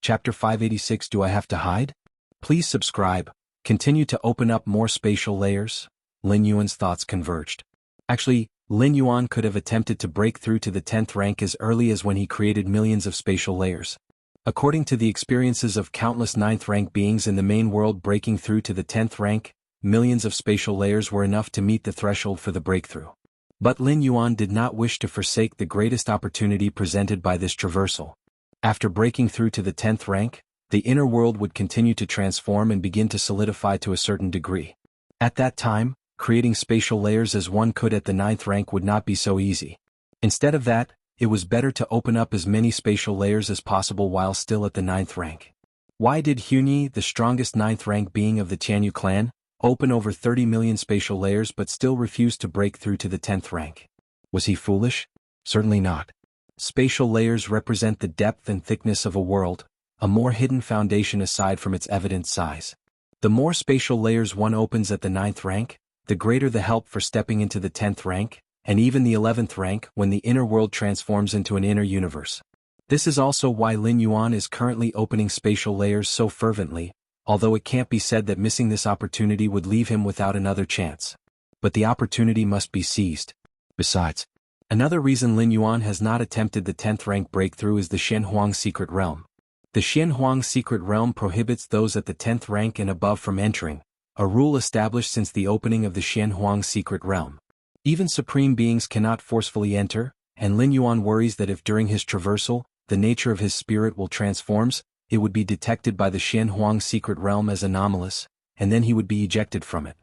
Chapter 586. Do I have to hide? Please subscribe. Continue to open up more spatial layers. Lin Yuan's thoughts converged. Actually, Lin Yuan could have attempted to break through to the 10th rank as early as when he created millions of spatial layers. According to the experiences of countless 9th rank beings in the main world, breaking through to the 10th rank, millions of spatial layers were enough to meet the threshold for the breakthrough. But Lin Yuan did not wish to forsake the greatest opportunity presented by this traversal. After breaking through to the 10th rank, the inner world would continue to transform and begin to solidify to a certain degree. At that time, creating spatial layers as one could at the 9th rank would not be so easy. Instead of that, it was better to open up as many spatial layers as possible while still at the 9th rank. Why did Hunyí, the strongest 9th rank being of the Jianghu clan, open over 30 million spatial layers but still refuse to break through to the 10th rank? Was he foolish? Certainly not. Spatial layers represent the depth and thickness of a world, a more hidden foundation aside from its evident size. The more spatial layers one opens at the 9th rank, the greater the help for stepping into the 10th rank, and even the 11th rank when the inner world transforms into an inner universe. This is also why Lin Yuan is currently opening spatial layers so fervently, although it can't be said that missing this opportunity would leave him without another chance. But the opportunity must be seized. Besides, another reason Lin Yuan has not attempted the 10th rank breakthrough is the Xianxia secret realm. The Xianxia secret realm prohibits those at the 10th rank and above from entering, a rule established since the opening of the Xianxia secret realm. Even supreme beings cannot forcefully enter, and Lin Yuan worries that if during his traversal, the nature of his spirit will transforms, it would be detected by the Xianxia secret realm as anomalous, and then he would be ejected from it.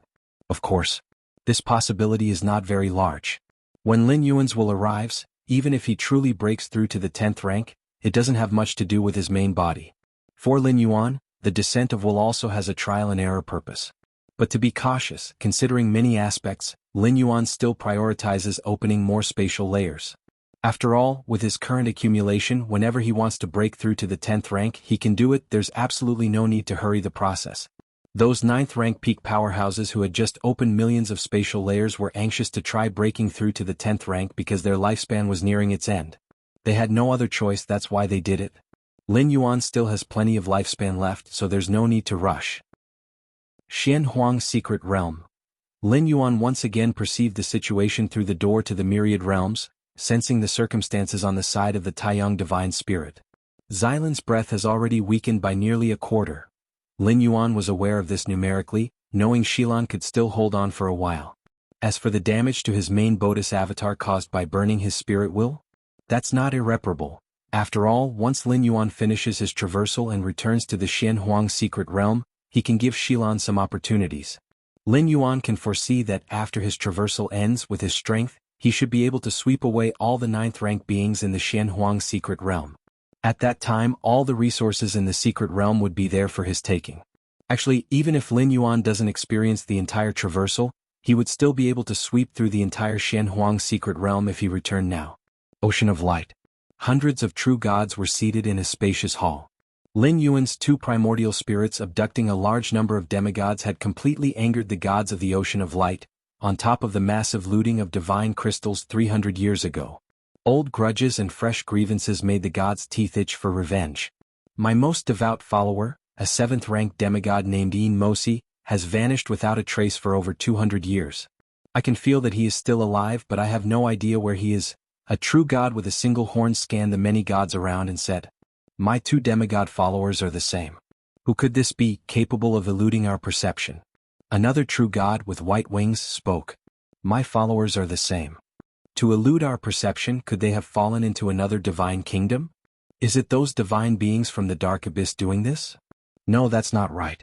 Of course, this possibility is not very large. When Lin Yuan's will arrives, even if he truly breaks through to the 10th rank, it doesn't have much to do with his main body. For Lin Yuan, the descent of will also has a trial and error purpose. But to be cautious, considering many aspects, Lin Yuan still prioritizes opening more spatial layers. After all, with his current accumulation, whenever he wants to break through to the 10th rank, he can do it. There's absolutely no need to hurry the process. Those 9th rank peak powerhouses who had just opened millions of spatial layers were anxious to try breaking through to the 10th rank because their lifespan was nearing its end. They had no other choice, that's why they did it. Lin Yuan still has plenty of lifespan left, so there's no need to rush. Xianxia secret realm. Lin Yuan once again perceived the situation through the door to the myriad realms, sensing the circumstances on the side of the Taiyang divine spirit. Xilan's breath has already weakened by nearly a quarter. Lin Yuan was aware of this numerically, knowing Xilan could still hold on for a while. As for the damage to his main Bodhis avatar caused by burning his spirit will, that's not irreparable. After all, once Lin Yuan finishes his traversal and returns to the Xianxia secret realm, he can give Xilan some opportunities. Lin Yuan can foresee that after his traversal ends with his strength, he should be able to sweep away all the 9th rank beings in the Xianxia secret realm. At that time, all the resources in the secret realm would be there for his taking. Actually, even if Lin Yuan doesn't experience the entire traversal, he would still be able to sweep through the entire Xianxia secret realm if he returned now. Ocean of Light. Hundreds of true gods were seated in a spacious hall. Lin Yuan's 2 primordial spirits abducting a large number of demigods had completely angered the gods of the Ocean of Light, on top of the massive looting of divine crystals 300 years ago. Old grudges and fresh grievances made the gods' teeth itch for revenge. My most devout follower, a 7th rank demigod named Mosi, has vanished without a trace for over 200 years. I can feel that he is still alive, but I have no idea where he is. A true god with a single horn scanned the many gods around and said, "My 2 demigod followers are the same. Who could this be, capable of eluding our perception?" Another true god with white wings spoke. "My followers are the same. To elude our perception, could they have fallen into another divine kingdom? Is it those divine beings from the Dark Abyss doing this? No, that's not right.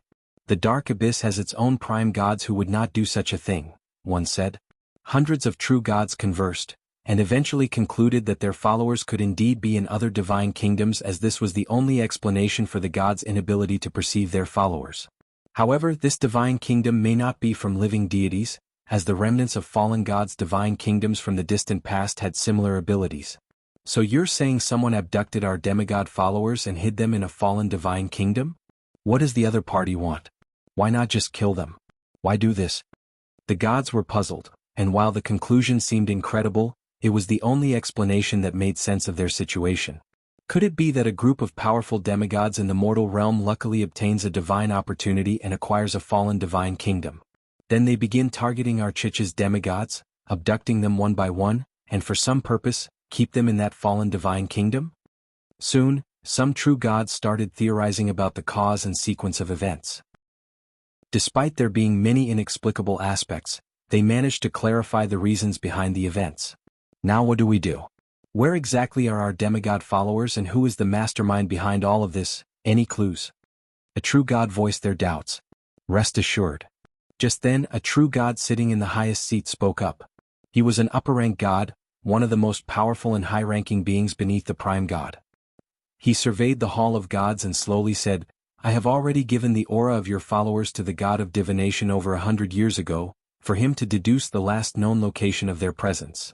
The Dark Abyss has its own prime gods who would not do such a thing," one said. Hundreds of true gods conversed, and eventually concluded that their followers could indeed be in other divine kingdoms, as this was the only explanation for the gods' inability to perceive their followers. However, this divine kingdom may not be from living deities, as the remnants of fallen gods' divine kingdoms from the distant past had similar abilities. So you're saying someone abducted our demigod followers and hid them in a fallen divine kingdom? What does the other party want? Why not just kill them? Why do this? The gods were puzzled, and while the conclusion seemed incredible, it was the only explanation that made sense of their situation. Could it be that a group of powerful demigods in the mortal realm luckily obtains a divine opportunity and acquires a fallen divine kingdom? Then they begin targeting our Chich's demigods, abducting them one by one, and for some purpose, keep them in that fallen divine kingdom? Soon, some true gods started theorizing about the cause and sequence of events. Despite there being many inexplicable aspects, they managed to clarify the reasons behind the events. Now what do we do? Where exactly are our demigod followers and who is the mastermind behind all of this? Any clues? A true god voiced their doubts. Rest assured. Just then, a true god sitting in the highest seat spoke up. He was an upper-rank god, one of the most powerful and high-ranking beings beneath the prime god. He surveyed the hall of gods and slowly said, I have already given the aura of your followers to the god of divination over 100 years ago, for him to deduce the last known location of their presence.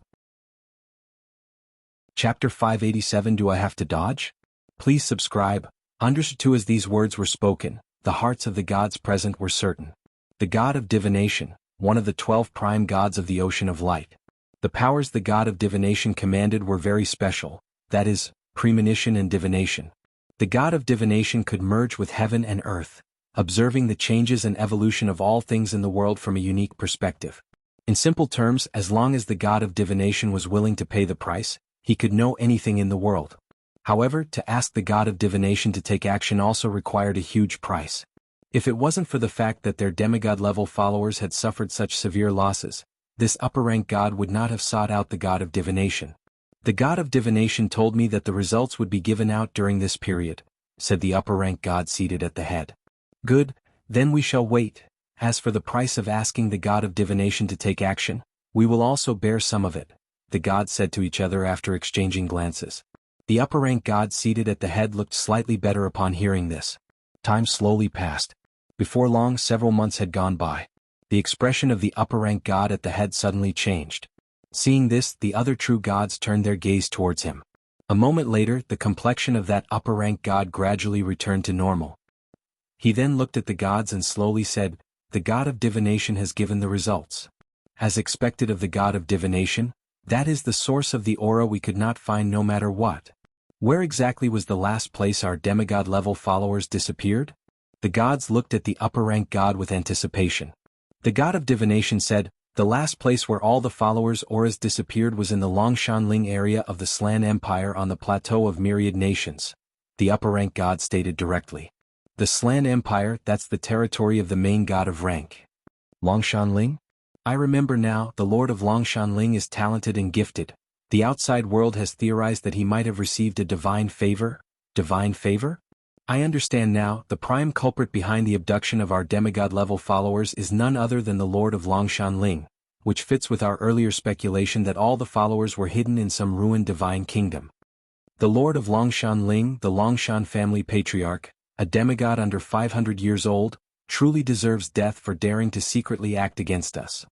Chapter 587 Do I have to dodge? Please subscribe. Understood as these words were spoken, the hearts of the gods present were certain. The god of divination, one of the 12 prime gods of the ocean of light. The powers the god of divination commanded were very special, that is, premonition and divination. The god of divination could merge with heaven and earth, observing the changes and evolution of all things in the world from a unique perspective. In simple terms, as long as the god of divination was willing to pay the price, he could know anything in the world. However, to ask the god of divination to take action also required a huge price. If it wasn't for the fact that their demigod-level followers had suffered such severe losses, this upper-rank god would not have sought out the god of divination. The god of divination told me that the results would be given out during this period, said the upper-rank god seated at the head. Good, then we shall wait. As for the price of asking the god of divination to take action, we will also bear some of it, the gods said to each other after exchanging glances. The upper-rank god seated at the head looked slightly better upon hearing this. Time slowly passed. Before long, several months had gone by. The expression of the upper-rank god at the head suddenly changed. Seeing this, the other true gods turned their gaze towards him. A moment later, the complexion of that upper-rank god gradually returned to normal. He then looked at the gods and slowly said, The god of divination has given the results. As expected of the god of divination, that is the source of the aura we could not find no matter what. Where exactly was the last place our demigod-level followers disappeared? The gods looked at the upper-rank god with anticipation. The god of divination said, The last place where all the followers' auras disappeared was in the Longshanling area of the Slan Empire on the plateau of myriad nations. The upper-rank god stated directly. The Slan Empire, that's the territory of the main god of rank. Longshanling? I remember now, the Lord of Longshanling is talented and gifted. The outside world has theorized that he might have received a divine favor. Divine favor? I understand now, the prime culprit behind the abduction of our demigod-level followers is none other than the Lord of Longshanling, which fits with our earlier speculation that all the followers were hidden in some ruined divine kingdom. The Lord of Longshanling, the Longshan family patriarch, a demigod under 500 years old, truly deserves death for daring to secretly act against us.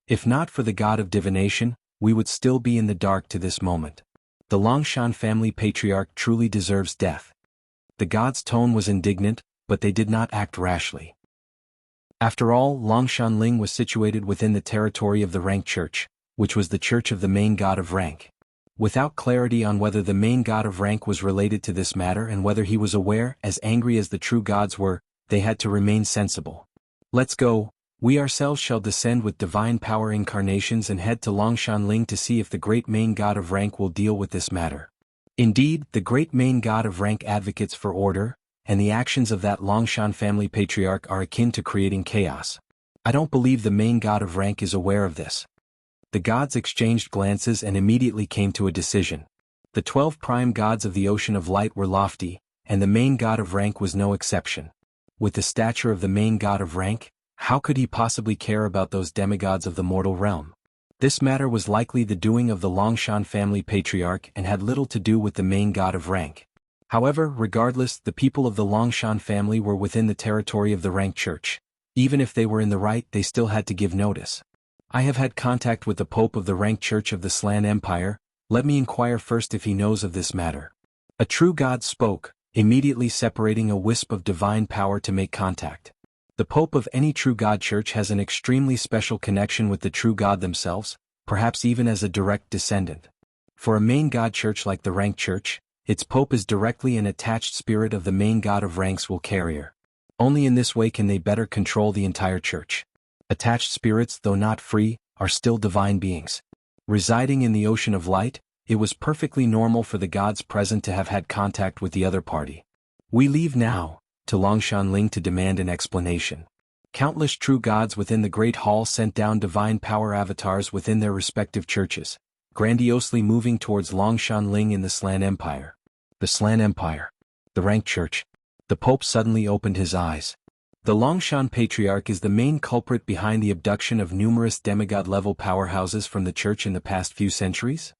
If not for the god of divination, we would still be in the dark to this moment. The Longshan family patriarch truly deserves death. The god's tone was indignant, but they did not act rashly. After all, Longshanling was situated within the territory of the rank church, which was the church of the main god of rank. Without clarity on whether the main god of rank was related to this matter and whether he was aware, as angry as the true gods were, they had to remain sensible. Let's go. We ourselves shall descend with divine power incarnations and head to Longshanling to see if the great main god of rank will deal with this matter. Indeed, the great main god of rank advocates for order, and the actions of that Longshan family patriarch are akin to creating chaos. I don't believe the main god of rank is aware of this. The gods exchanged glances and immediately came to a decision. The 12 prime gods of the ocean of light were lofty, and the main god of rank was no exception. With the stature of the main god of rank, how could he possibly care about those demigods of the mortal realm? This matter was likely the doing of the Longshan family patriarch and had little to do with the main god of rank. However, regardless, the people of the Longshan family were within the territory of the rank church. Even if they were in the right, they still had to give notice. I have had contact with the Pope of the rank church of the Slan Empire. Let me inquire first if he knows of this matter. A true god spoke, immediately separating a wisp of divine power to make contact. The Pope of any true God church has an extremely special connection with the true God themselves, perhaps even as a direct descendant. For a main God church like the rank church, Its pope is directly an attached spirit of the main god of ranks will carrier. Only in this way can they better control the entire church. Attached spirits, though not free, are still divine beings. Residing in the ocean of light, it was perfectly normal for the gods present to have had contact with the other party. We leave now, to Longshanling to demand an explanation. Countless true gods within the Great Hall sent down divine power avatars within their respective churches, grandiosely moving towards Longshanling in the Slan Empire. The Slan Empire. The Rank Church. The Pope suddenly opened his eyes. The Longshan Patriarch is the main culprit behind the abduction of numerous demigod-level powerhouses from the church in the past few centuries?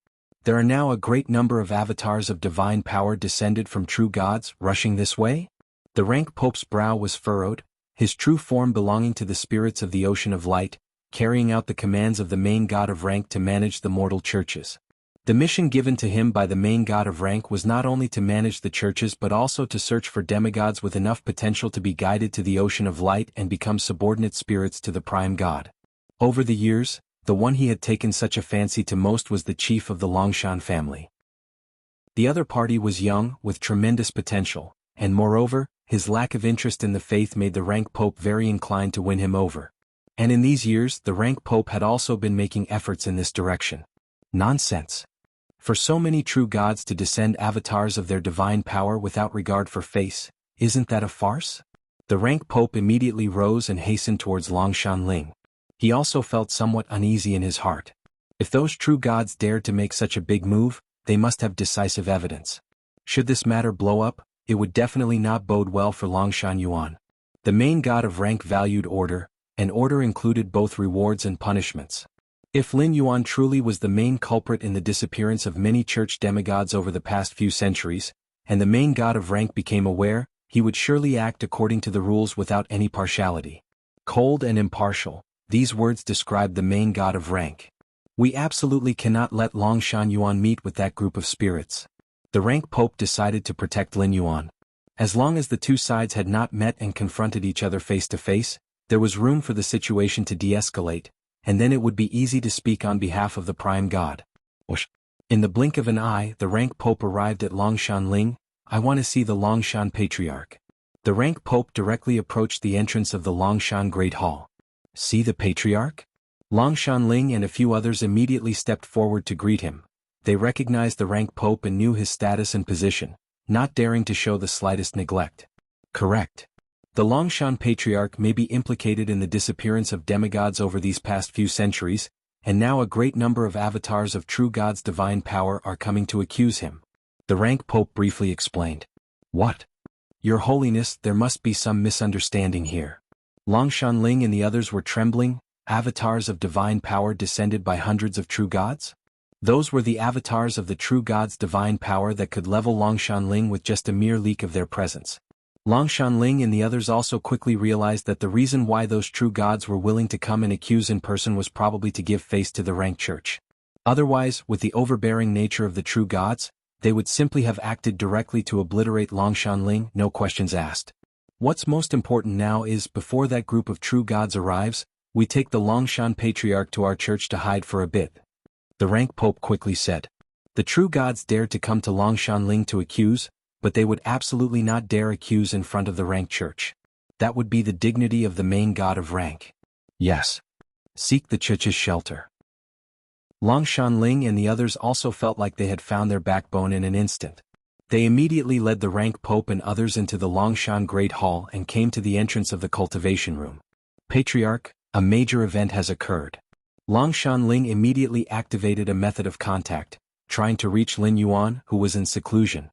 There are now a great number of avatars of divine power descended from true gods rushing this way? The rank Pope's brow was furrowed, his true form belonging to the spirits of the ocean of light, carrying out the commands of the main god of rank to manage the mortal churches. The mission given to him by the main god of rank was not only to manage the churches but also to search for demigods with enough potential to be guided to the ocean of light and become subordinate spirits to the prime god. Over the years, the one he had taken such a fancy to most was the chief of the Longshan family. The other party was young, with tremendous potential, and moreover, his lack of interest in the faith made the rank Pope very inclined to win him over. And in these years the rank Pope had also been making efforts in this direction. Nonsense. For so many true gods to descend avatars of their divine power without regard for face, isn't that a farce? The rank Pope immediately rose and hastened towards Longshanling. He also felt somewhat uneasy in his heart. If those true gods dared to make such a big move, they must have decisive evidence. Should this matter blow up, it would definitely not bode well for Longshan Yuan. The main god of rank valued order, and order included both rewards and punishments. If Lin Yuan truly was the main culprit in the disappearance of many church demigods over the past few centuries, and the main god of rank became aware, he would surely act according to the rules without any partiality. Cold and impartial, these words describe the main god of rank. We absolutely cannot let Longshan Yuan meet with that group of spirits. The rank Pope decided to protect Lin Yuan. As long as the two sides had not met and confronted each other face to face, there was room for the situation to de-escalate, and then it would be easy to speak on behalf of the prime god. In the blink of an eye, the rank Pope arrived at Longshanling. I want to see the Longshan Patriarch. The rank Pope directly approached the entrance of the Longshan Great Hall. See the Patriarch? Longshanling and a few others immediately stepped forward to greet him. They recognized the rank Pope and knew his status and position, not daring to show the slightest neglect. Correct. The Longshan Patriarch may be implicated in the disappearance of demigods over these past few centuries, and now a great number of avatars of true gods' divine power are coming to accuse him. The rank Pope briefly explained. What? Your Holiness, there must be some misunderstanding here. Longshanling and the others were trembling. Avatars of divine power descended by hundreds of true gods? Those were the avatars of the true gods' divine power that could level Longshanling with just a mere leak of their presence. Longshanling and the others also quickly realized that the reason why those true gods were willing to come and accuse in person was probably to give face to the rank church. Otherwise, with the overbearing nature of the true gods, they would simply have acted directly to obliterate Longshanling, no questions asked. What's most important now is, before that group of true gods arrives, we take the Longshan Patriarch to our church to hide for a bit. The rank Pope quickly said. The true gods dared to come to Longshanling to accuse, but they would absolutely not dare accuse in front of the rank church. That would be the dignity of the main god of rank. Yes. Seek the church's shelter. Longshanling and the others also felt like they had found their backbone in an instant. They immediately led the rank Pope and others into the Longshan Great Hall and came to the entrance of the cultivation room. Patriarch, a major event has occurred. Longshanling immediately activated a method of contact, trying to reach Lin Yuan, who was in seclusion.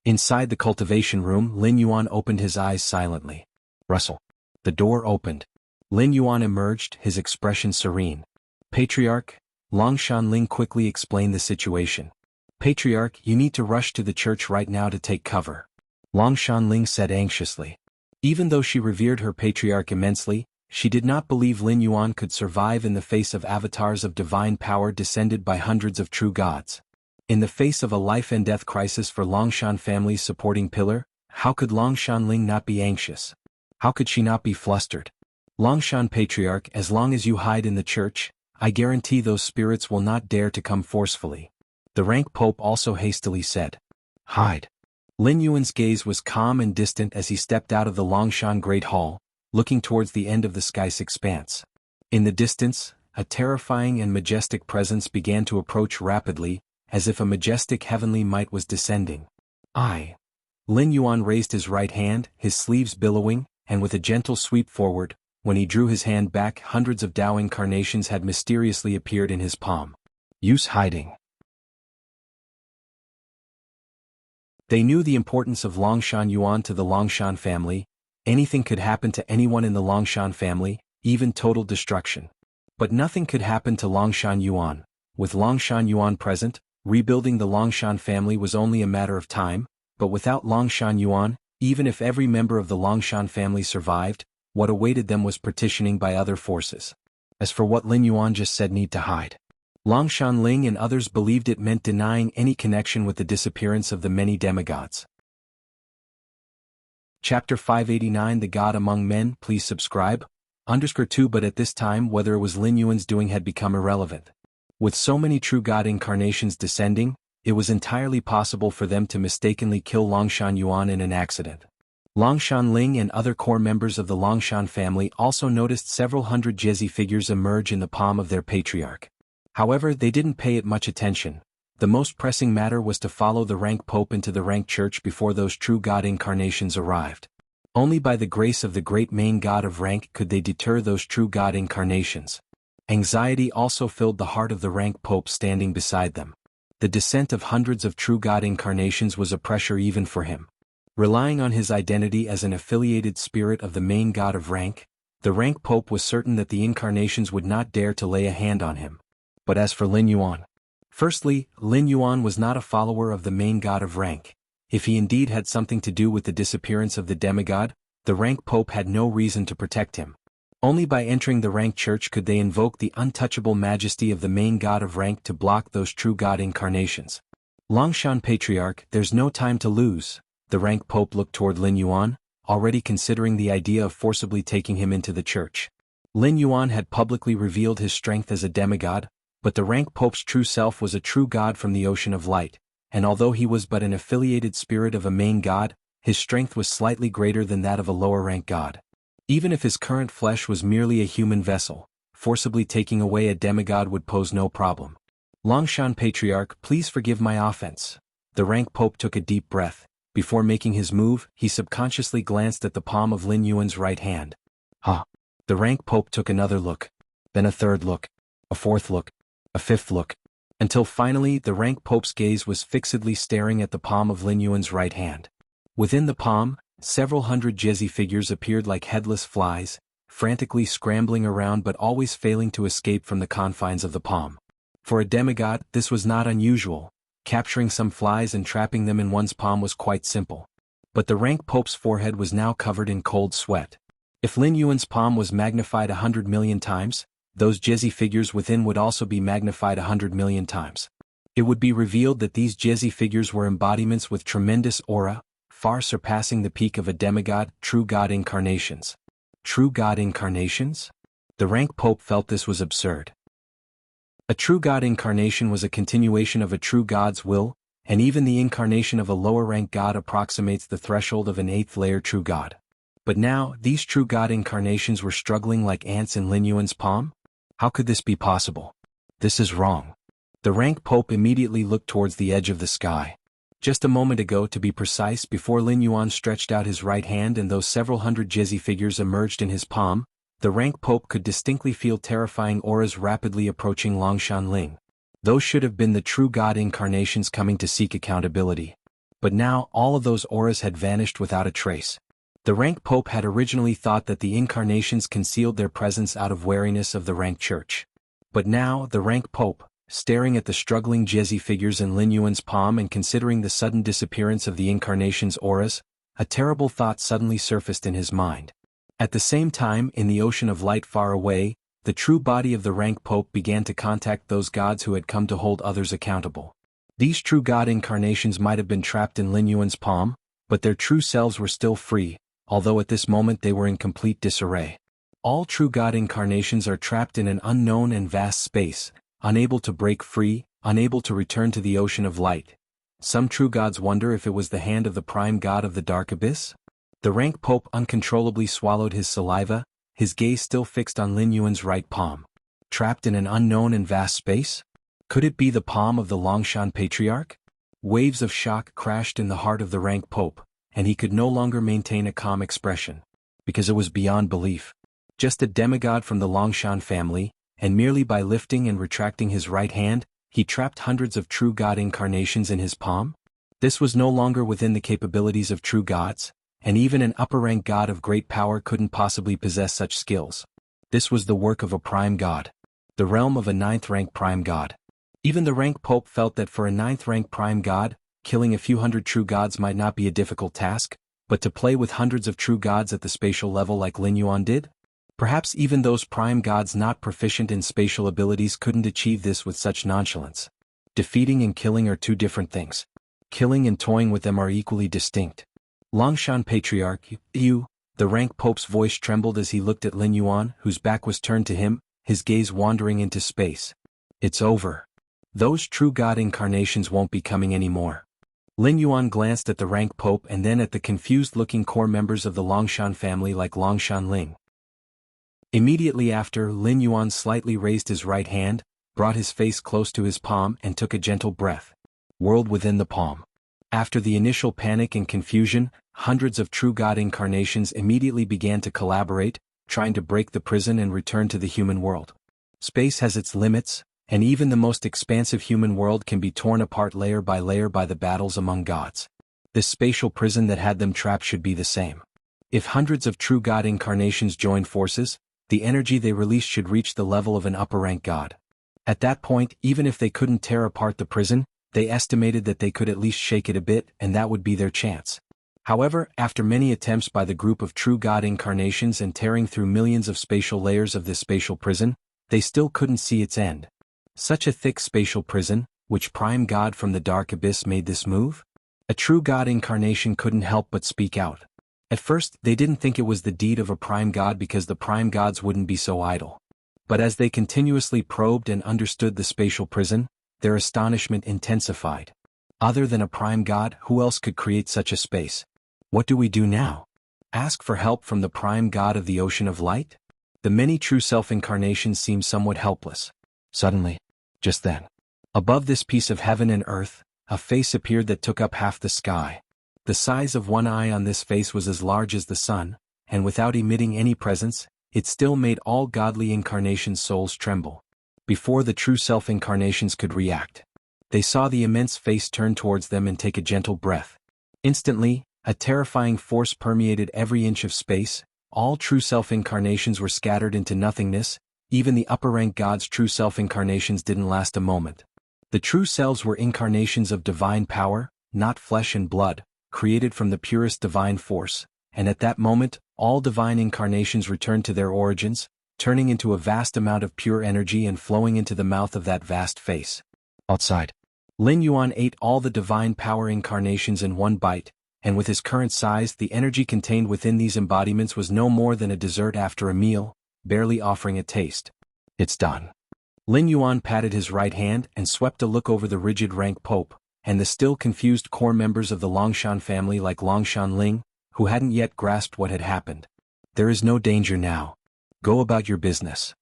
Inside the cultivation room, Lin Yuan opened his eyes silently. Rustle. The door opened. Lin Yuan emerged, his expression serene. Patriarch, Longshanling quickly explained the situation. Patriarch, you need to rush to the church right now to take cover. Longshanling said anxiously. Even though she revered her patriarch immensely, she did not believe Lin Yuan could survive in the face of avatars of divine power descended by hundreds of true gods. In the face of a life and death crisis for Longshan family's supporting pillar, how could Longshanling not be anxious? How could she not be flustered? Longshan Patriarch, as long as you hide in the church, I guarantee those spirits will not dare to come forcefully. The rank Pope also hastily said. Hide. Lin Yuan's gaze was calm and distant as he stepped out of the Longshan Great Hall, looking towards the end of the sky's expanse. In the distance, a terrifying and majestic presence began to approach rapidly, as if a majestic heavenly might was descending. Lin Yuan raised his right hand, his sleeves billowing, and with a gentle sweep forward, when he drew his hand back, hundreds of Tao incarnations had mysteriously appeared in his palm. Use hiding. They knew the importance of Longshan Yuan to the Longshan family. Anything could happen to anyone in the Longshan family, even total destruction. But nothing could happen to Longshan Yuan. With Longshan Yuan present, rebuilding the Longshan family was only a matter of time, but without Longshan Yuan, even if every member of the Longshan family survived, what awaited them was partitioning by other forces. As for what Lin Yuan just said, need to hide. Longshan Ling and others believed it meant denying any connection with the disappearance of the many demigods. Chapter 589 The God Among Men. Please subscribe. _2 But at this time, whether it was Lin Yuan's doing had become irrelevant. With so many true God incarnations descending, it was entirely possible for them to mistakenly kill Longshan Yuan in an accident. Longshan Ling and other core members of the Longshan family also noticed several hundred Jezi figures emerge in the palm of their patriarch. However, they didn't pay it much attention. The most pressing matter was to follow the rank Pope into the rank church before those true God incarnations arrived. Only by the grace of the great main God of rank could they deter those true God incarnations. Anxiety also filled the heart of the rank Pope standing beside them. The descent of hundreds of true God incarnations was a pressure even for him. Relying on his identity as an affiliated spirit of the main God of rank, the rank Pope was certain that the incarnations would not dare to lay a hand on him. But as for Lin Yuan, firstly, Lin Yuan was not a follower of the main God of rank. If he indeed had something to do with the disappearance of the demigod, the rank Pope had no reason to protect him. Only by entering the rank church could they invoke the untouchable majesty of the main God of rank to block those true God incarnations. Longshan Patriarch, there's no time to lose. The rank Pope looked toward Lin Yuan, already considering the idea of forcibly taking him into the church. Lin Yuan had publicly revealed his strength as a demigod, but the rank Pope's true self was a true God from the ocean of light, and although he was but an affiliated spirit of a main God, his strength was slightly greater than that of a lower rank God. Even if his current flesh was merely a human vessel, forcibly taking away a demigod would pose no problem. Longshan Patriarch, please forgive my offense. The rank Pope took a deep breath. Before making his move, he subconsciously glanced at the palm of Lin Yuan's right hand. The rank Pope took another look, then a third look, a fourth look, a fifth look, until finally the rank Pope's gaze was fixedly staring at the palm of Lin Yuan's right hand. Within the palm, several hundred Jezi figures appeared like headless flies, frantically scrambling around but always failing to escape from the confines of the palm. For a demigod, this was not unusual. Capturing some flies and trapping them in one's palm was quite simple. But the rank Pope's forehead was now covered in cold sweat. If Lin Yuan's palm was magnified 100 million times, those Jezi figures within would also be magnified 100 million times. It would be revealed that these Jezi figures were embodiments with tremendous aura, far surpassing the peak of a demigod, true God incarnations. True God incarnations? The rank Pope felt this was absurd. A true God incarnation was a continuation of a true God's will, and even the incarnation of a lower rank God approximates the threshold of an 8th layer true God. But now, these true God incarnations were struggling like ants in Lin Yuan's palm? How could this be possible? This is wrong. The rank Pope immediately looked towards the edge of the sky. Just a moment ago, to be precise, before Lin Yuan stretched out his right hand and those several hundred Jezi figures emerged in his palm, the rank Pope could distinctly feel terrifying auras rapidly approaching Longshan Ling. Those should have been the true God incarnations coming to seek accountability. But now, all of those auras had vanished without a trace. The rank Pope had originally thought that the incarnations concealed their presence out of wariness of the rank church. But now, the rank Pope, staring at the struggling Jezi figures in Lin Yuan's palm and considering the sudden disappearance of the incarnation's auras, a terrible thought suddenly surfaced in his mind. At the same time, in the ocean of light far away, the true body of the rank Pope began to contact those gods who had come to hold others accountable. These true God incarnations might have been trapped in Lin Yuan's palm, but their true selves were still free, although at this moment they were in complete disarray. All true God incarnations are trapped in an unknown and vast space, unable to break free, unable to return to the ocean of light. Some true gods wonder if it was the hand of the prime god of the dark abyss? The rank pope uncontrollably swallowed his saliva, his gaze still fixed on Lin Yuan's right palm. Trapped in an unknown and vast space? Could it be the palm of the Longshan patriarch? Waves of shock crashed in the heart of the rank pope, and he could no longer maintain a calm expression. Because it was beyond belief. Just a demigod from the Longshan family, and merely by lifting and retracting his right hand, he trapped hundreds of true god incarnations in his palm? This was no longer within the capabilities of true gods, and even an upper-rank god of great power couldn't possibly possess such skills. This was the work of a prime god. The realm of a 9th-rank prime god. Even the rank pope felt that for a 9th-rank prime god, killing a few hundred true gods might not be a difficult task, but to play with hundreds of true gods at the spatial level like Lin Yuan did? Perhaps even those prime gods not proficient in spatial abilities couldn't achieve this with such nonchalance. Defeating and killing are two different things. Killing and toying with them are equally distinct. Longshan Patriarch, you, the rank pope's voice trembled as he looked at Lin Yuan, whose back was turned to him, his gaze wandering into space. It's over. Those true god incarnations won't be coming anymore. Lin Yuan glanced at the rank pope and then at the confused-looking core members of the Longshan family like Longshan Ling. Immediately after, Lin Yuan slightly raised his right hand, brought his face close to his palm and took a gentle breath. World within the palm. After the initial panic and confusion, hundreds of true god incarnations immediately began to collaborate, trying to break the prison and return to the human world. Space has its limits, and even the most expansive human world can be torn apart layer by the battles among gods. This spatial prison that had them trapped should be the same. If hundreds of true god incarnations joined forces, the energy they released should reach the level of an upper-rank god. At that point, even if they couldn't tear apart the prison, they estimated that they could at least shake it a bit, and that would be their chance. However, after many attempts by the group of true god incarnations and tearing through millions of spatial layers of this spatial prison, they still couldn't see its end. Such a thick spatial prison, which prime god from the dark abyss made this move? A true god incarnation couldn't help but speak out. At first, they didn't think it was the deed of a prime god because the prime gods wouldn't be so idle. But as they continuously probed and understood the spatial prison, their astonishment intensified. Other than a prime god, who else could create such a space? What do we do now? Ask for help from the prime god of the ocean of light? The many true self-incarnations seemed somewhat helpless. Suddenly, just then, above this piece of heaven and earth, a face appeared that took up half the sky. The size of one eye on this face was as large as the sun, and without emitting any presence, it still made all godly incarnations' souls tremble. Before the true self-incarnations could react, they saw the immense face turn towards them and take a gentle breath. Instantly, a terrifying force permeated every inch of space. All true self-incarnations were scattered into nothingness. Even the upper-rank gods' true self-incarnations didn't last a moment. The true selves were incarnations of divine power, not flesh and blood, created from the purest divine force, and at that moment, all divine incarnations returned to their origins, turning into a vast amount of pure energy and flowing into the mouth of that vast face. Outside, Lin Yuan ate all the divine power incarnations in one bite, and with his current size, the energy contained within these embodiments was no more than a dessert after a meal, barely offering a taste. It's done. Lin Yuan patted his right hand and swept a look over the rigid rank pope, and the still confused core members of the Longshan family like Longshan Ling, who hadn't yet grasped what had happened. There is no danger now. Go about your business.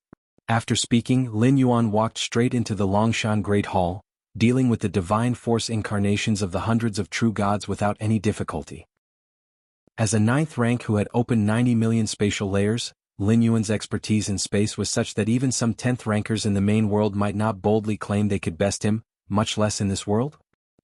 After speaking, Lin Yuan walked straight into the Longshan Great Hall, dealing with the divine force incarnations of the hundreds of true gods without any difficulty. As a 9th rank who had opened 90 million spatial layers, Lin Yuan's expertise in space was such that even some 10th rankers in the main world might not boldly claim they could best him, much less in this world.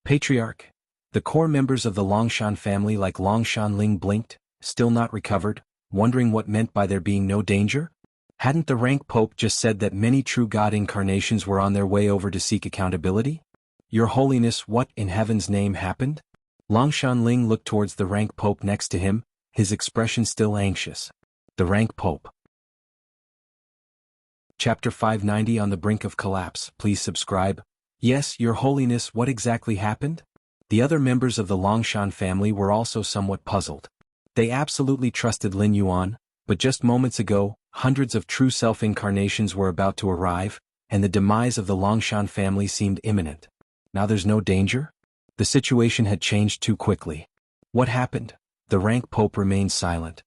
Patriarch. The core members of the Longshan family like Longshan Ling blinked, still not recovered, wondering what meant by there being no danger? Hadn't the rank pope just said that many true god incarnations were on their way over to seek accountability? Your Holiness, what in heaven's name happened? Longshan Ling looked towards the rank pope next to him, his expression still anxious. The rank pope. Chapter 590 On the Brink of Collapse. Please subscribe. Yes, Your Holiness, what exactly happened? The other members of the Longshan family were also somewhat puzzled. They absolutely trusted Lin Yuan, but just moments ago, hundreds of true self-incarnations were about to arrive, and the demise of the Longshan family seemed imminent. Now there's no danger? The situation had changed too quickly. What happened? The rank pope remained silent.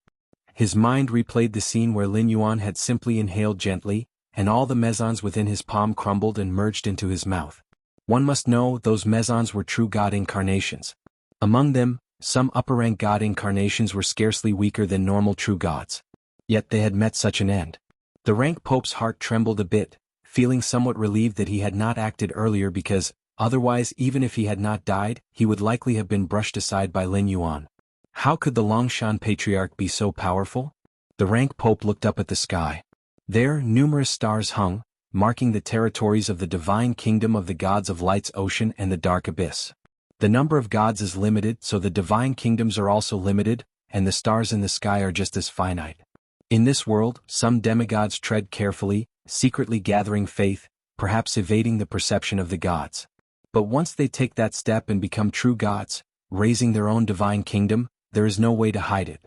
His mind replayed the scene where Lin Yuan had simply inhaled gently, and all the mesons within his palm crumbled and merged into his mouth. One must know those mesons were true god incarnations. Among them, some upper-rank god incarnations were scarcely weaker than normal true gods. Yet they had met such an end. The rank pope's heart trembled a bit, feeling somewhat relieved that he had not acted earlier because, otherwise even if he had not died, he would likely have been brushed aside by Lin Yuan. How could the Longshan Patriarch be so powerful? The rank pope looked up at the sky. There, numerous stars hung, marking the territories of the divine kingdom of the gods of Light's Ocean and the Dark Abyss. The number of gods is limited, so the divine kingdoms are also limited, and the stars in the sky are just as finite. In this world, some demigods tread carefully, secretly gathering faith, perhaps evading the perception of the gods. But once they take that step and become true gods, raising their own divine kingdom, there is no way to hide it.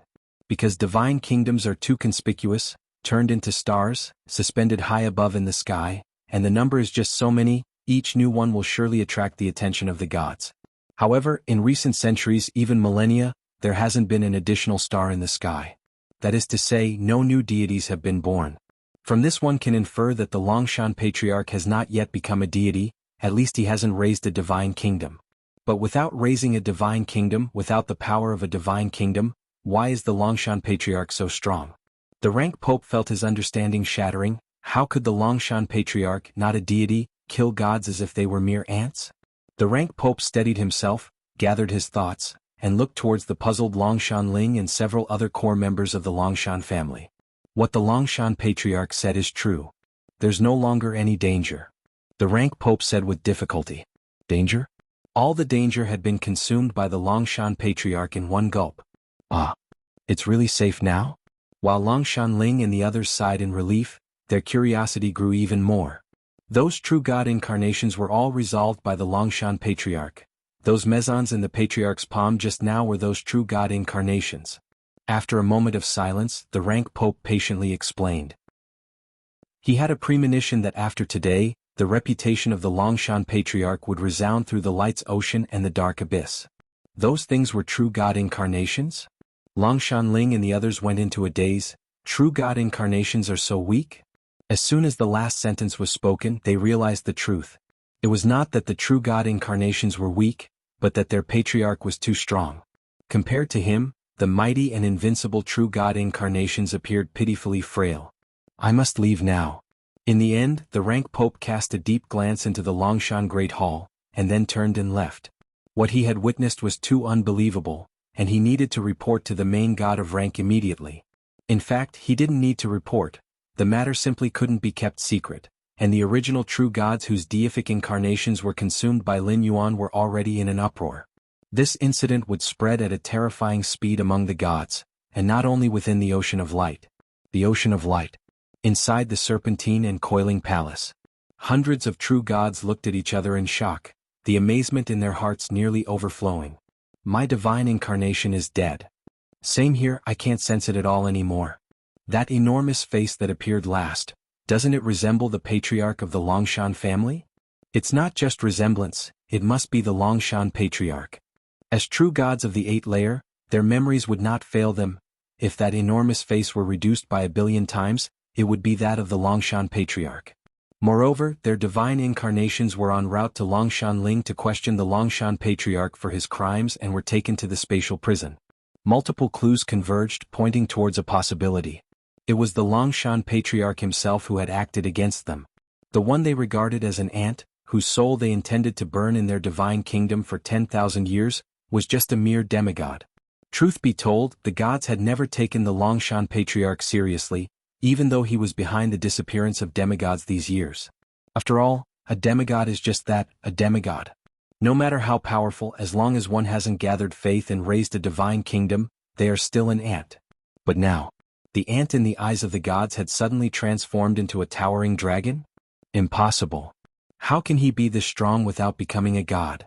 Because divine kingdoms are too conspicuous, turned into stars, suspended high above in the sky, and the number is just so many, each new one will surely attract the attention of the gods. However, in recent centuries, even millennia, there hasn't been an additional star in the sky. That is to say, no new deities have been born. From this one can infer that the Longshan Patriarch has not yet become a deity, at least he hasn't raised a divine kingdom. But without raising a divine kingdom, without the power of a divine kingdom, why is the Longshan Patriarch so strong? The rank pope felt his understanding shattering. How could the Longshan Patriarch, not a deity, kill gods as if they were mere ants? The rank pope steadied himself, gathered his thoughts, and looked towards the puzzled Longshan Ling and several other core members of the Longshan family. What the Longshan Patriarch said is true. There's no longer any danger. The rank pope said with difficulty. Danger? All the danger had been consumed by the Longshan Patriarch in one gulp. Ah. It's really safe now? While Longshan Ling and the others sighed in relief, their curiosity grew even more. Those true god incarnations were all resolved by the Longshan Patriarch. Those mesons in the Patriarch's palm just now were those true god incarnations. After a moment of silence, the rank pope patiently explained. He had a premonition that after today, the reputation of the Longshan Patriarch would resound through the Light's Ocean and the Dark Abyss. Those things were true god incarnations? Longshan Ling and the others went into a daze. True god incarnations are so weak? As soon as the last sentence was spoken, they realized the truth. It was not that the true god incarnations were weak, but that their patriarch was too strong. Compared to him, the mighty and invincible true god incarnations appeared pitifully frail. I must leave now. In the end, the rank pope cast a deep glance into the Longshan Great Hall, and then turned and left. What he had witnessed was too unbelievable, and he needed to report to the main god of rank immediately. In fact, he didn't need to report. The matter simply couldn't be kept secret, and the original true gods whose deific incarnations were consumed by Lin Yuan were already in an uproar. This incident would spread at a terrifying speed among the gods, and not only within the Ocean of Light. The Ocean of Light. Inside the serpentine and coiling palace. Hundreds of true gods looked at each other in shock, the amazement in their hearts nearly overflowing. My divine incarnation is dead. Same here, I can't sense it at all anymore. That enormous face that appeared last, doesn't it resemble the patriarch of the Longshan family? It's not just resemblance, it must be the Longshan Patriarch. As true gods of the 8th layer, their memories would not fail them. If that enormous face were reduced by 1,000,000,000 times, it would be that of the Longshan Patriarch. Moreover, their divine incarnations were en route to Longshan Ling to question the Longshan Patriarch for his crimes and were taken to the spatial prison. Multiple clues converged, pointing towards a possibility. It was the Longshan Patriarch himself who had acted against them. The one they regarded as an ant, whose soul they intended to burn in their divine kingdom for 10,000 years, was just a mere demigod. Truth be told, the gods had never taken the Longshan Patriarch seriously, even though he was behind the disappearance of demigods these years. After all, a demigod is just that, a demigod. No matter how powerful, as long as one hasn't gathered faith and raised a divine kingdom, they are still an ant. But now, the ant in the eyes of the gods had suddenly transformed into a towering dragon? Impossible. How can he be this strong without becoming a god?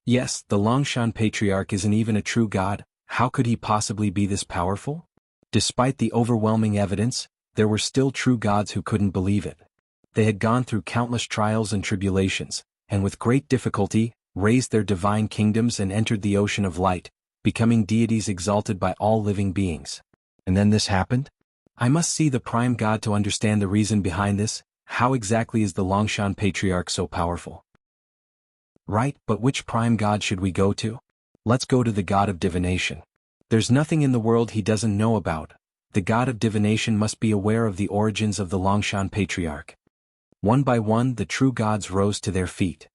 Yes, the Longshan Patriarch isn't even a true god. How could he possibly be this powerful? Despite the overwhelming evidence, there were still true gods who couldn't believe it. They had gone through countless trials and tribulations, and with great difficulty, raised their divine kingdoms and entered the ocean of light, becoming deities exalted by all living beings. And then this happened? I must see the prime god to understand the reason behind this. How exactly is the Longshan Patriarch so powerful? Right, but which prime god should we go to? Let's go to the god of divination. There's nothing in the world he doesn't know about. The god of divination must be aware of the origins of the Longshan Patriarch. One by one the true gods rose to their feet.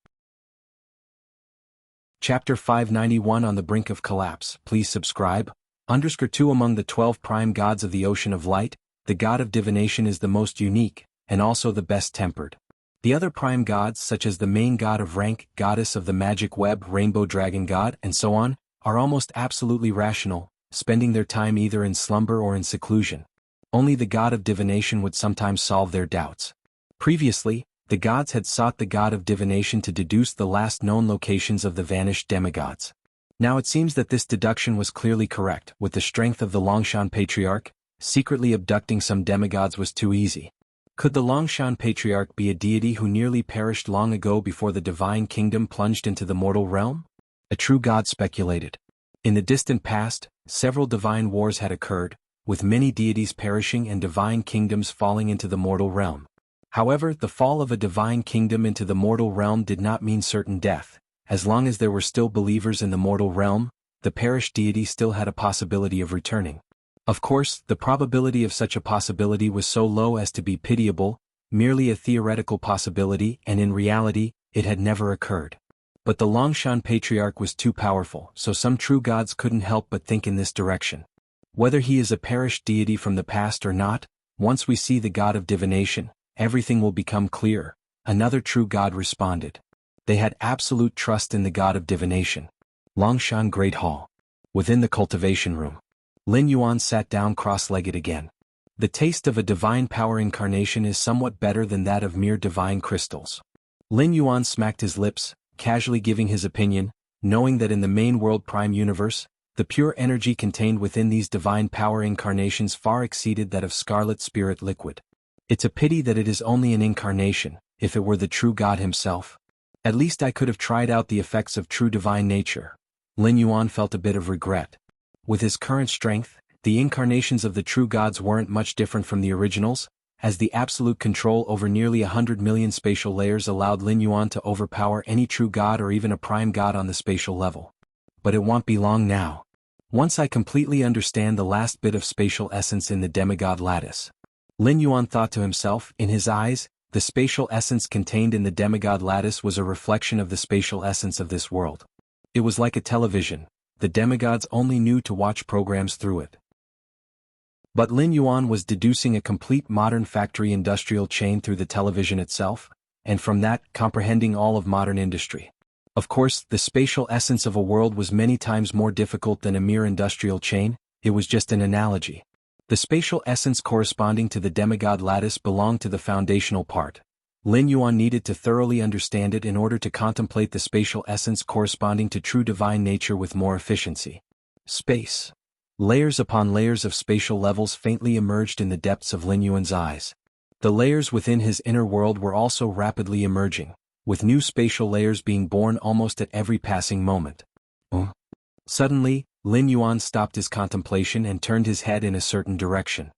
Chapter 591 On the Brink of Collapse. Please subscribe. _2 Among the 12 prime gods of the Ocean of Light, the god of divination is the most unique, and also the best-tempered. The other prime gods, such as the main god of rank, goddess of the magic web, rainbow dragon god, and so on, are almost absolutely rational, spending their time either in slumber or in seclusion. Only the god of divination would sometimes solve their doubts. Previously, the gods had sought the god of divination to deduce the last known locations of the vanished demigods. Now it seems that this deduction was clearly correct. With the strength of the Longshan Patriarch, secretly abducting some demigods was too easy. Could the Longshan Patriarch be a deity who nearly perished long ago before the divine kingdom plunged into the mortal realm? A true god speculated. In the distant past, several divine wars had occurred, with many deities perishing and divine kingdoms falling into the mortal realm. However, the fall of a divine kingdom into the mortal realm did not mean certain death. As long as there were still believers in the mortal realm, the perished deity still had a possibility of returning. Of course, the probability of such a possibility was so low as to be pitiable, merely a theoretical possibility, and in reality, it had never occurred. But the Longshan Patriarch was too powerful, so some true gods couldn't help but think in this direction. Whether he is a perished deity from the past or not, once we see the god of divination, everything will become clear. Another true god responded. They had absolute trust in the god of divination. Longshan Great Hall. Within the cultivation room, Lin Yuan sat down cross-legged again. The taste of a divine power incarnation is somewhat better than that of mere divine crystals. Lin Yuan smacked his lips, casually giving his opinion, knowing that in the main world prime universe, the pure energy contained within these divine power incarnations far exceeded that of scarlet spirit liquid. It's a pity that it is only an incarnation. If it were the true god himself, at least I could have tried out the effects of true divine nature. Lin Yuan felt a bit of regret. With his current strength, the incarnations of the true gods weren't much different from the originals, as the absolute control over nearly 100 million spatial layers allowed Lin Yuan to overpower any true god or even a prime god on the spatial level. But it won't be long now. Once I completely understand the last bit of spatial essence in the demigod lattice. Lin Yuan thought to himself. In his eyes, the spatial essence contained in the demigod lattice was a reflection of the spatial essence of this world. It was like a television. The demigods only knew to watch programs through it. But Lin Yuan was deducing a complete modern factory industrial chain through the television itself, and from that, comprehending all of modern industry. Of course, the spatial essence of a world was many times more difficult than a mere industrial chain. It was just an analogy. The spatial essence corresponding to the demigod lattice belonged to the foundational part. Lin Yuan needed to thoroughly understand it in order to contemplate the spatial essence corresponding to true divine nature with more efficiency. Space. Layers upon layers of spatial levels faintly emerged in the depths of Lin Yuan's eyes. The layers within his inner world were also rapidly emerging, with new spatial layers being born almost at every passing moment. Suddenly, Lin Yuan stopped his contemplation and turned his head in a certain direction.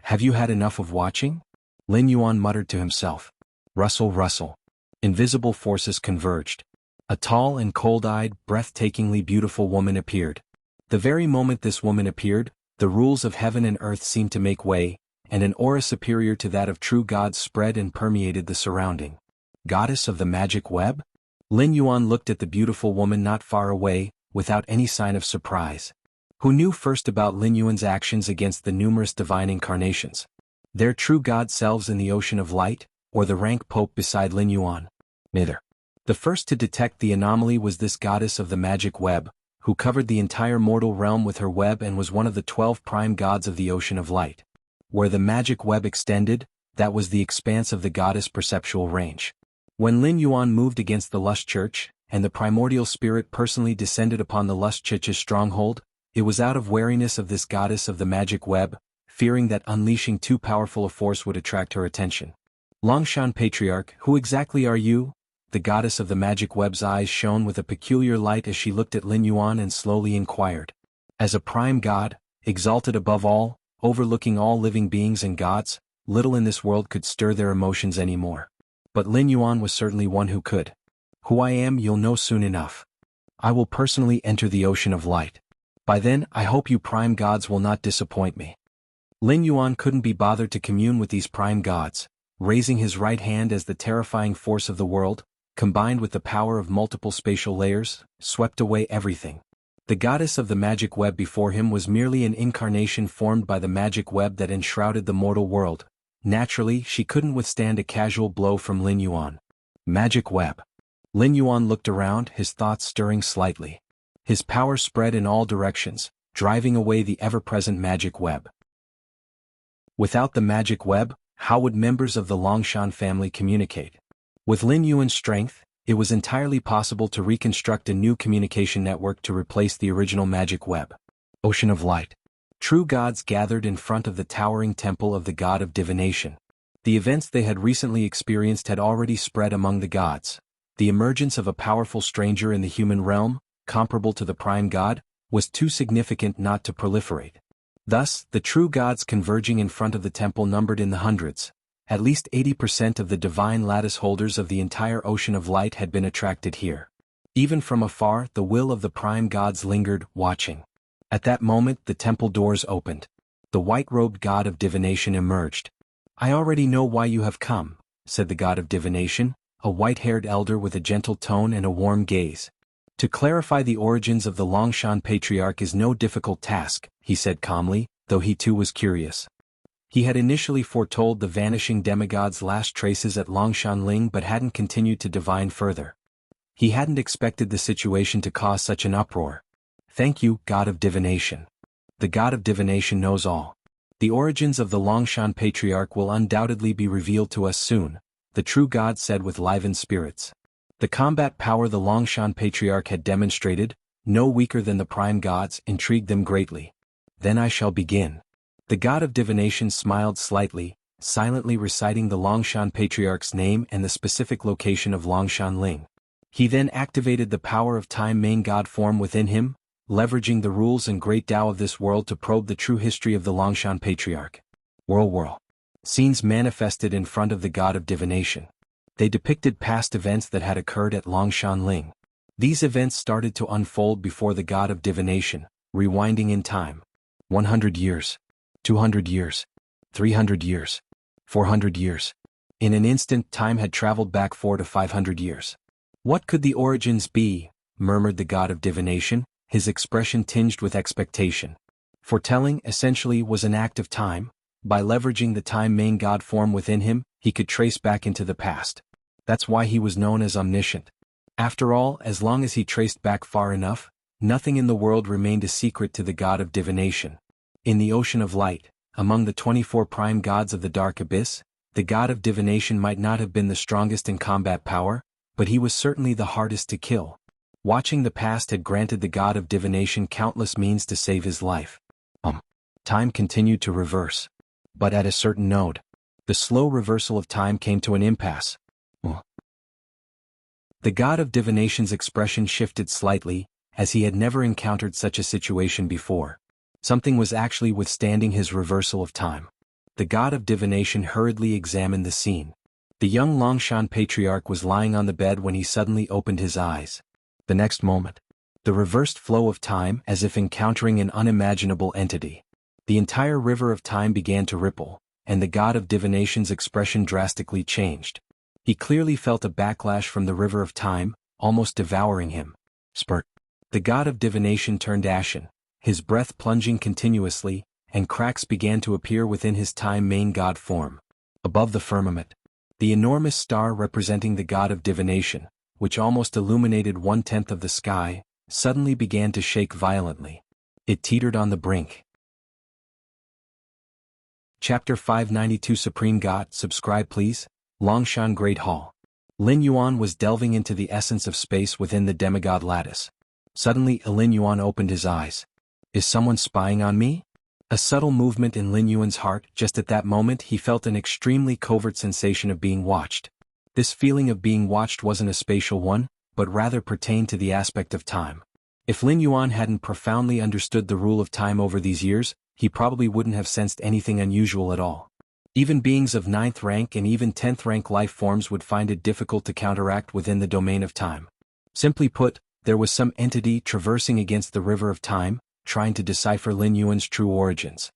Have you had enough of watching? Lin Yuan muttered to himself. Rustle, rustle. Invisible forces converged. A tall and cold-eyed, breathtakingly beautiful woman appeared. The very moment this woman appeared, the rules of heaven and earth seemed to make way, and an aura superior to that of true gods spread and permeated the surrounding. Goddess of the magic web? Lin Yuan looked at the beautiful woman not far away, without any sign of surprise. Who knew first about Lin Yuan's actions against the numerous divine incarnations? Their true god selves in the ocean of light, or the rank pope beside Lin Yuan? Neither. The first to detect the anomaly was this goddess of the magic web, who covered the entire mortal realm with her web and was one of the 12 prime gods of the ocean of light. Where the magic web extended, that was the expanse of the goddess' perceptual range. When Lin Yuan moved against the Lust Church, and the primordial spirit personally descended upon the Lust Church's stronghold, it was out of wariness of this goddess of the magic web, fearing that unleashing too powerful a force would attract her attention. Longshan Patriarch, who exactly are you? the goddess of the magic web's eyes shone with a peculiar light as she looked at Lin Yuan and slowly inquired. As a prime god, exalted above all, overlooking all living beings and gods, little in this world could stir their emotions anymore. But Lin Yuan was certainly one who could. Who I am you'll know soon enough. I will personally enter the ocean of light. By then I hope you prime gods will not disappoint me. Lin Yuan couldn't be bothered to commune with these prime gods, raising his right hand as the terrifying force of the world, combined with the power of multiple spatial layers, swept away everything. The goddess of the magic web before him was merely an incarnation formed by the magic web that enshrouded the mortal world. Naturally, she couldn't withstand a casual blow from Lin Yuan. Magic web. Lin Yuan looked around, his thoughts stirring slightly. His power spread in all directions, driving away the ever-present magic web. Without the magic web, how would members of the Longshan family communicate? With Lin Yuan's strength, it was entirely possible to reconstruct a new communication network to replace the original magic web. Ocean of Light. True gods gathered in front of the towering temple of the god of divination. The events they had recently experienced had already spread among the gods. The emergence of a powerful stranger in the human realm, comparable to the prime god, was too significant not to proliferate. Thus, the true gods converging in front of the temple numbered in the hundreds. At least 80% of the divine lattice holders of the entire ocean of light had been attracted here. Even from afar, the will of the prime gods lingered, watching. At that moment, the temple doors opened. The white-robed god of divination emerged. "I already know why you have come," said the god of divination, a white-haired elder with a gentle tone and a warm gaze. "To clarify the origins of the Longshan patriarch is no difficult task," he said calmly, though he too was curious. He had initially foretold the vanishing demigod's last traces at Longshan Ling but hadn't continued to divine further. He hadn't expected the situation to cause such an uproar. "Thank you, god of divination. The god of divination knows all. The origins of the Longshan patriarch will undoubtedly be revealed to us soon," the true god said with livened spirits. The combat power the Longshan patriarch had demonstrated, no weaker than the prime gods, intrigued them greatly. "Then I shall begin." The god of divination smiled slightly, silently reciting the Longshan patriarch's name and the specific location of Longshan Ling. He then activated the power of time main god form within him, leveraging the rules and great Tao of this world to probe the true history of the Longshan patriarch. Whirl. Scenes manifested in front of the god of divination. They depicted past events that had occurred at Longshan Ling. These events started to unfold before the god of divination, rewinding in time. 100 years. 200 years. 300 years. 400 years. In an instant, time had traveled back 400 to 500 years. "What could the origins be?" murmured the god of divination, his expression tinged with expectation. Foretelling, essentially, was an act of time. By leveraging the time main god form within him, he could trace back into the past. That's why he was known as omniscient. After all, as long as he traced back far enough, nothing in the world remained a secret to the god of divination. In the ocean of light, among the 24 prime gods of the dark abyss, the god of divination might not have been the strongest in combat power, but he was certainly the hardest to kill. Watching the past had granted the god of divination countless means to save his life. Time continued to reverse. But at a certain node, the slow reversal of time came to an impasse. The god of divination's expression shifted slightly, as he had never encountered such a situation before. Something was actually withstanding his reversal of time. The god of divination hurriedly examined the scene. The young Longshan patriarch was lying on the bed when he suddenly opened his eyes. The next moment, the reversed flow of time as if encountering an unimaginable entity. The entire river of time began to ripple, and the god of divination's expression drastically changed. He clearly felt a backlash from the river of time, almost devouring him. Spurt. The god of divination turned ashen, his breath plunging continuously, and cracks began to appear within his time main god form. Above the firmament, the enormous star representing the god of divination, which almost illuminated 1/10 of the sky, suddenly began to shake violently. It teetered on the brink. Chapter 592 Supreme God, subscribe please. Longshan Great Hall. Lin Yuan was delving into the essence of space within the demigod lattice. Suddenly, Lin Yuan opened his eyes. "Is someone spying on me?" A subtle movement in Lin Yuan's heart. Just at that moment he felt an extremely covert sensation of being watched. This feeling of being watched wasn't a spatial one, but rather pertained to the aspect of time. If Lin Yuan hadn't profoundly understood the rule of time over these years, he probably wouldn't have sensed anything unusual at all. Even beings of 9th rank and even 10th rank life forms would find it difficult to counteract within the domain of time. Simply put, there was some entity traversing against the river of time, trying to decipher Lin Yuan's true origins.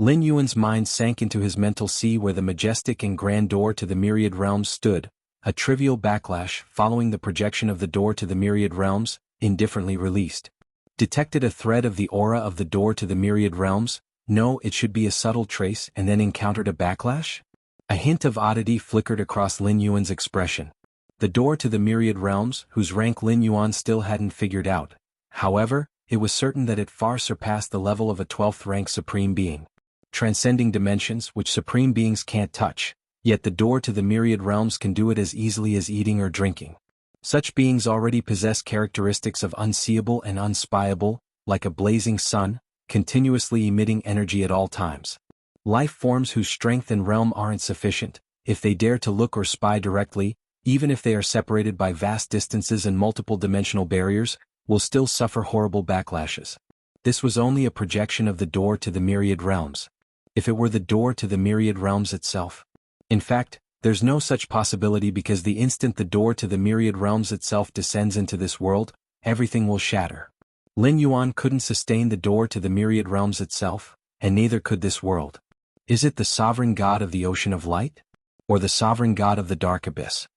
Lin Yuan's mind sank into his mental sea where the majestic and grand door to the myriad realms stood, a trivial backlash following the projection of the door to the myriad realms, indifferently released. Detected a thread of the aura of the door to the myriad realms? No, it should be a subtle trace, and then encountered a backlash? A hint of oddity flickered across Lin Yuan's expression. The door to the myriad realms, whose rank Lin Yuan still hadn't figured out. However, it was certain that it far surpassed the level of a 12th rank supreme being. Transcending dimensions which supreme beings can't touch, yet the door to the myriad realms can do it as easily as eating or drinking. Such beings already possess characteristics of unseeable and unspyable, like a blazing sun, continuously emitting energy at all times. Life forms whose strength and realm aren't sufficient, if they dare to look or spy directly, even if they are separated by vast distances and multiple dimensional barriers, will still suffer horrible backlashes. This was only a projection of the door to the myriad realms. If it were the door to the myriad realms itself. In fact, there's no such possibility because the instant the door to the myriad realms itself descends into this world, everything will shatter. Lin Yuan couldn't sustain the door to the myriad realms itself, and neither could this world. Is it the sovereign god of the ocean of light? Or the sovereign god of the dark abyss?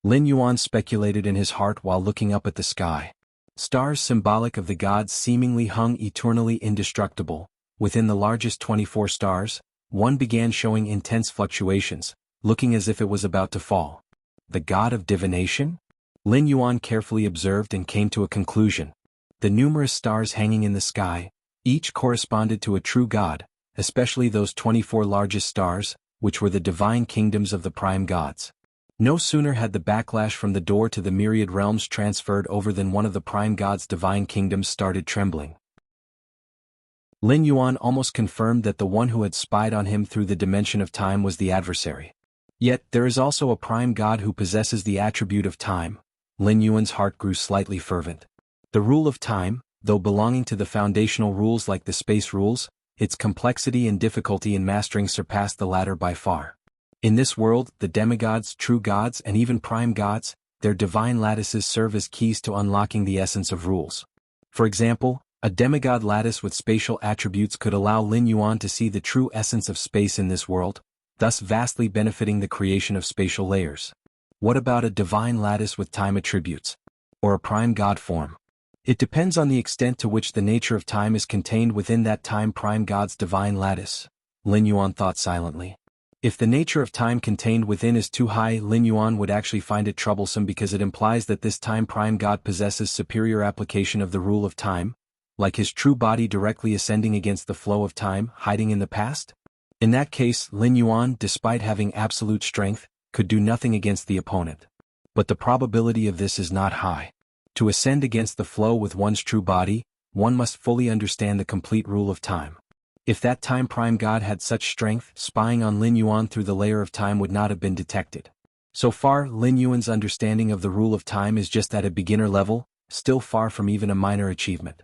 Lin Yuan speculated in his heart while looking up at the sky. Stars symbolic of the gods seemingly hung eternally indestructible. Within the largest 24 stars, one began showing intense fluctuations, looking as if it was about to fall. The god of divination? Lin Yuan carefully observed and came to a conclusion. The numerous stars hanging in the sky, each corresponded to a true god, especially those 24 largest stars, which were the divine kingdoms of the prime gods. No sooner had the backlash from the door to the myriad realms transferred over than one of the prime gods' divine kingdoms started trembling. Lin Yuan almost confirmed that the one who had spied on him through the dimension of time was the adversary. Yet, there is also a prime god who possesses the attribute of time. Lin Yuan's heart grew slightly fervent. The rule of time, though belonging to the foundational rules like the space rules, its complexity and difficulty in mastering surpassed the latter by far. In this world, the demigods, true gods, and even prime gods, their divine lattices serve as keys to unlocking the essence of rules. For example, a demigod lattice with spatial attributes could allow Lin Yuan to see the true essence of space in this world, thus vastly benefiting the creation of spatial layers. What about a divine lattice with time attributes? Or a prime god form? It depends on the extent to which the nature of time is contained within that time prime god's divine lattice, Lin Yuan thought silently. If the nature of time contained within is too high, Lin Yuan would actually find it troublesome because it implies that this time prime god possesses superior application of the rule of time, like his true body directly ascending against the flow of time, hiding in the past? In that case, Lin Yuan, despite having absolute strength, could do nothing against the opponent. But the probability of this is not high. To ascend against the flow with one's true body, one must fully understand the complete rule of time. If that time prime god had such strength, spying on Lin Yuan through the layer of time would not have been detected. So far, Lin Yuan's understanding of the rule of time is just at a beginner level, still far from even a minor achievement.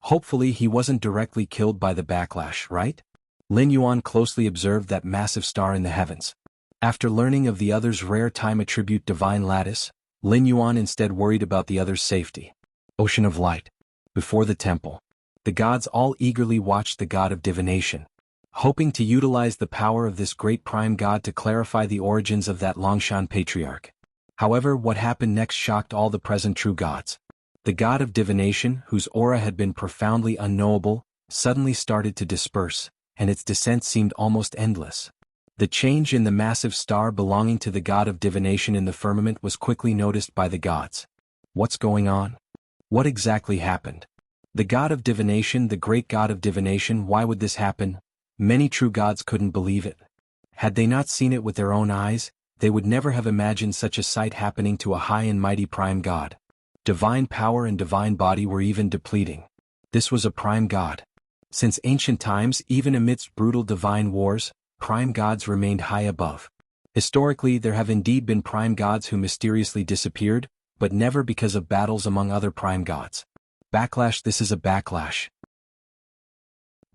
Hopefully he wasn't directly killed by the backlash, right? Lin Yuan closely observed that massive star in the heavens. After learning of the other's rare time attribute divine lattice, Lin Yuan instead worried about the other's safety. Ocean of light. Before the temple. The gods all eagerly watched the god of divination, hoping to utilize the power of this great prime god to clarify the origins of that Longshan patriarch. However, what happened next shocked all the present true gods. The god of divination, whose aura had been profoundly unknowable, suddenly started to disperse, and its descent seemed almost endless. The change in the massive star belonging to the god of divination in the firmament was quickly noticed by the gods. What's going on? What exactly happened? The god of divination, the great god of divination, why would this happen? Many true gods couldn't believe it. Had they not seen it with their own eyes, they would never have imagined such a sight happening to a high and mighty prime god. Divine power and divine body were even depleting. This was a prime god. Since ancient times, even amidst brutal divine wars, prime gods remained high above. Historically, there have indeed been prime gods who mysteriously disappeared, but never because of battles among other prime gods. Backlash. This is a backlash.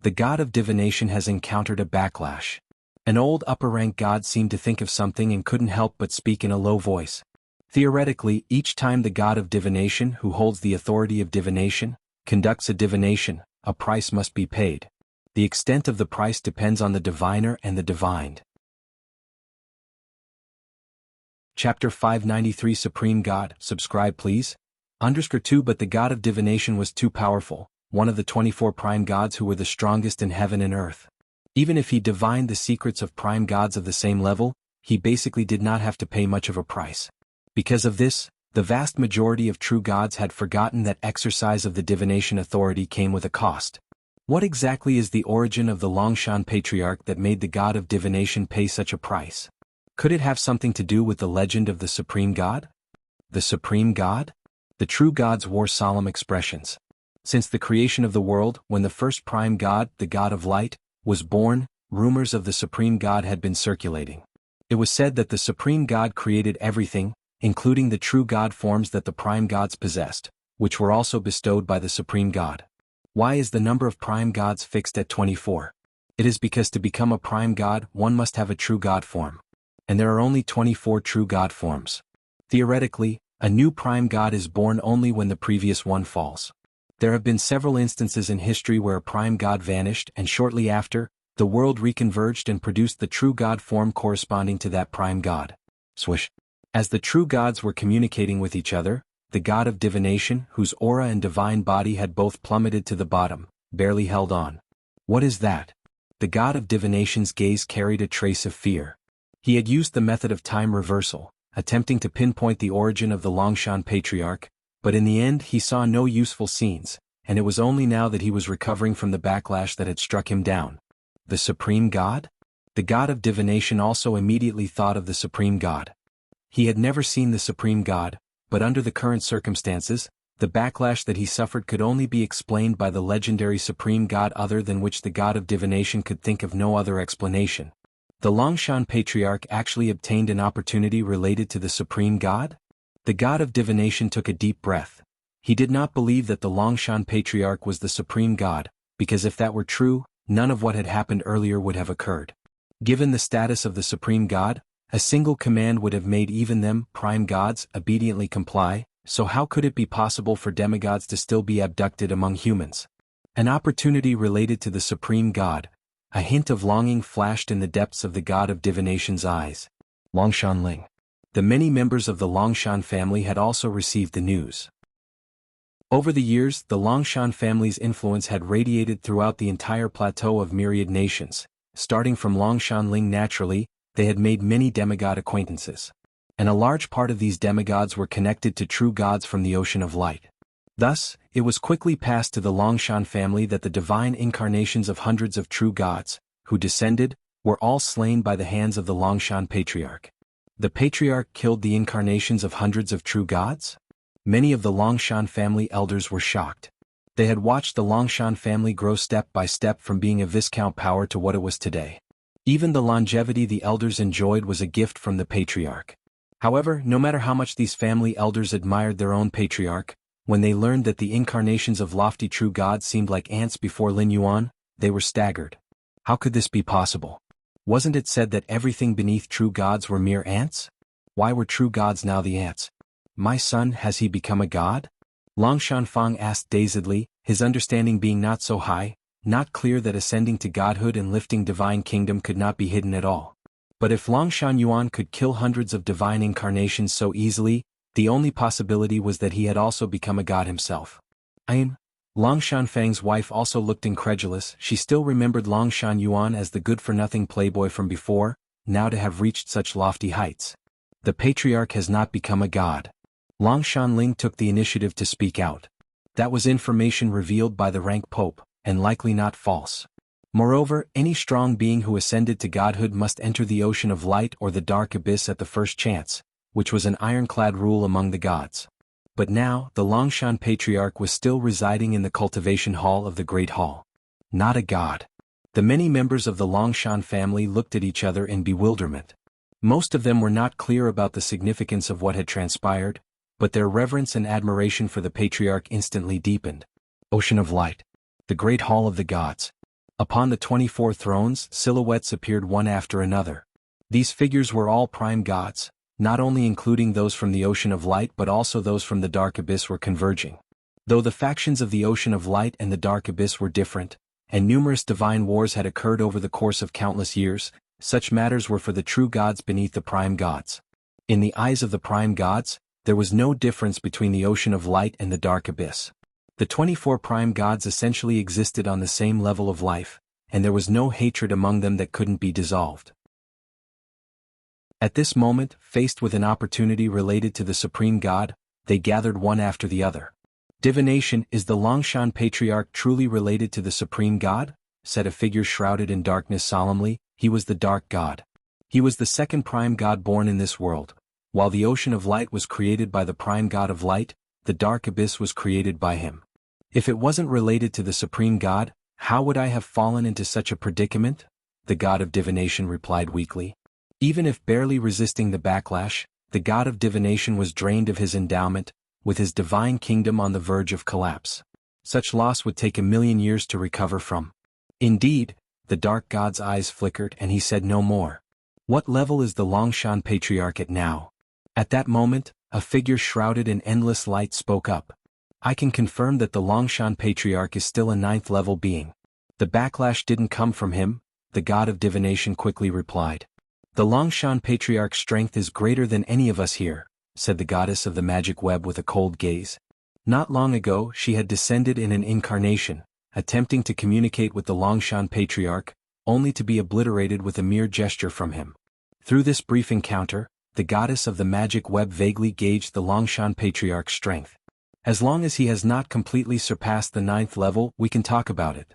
The god of divination has encountered a backlash. An old upper-rank god seemed to think of something and couldn't help but speak in a low voice. Theoretically, each time the god of divination, who holds the authority of divination, conducts a divination, a price must be paid. The extent of the price depends on the diviner and the divined. Chapter 593 Supreme God. Subscribe please. _2 But the god of divination was too powerful, one of the 24 prime gods who were the strongest in heaven and earth. Even if he divined the secrets of prime gods of the same level, he basically did not have to pay much of a price. Because of this, the vast majority of true gods had forgotten that exercise of the divination authority came with a cost. What exactly is the origin of the Longshan patriarch that made the god of divination pay such a price? Could it have something to do with the legend of the supreme god? The supreme god? The true gods wore solemn expressions. Since the creation of the world, when the first prime god, the god of light, was born, rumors of the supreme god had been circulating. It was said that the supreme god created everything, including the true god forms that the prime gods possessed, which were also bestowed by the supreme god. Why is the number of prime gods fixed at 24? It is because to become a prime god, one must have a true god form. And there are only 24 true god forms. Theoretically, a new prime god is born only when the previous one falls. There have been several instances in history where a prime god vanished and shortly after, the world reconverged and produced the true god form corresponding to that prime god. Swish. As the true gods were communicating with each other, the god of divination, whose aura and divine body had both plummeted to the bottom, barely held on. What is that? The god of divination's gaze carried a trace of fear. He had used the method of time reversal, attempting to pinpoint the origin of the Longshan patriarch, but in the end he saw no useful scenes, and it was only now that he was recovering from the backlash that had struck him down. The supreme god? The god of divination also immediately thought of the supreme god. He had never seen the supreme god, but under the current circumstances, the backlash that he suffered could only be explained by the legendary supreme god, other than which the god of divination could think of no other explanation. The Longshan patriarch actually obtained an opportunity related to the supreme god? The god of divination took a deep breath. He did not believe that the Longshan patriarch was the supreme god, because if that were true, none of what had happened earlier would have occurred. Given the status of the supreme god, a single command would have made even them, prime gods, obediently comply, so how could it be possible for demigods to still be abducted among humans? An opportunity related to the supreme god. A hint of longing flashed in the depths of the god of divination's eyes. Longshan Ling. The many members of the Longshan family had also received the news. Over the years, the Longshan family's influence had radiated throughout the entire plateau of myriad nations. Starting from Longshan Ling naturally, they had made many demigod acquaintances. And a large part of these demigods were connected to true gods from the ocean of light. Thus, it was quickly passed to the Longshan family that the divine incarnations of hundreds of true gods, who descended, were all slain by the hands of the Longshan patriarch. The patriarch killed the incarnations of hundreds of true gods? Many of the Longshan family elders were shocked. They had watched the Longshan family grow step by step from being a viscount power to what it was today. Even the longevity the elders enjoyed was a gift from the patriarch. However, no matter how much these family elders admired their own patriarch, when they learned that the incarnations of lofty true gods seemed like ants before Lin Yuan, they were staggered. How could this be possible? Wasn't it said that everything beneath true gods were mere ants? Why were true gods now the ants? My son, has he become a god? Longshan Fang asked dazedly, his understanding being not so high, not clear that ascending to godhood and lifting divine kingdom could not be hidden at all. But if Longshan Yuan could kill hundreds of divine incarnations so easily, the only possibility was that he had also become a god himself. Longshan Fang's wife also looked incredulous. She still remembered Longshan Yuan as the good-for-nothing playboy from before, now to have reached such lofty heights. The patriarch has not become a god. Longshan Ling took the initiative to speak out. That was information revealed by the rank pope, and likely not false. Moreover, any strong being who ascended to godhood must enter the ocean of light or the dark abyss at the first chance, which was an ironclad rule among the gods. But now, the Longshan patriarch was still residing in the cultivation hall of the Great Hall. Not a god. The many members of the Longshan family looked at each other in bewilderment. Most of them were not clear about the significance of what had transpired, but their reverence and admiration for the patriarch instantly deepened. Ocean of Light. The Great Hall of the Gods. Upon the 24 thrones, silhouettes appeared one after another. These figures were all prime gods, not only including those from the Ocean of Light but also those from the Dark Abyss were converging. Though the factions of the Ocean of Light and the Dark Abyss were different, and numerous divine wars had occurred over the course of countless years, such matters were for the true gods beneath the prime gods. In the eyes of the prime gods, there was no difference between the Ocean of Light and the Dark Abyss. The 24 prime gods essentially existed on the same level of life, and there was no hatred among them that couldn't be dissolved. At this moment, faced with an opportunity related to the supreme god, they gathered one after the other. Divination, is the Longshan Patriarch truly related to the supreme god? Said a figure shrouded in darkness solemnly. He was the dark god. He was the second prime god born in this world. While the Ocean of Light was created by the prime god of light, the Dark Abyss was created by him. If it wasn't related to the supreme god, how would I have fallen into such a predicament? The god of divination replied weakly. Even if barely resisting the backlash, the god of divination was drained of his endowment, with his divine kingdom on the verge of collapse. Such loss would take 1,000,000 years to recover from. Indeed, the dark god's eyes flickered and he said no more. What level is the Longshan Patriarch at now? At that moment, a figure shrouded in endless light spoke up. I can confirm that the Longshan Patriarch is still a 9th level being. The backlash didn't come from him, the god of divination quickly replied. The Longshan Patriarch's strength is greater than any of us here, said the goddess of the magic web with a cold gaze. Not long ago she had descended in an incarnation, attempting to communicate with the Longshan Patriarch, only to be obliterated with a mere gesture from him. Through this brief encounter, the goddess of the magic web vaguely gauged the Longshan Patriarch's strength. As long as he has not completely surpassed the 9th level, we can talk about it.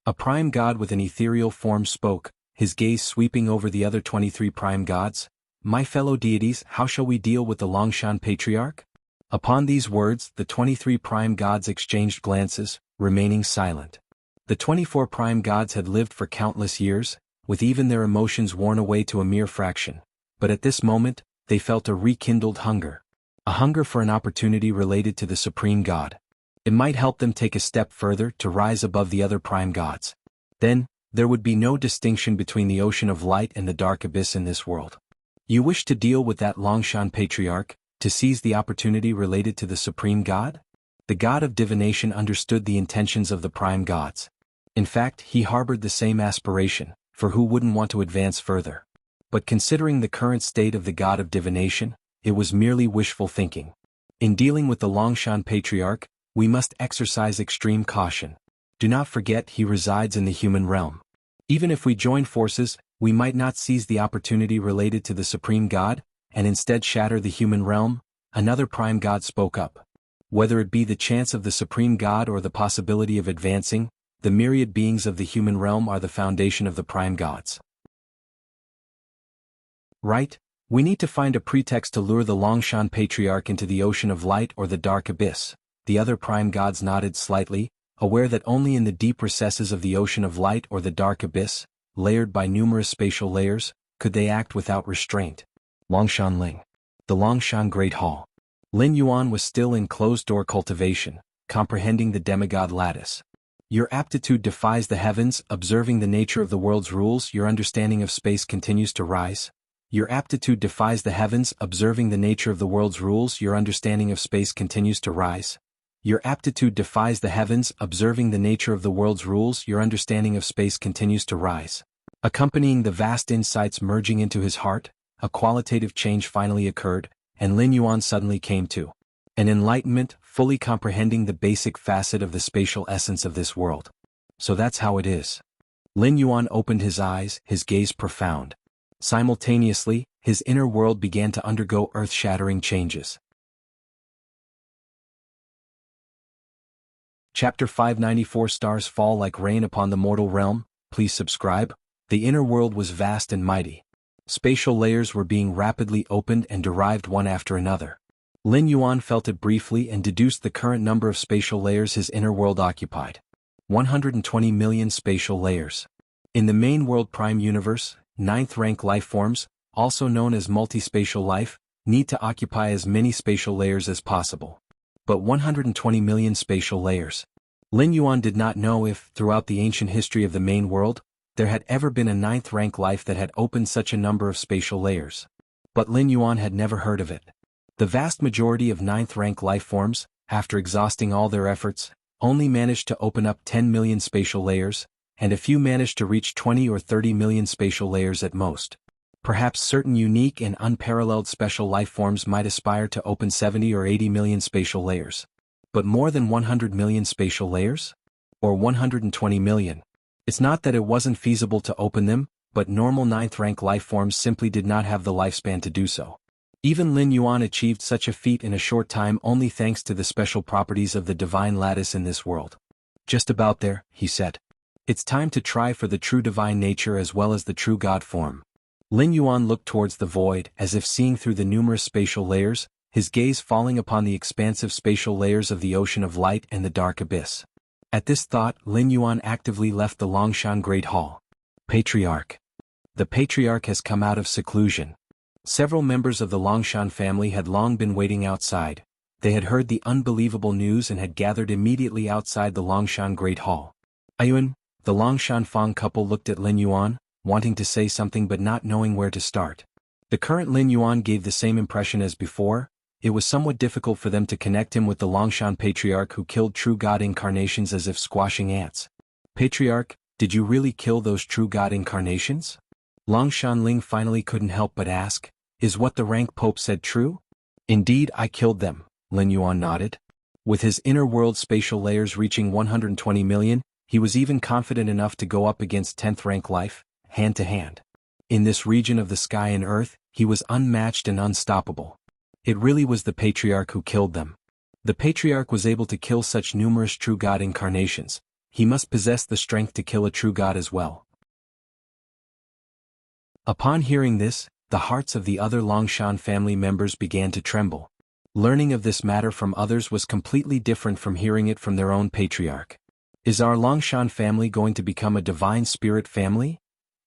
A prime god with an ethereal form spoke, his gaze sweeping over the other 23 prime gods. My fellow deities, how shall we deal with the Longshan Patriarch? Upon these words, the 23 prime gods exchanged glances, remaining silent. The 24 prime gods had lived for countless years, with even their emotions worn away to a mere fraction. But at this moment, they felt a rekindled hunger. A hunger for an opportunity related to the supreme god. It might help them take a step further to rise above the other prime gods. Then, there would be no distinction between the Ocean of Light and the Dark Abyss in this world. You wish to deal with that Longshan Patriarch, to seize the opportunity related to the supreme god? The god of divination understood the intentions of the prime gods. In fact, he harbored the same aspiration, for who wouldn't want to advance further? But considering the current state of the god of divination, it was merely wishful thinking. In dealing with the Longshan Patriarch, we must exercise extreme caution. Do not forget he resides in the human realm. Even if we join forces, we might not seize the opportunity related to the supreme god, and instead shatter the human realm. Another prime god spoke up. Whether it be the chance of the supreme god or the possibility of advancing, the myriad beings of the human realm are the foundation of the prime gods. Right? We need to find a pretext to lure the Longshan Patriarch into the Ocean of Light or the Dark Abyss. The other prime gods nodded slightly, aware that only in the deep recesses of the Ocean of Light or the Dark Abyss, layered by numerous spatial layers, could they act without restraint. Longshan Ling. The Longshan Great Hall. Lin Yuan was still in closed-door cultivation, comprehending the demigod lattice. Your aptitude defies the heavens, observing the nature of the world's rules, your understanding of space continues to rise. Your aptitude defies the heavens, observing the nature of the world's rules, your understanding of space continues to rise. Your aptitude defies the heavens, observing the nature of the world's rules, your understanding of space continues to rise. Accompanying the vast insights merging into his heart, a qualitative change finally occurred, and Lin Yuan suddenly came to an enlightenment, fully comprehending the basic facet of the spatial essence of this world. So that's how it is. Lin Yuan opened his eyes, his gaze profound. Simultaneously, his inner world began to undergo earth-shattering changes. Chapter 594 Stars Fall Like Rain Upon the Mortal Realm. Please subscribe. The inner world was vast and mighty. Spatial layers were being rapidly opened and derived one after another. Lin Yuan felt it briefly and deduced the current number of spatial layers his inner world occupied. 120 million spatial layers. In the main world prime universe, 9th rank lifeforms, also known as multispatial life, need to occupy as many spatial layers as possible. But 120 million spatial layers. Lin Yuan did not know if, throughout the ancient history of the main world, there had ever been a ninth-rank life that had opened such a number of spatial layers. But Lin Yuan had never heard of it. The vast majority of ninth-rank life forms, after exhausting all their efforts, only managed to open up 10 million spatial layers, and a few managed to reach 20 or 30 million spatial layers at most. Perhaps certain unique and unparalleled special life forms might aspire to open 70 or 80 million spatial layers. But more than 100 million spatial layers? Or 120 million? It's not that it wasn't feasible to open them, but normal ninth-rank life forms simply did not have the lifespan to do so. Even Lin Yuan achieved such a feat in a short time only thanks to the special properties of the divine lattice in this world. Just about there, he said. It's time to try for the true divine nature as well as the true God form. Lin Yuan looked towards the void as if seeing through the numerous spatial layers, his gaze falling upon the expansive spatial layers of the ocean of light and the dark abyss. At this thought, Lin Yuan actively left the Longshan Great Hall. Patriarch. The Patriarch has come out of seclusion. Several members of the Longshan family had long been waiting outside. They had heard the unbelievable news and had gathered immediately outside the Longshan Great Hall. Ayuan, the Longshan Fang couple looked at Lin Yuan, wanting to say something but not knowing where to start. The current Lin Yuan gave the same impression as before. It was somewhat difficult for them to connect him with the Longshan Patriarch who killed true God incarnations as if squashing ants. Patriarch, did you really kill those true God incarnations? Longshan Ling finally couldn't help but ask, is what the rank Pope said true? Indeed, I killed them, Lin Yuan nodded. With his inner world spatial layers reaching 120 million, he was even confident enough to go up against 10th rank life, hand to hand. In this region of the sky and earth, he was unmatched and unstoppable. It really was the Patriarch who killed them. The Patriarch was able to kill such numerous true God incarnations. He must possess the strength to kill a true God as well. Upon hearing this, the hearts of the other Longshan family members began to tremble. Learning of this matter from others was completely different from hearing it from their own Patriarch. Is our Longshan family going to become a divine spirit family?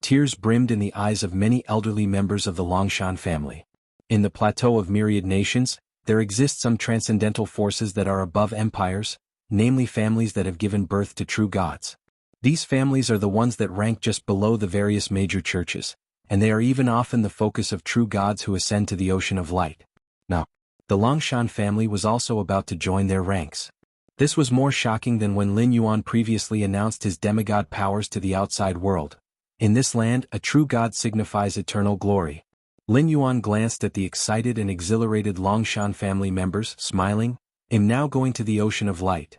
Tears brimmed in the eyes of many elderly members of the Longshan family. In the plateau of myriad nations, there exist some transcendental forces that are above empires, namely families that have given birth to true gods. These families are the ones that rank just below the various major churches, and they are even often the focus of true gods who ascend to the ocean of light. Now, the Longshan family was also about to join their ranks. This was more shocking than when Lin Yuan previously announced his demigod powers to the outside world. In this land, a true god signifies eternal glory. Lin Yuan glanced at the excited and exhilarated Longshan family members, smiling. I'm now going to the ocean of light.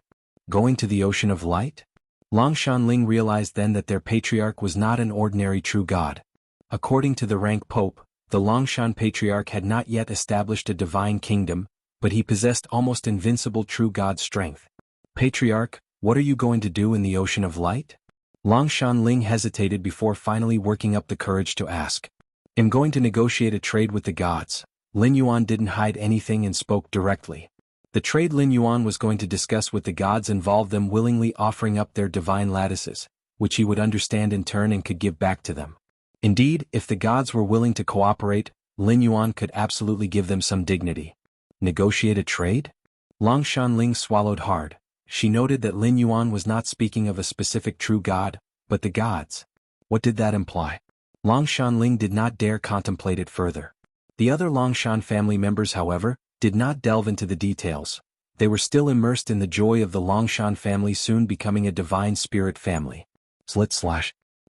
Going to the ocean of light? Longshan Ling realized then that their Patriarch was not an ordinary true god. According to the rank Pope, the Longshan Patriarch had not yet established a divine kingdom, but he possessed almost invincible true god strength. Patriarch, what are you going to do in the ocean of light? Longshan Ling hesitated before finally working up the courage to ask. I'm going to negotiate a trade with the gods. Lin Yuan didn't hide anything and spoke directly. The trade Lin Yuan was going to discuss with the gods involved them willingly offering up their divine lattices, which he would understand in turn and could give back to them. Indeed, if the gods were willing to cooperate, Lin Yuan could absolutely give them some dignity. Negotiate a trade? Longshan Ling swallowed hard. She noted that Lin Yuan was not speaking of a specific true god, but the gods. What did that imply? Longshan Ling did not dare contemplate it further. The other Longshan family members, however, did not delve into the details. They were still immersed in the joy of the Longshan family soon becoming a divine spirit family.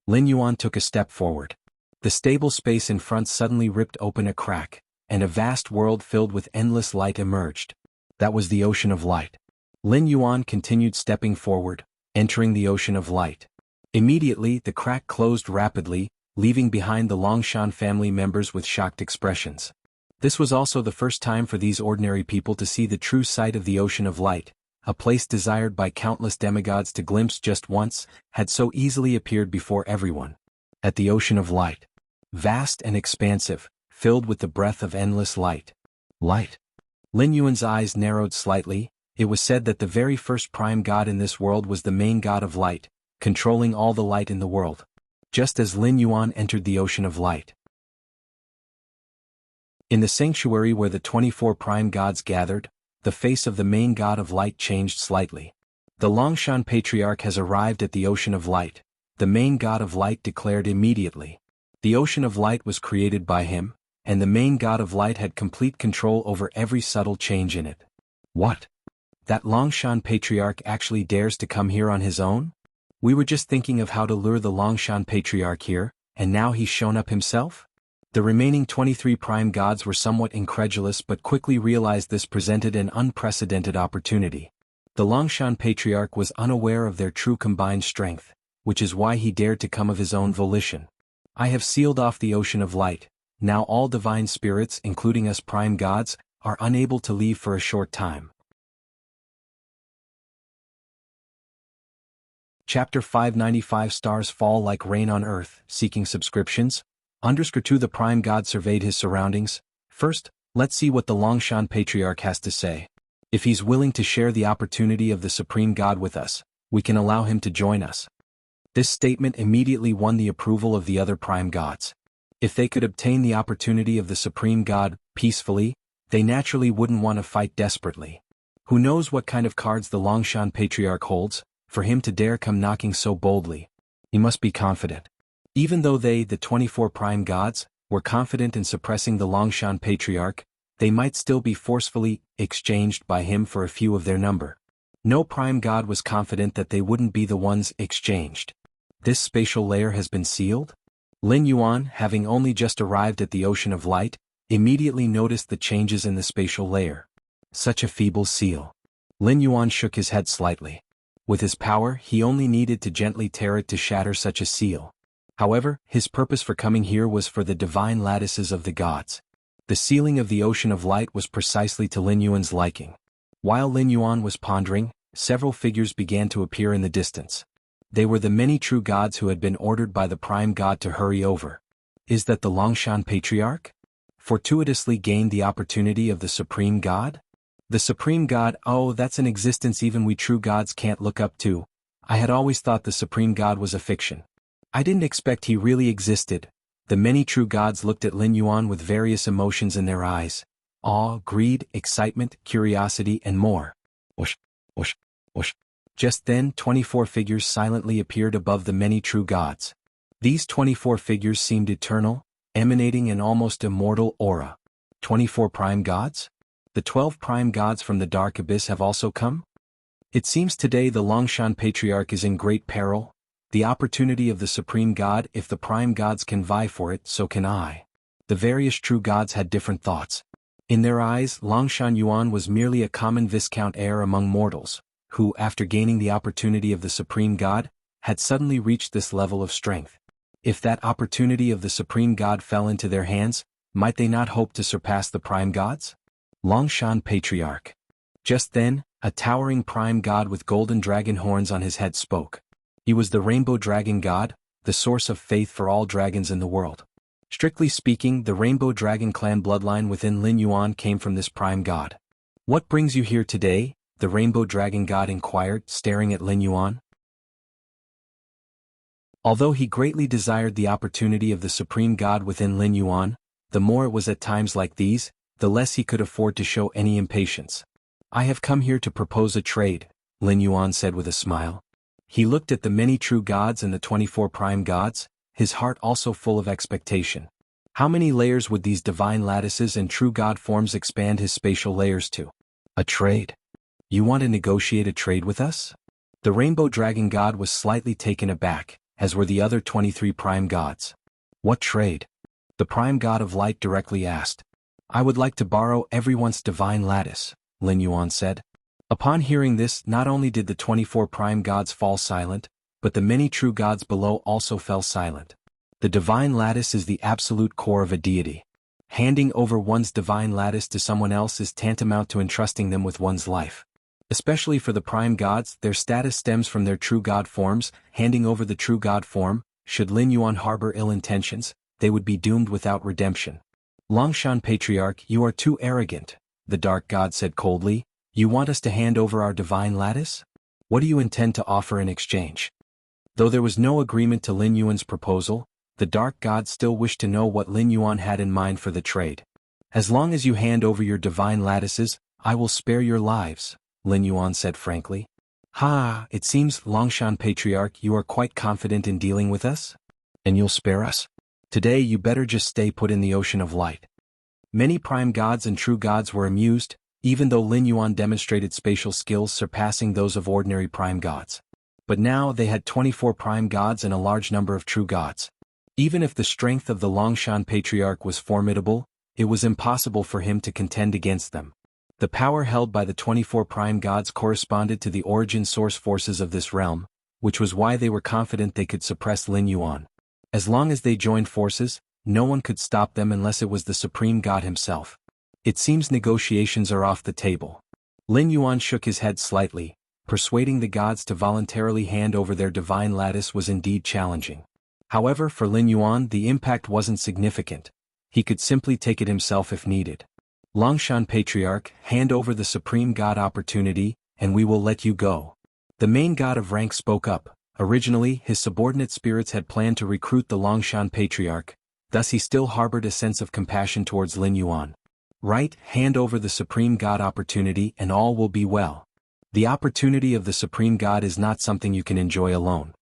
Lin Yuan took a step forward. The stable space in front suddenly ripped open a crack, and a vast world filled with endless light emerged. That was the ocean of light. Lin Yuan continued stepping forward, entering the ocean of light. Immediately, the crack closed rapidly, leaving behind the Longshan family members with shocked expressions. This was also the first time for these ordinary people to see the true sight of the ocean of light, a place desired by countless demigods to glimpse just once, had so easily appeared before everyone. At the ocean of light. Vast and expansive, filled with the breath of endless light. Light. Lin Yuan's eyes narrowed slightly. It was said that the very first prime god in this world was the main god of light, controlling all the light in the world. Just as Lin Yuan entered the ocean of light, In the sanctuary where the 24 prime gods gathered, the face of the main god of light changed slightly. The Longshan Patriarch has arrived at the Ocean of Light, the main god of light declared immediately. The Ocean of Light was created by him, and the main god of light had complete control over every subtle change in it. What? That Longshan Patriarch actually dares to come here on his own? We were just thinking of how to lure the Longshan Patriarch here, and now he's shown up himself? The remaining 23 prime gods were somewhat incredulous but quickly realized this presented an unprecedented opportunity. The Longshan Patriarch was unaware of their true combined strength, which is why he dared to come of his own volition. I have sealed off the Ocean of Light. Now all divine spirits, including us prime gods, are unable to leave for a short time. Chapter 595 Stars Fall Like Rain on Earth, Seeking Subscriptions. _2 The prime god surveyed his surroundings. First, let's see what the Longshan Patriarch has to say. If he's willing to share the opportunity of the supreme god with us, we can allow him to join us. This statement immediately won the approval of the other prime gods. If they could obtain the opportunity of the supreme god peacefully, they naturally wouldn't want to fight desperately. Who knows what kind of cards the Longshan Patriarch holds, for him to dare come knocking so boldly. He must be confident. Even though they, the 24 prime gods, were confident in suppressing the Longshan Patriarch, they might still be forcefully exchanged by him for a few of their number. No prime god was confident that they wouldn't be the ones exchanged. This spatial layer has been sealed? Lin Yuan, having only just arrived at the Ocean of Light, immediately noticed the changes in the spatial layer. Such a feeble seal. Lin Yuan shook his head slightly. With his power, he only needed to gently tear it to shatter such a seal. However, his purpose for coming here was for the divine lattices of the gods. The sealing of the Ocean of Light was precisely to Lin Yuan's liking. While Lin Yuan was pondering, several figures began to appear in the distance. They were the many true gods who had been ordered by the prime god to hurry over. Is that the Longshan Patriarch? Fortuitously gained the opportunity of the supreme god? The supreme god, oh, that's an existence even we true gods can't look up to. I had always thought the supreme god was a fiction. I didn't expect he really existed. The many true gods looked at Lin Yuan with various emotions in their eyes. Awe, greed, excitement, curiosity, and more. Whoosh, whoosh, whoosh. Just then 24 figures silently appeared above the many true gods. These 24 figures seemed eternal, emanating an almost immortal aura. 24 prime gods? The 12 prime gods from the dark abyss have also come? It seems today the Longshan Patriarch is in great peril. The opportunity of the supreme god, if the prime gods can vie for it, so can I. The various true gods had different thoughts. In their eyes, Longshan Yuan was merely a common viscount heir among mortals, who, after gaining the opportunity of the supreme god, had suddenly reached this level of strength. If that opportunity of the supreme god fell into their hands, might they not hope to surpass the prime gods? Longshan Patriarch. Just then, a towering prime god with golden dragon horns on his head spoke. He was the Rainbow Dragon God, the source of faith for all dragons in the world. Strictly speaking, the Rainbow Dragon clan bloodline within Lin Yuan came from this prime god. What brings you here today? The Rainbow Dragon God inquired, staring at Lin Yuan. Although he greatly desired the opportunity of the supreme god within Lin Yuan, the more it was at times like these, the less he could afford to show any impatience. I have come here to propose a trade, Lin Yuan said with a smile. He looked at the many true gods and the 24 prime gods, his heart also full of expectation. How many layers would these divine lattices and true god forms expand his spatial layers to? A trade? You want to negotiate a trade with us? The Rainbow Dragon God was slightly taken aback, as were the other 23 prime gods. What trade? The prime god of light directly asked. I would like to borrow everyone's divine lattice, Lin Yuan said. Upon hearing this, not only did the 24 prime gods fall silent, but the many true gods below also fell silent. The divine lattice is the absolute core of a deity. Handing over one's divine lattice to someone else is tantamount to entrusting them with one's life. Especially for the prime gods, their status stems from their true god forms. Handing over the true god form, should Lin Yuan harbor ill intentions, they would be doomed without redemption. Longshan Patriarch, you are too arrogant, the dark god said coldly. You want us to hand over our divine lattice? What do you intend to offer in exchange? Though there was no agreement to Lin Yuan's proposal, the dark god still wished to know what Lin Yuan had in mind for the trade. As long as you hand over your divine lattices, I will spare your lives, Lin Yuan said frankly. Ha, it seems, Longshan Patriarch, you are quite confident in dealing with us? And you'll spare us? Today you better just stay put in the ocean of light. Many prime gods and true gods were amused, even though Lin Yuan demonstrated spatial skills surpassing those of ordinary prime gods. But now they had 24 prime gods and a large number of true gods. Even if the strength of the Longshan Patriarch was formidable, it was impossible for him to contend against them. The power held by the 24 prime gods corresponded to the origin source forces of this realm, which was why they were confident they could suppress Lin Yuan. As long as they joined forces, no one could stop them unless it was the supreme god himself. It seems negotiations are off the table. Lin Yuan shook his head slightly. Persuading the gods to voluntarily hand over their divine lattice was indeed challenging. However, for Lin Yuan the impact wasn't significant. He could simply take it himself if needed. Longshan Patriarch, hand over the supreme god opportunity, and we will let you go. The main god of rank spoke up. Originally, his subordinate spirits had planned to recruit the Longshan Patriarch, thus he still harbored a sense of compassion towards Lin Yuan. Right, hand over the supreme god opportunity and all will be well. The opportunity of the supreme god is not something you can enjoy alone.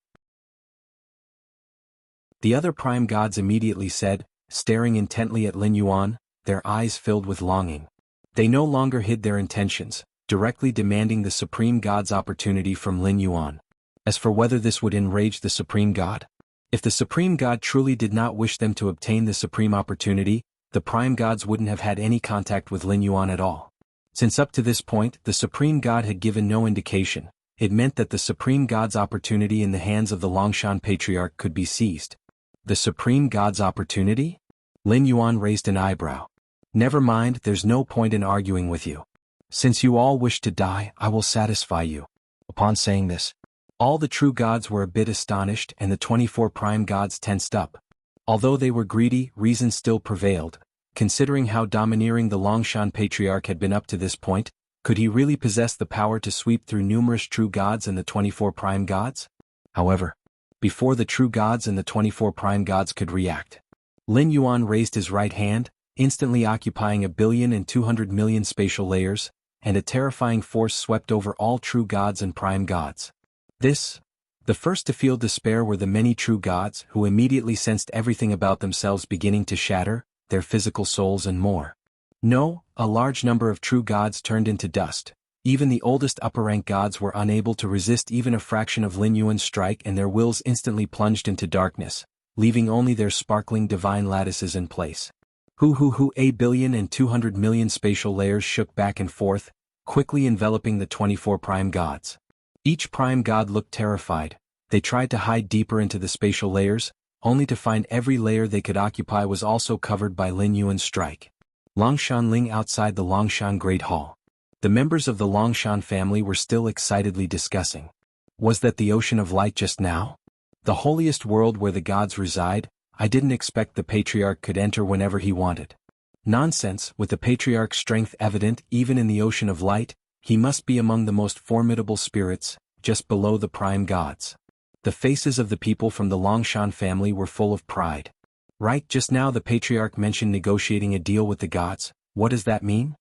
The other prime gods immediately said, staring intently at Lin Yuan, their eyes filled with longing. They no longer hid their intentions, directly demanding the supreme god's opportunity from Lin Yuan. As for whether this would enrage the supreme god, if the supreme god truly did not wish them to obtain the supreme opportunity, the prime gods wouldn't have had any contact with Lin Yuan at all. Since up to this point the supreme god had given no indication, it meant that the supreme god's opportunity in the hands of the Longshan Patriarch could be seized. The supreme god's opportunity? Lin Yuan raised an eyebrow. Never mind, there's no point in arguing with you. Since you all wish to die, I will satisfy you. Upon saying this, all the true gods were a bit astonished and the 24 prime gods tensed up. Although they were greedy, reason still prevailed. Considering how domineering the Longshan Patriarch had been up to this point, could he really possess the power to sweep through numerous true gods and the 24 prime gods? However, before the true gods and the 24 prime gods could react, Lin Yuan raised his right hand, instantly occupying 1,200,000,000 spatial layers, and a terrifying force swept over all true gods and prime gods. The first to feel despair were the many true gods who immediately sensed everything about themselves beginning to shatter, their physical souls and more. No, a large number of true gods turned into dust. Even the oldest upper-rank gods were unable to resist even a fraction of Lin Yuan's strike and their wills instantly plunged into darkness, leaving only their sparkling divine lattices in place. 1,200,000,000 spatial layers shook back and forth, quickly enveloping the 24 prime gods. Each prime god looked terrified. They tried to hide deeper into the spatial layers, only to find every layer they could occupy was also covered by Lin Yuan's strike. Longshan Ling outside the Longshan Great Hall. The members of the Longshan family were still excitedly discussing. Was that the ocean of light just now? The holiest world where the gods reside? I didn't expect the Patriarch could enter whenever he wanted. Nonsense, with the Patriarch's strength evident even in the ocean of light, he must be among the most formidable spirits, just below the prime gods. The faces of the people from the Longshan family were full of pride. Right, just now the Patriarch mentioned negotiating a deal with the gods. What does that mean?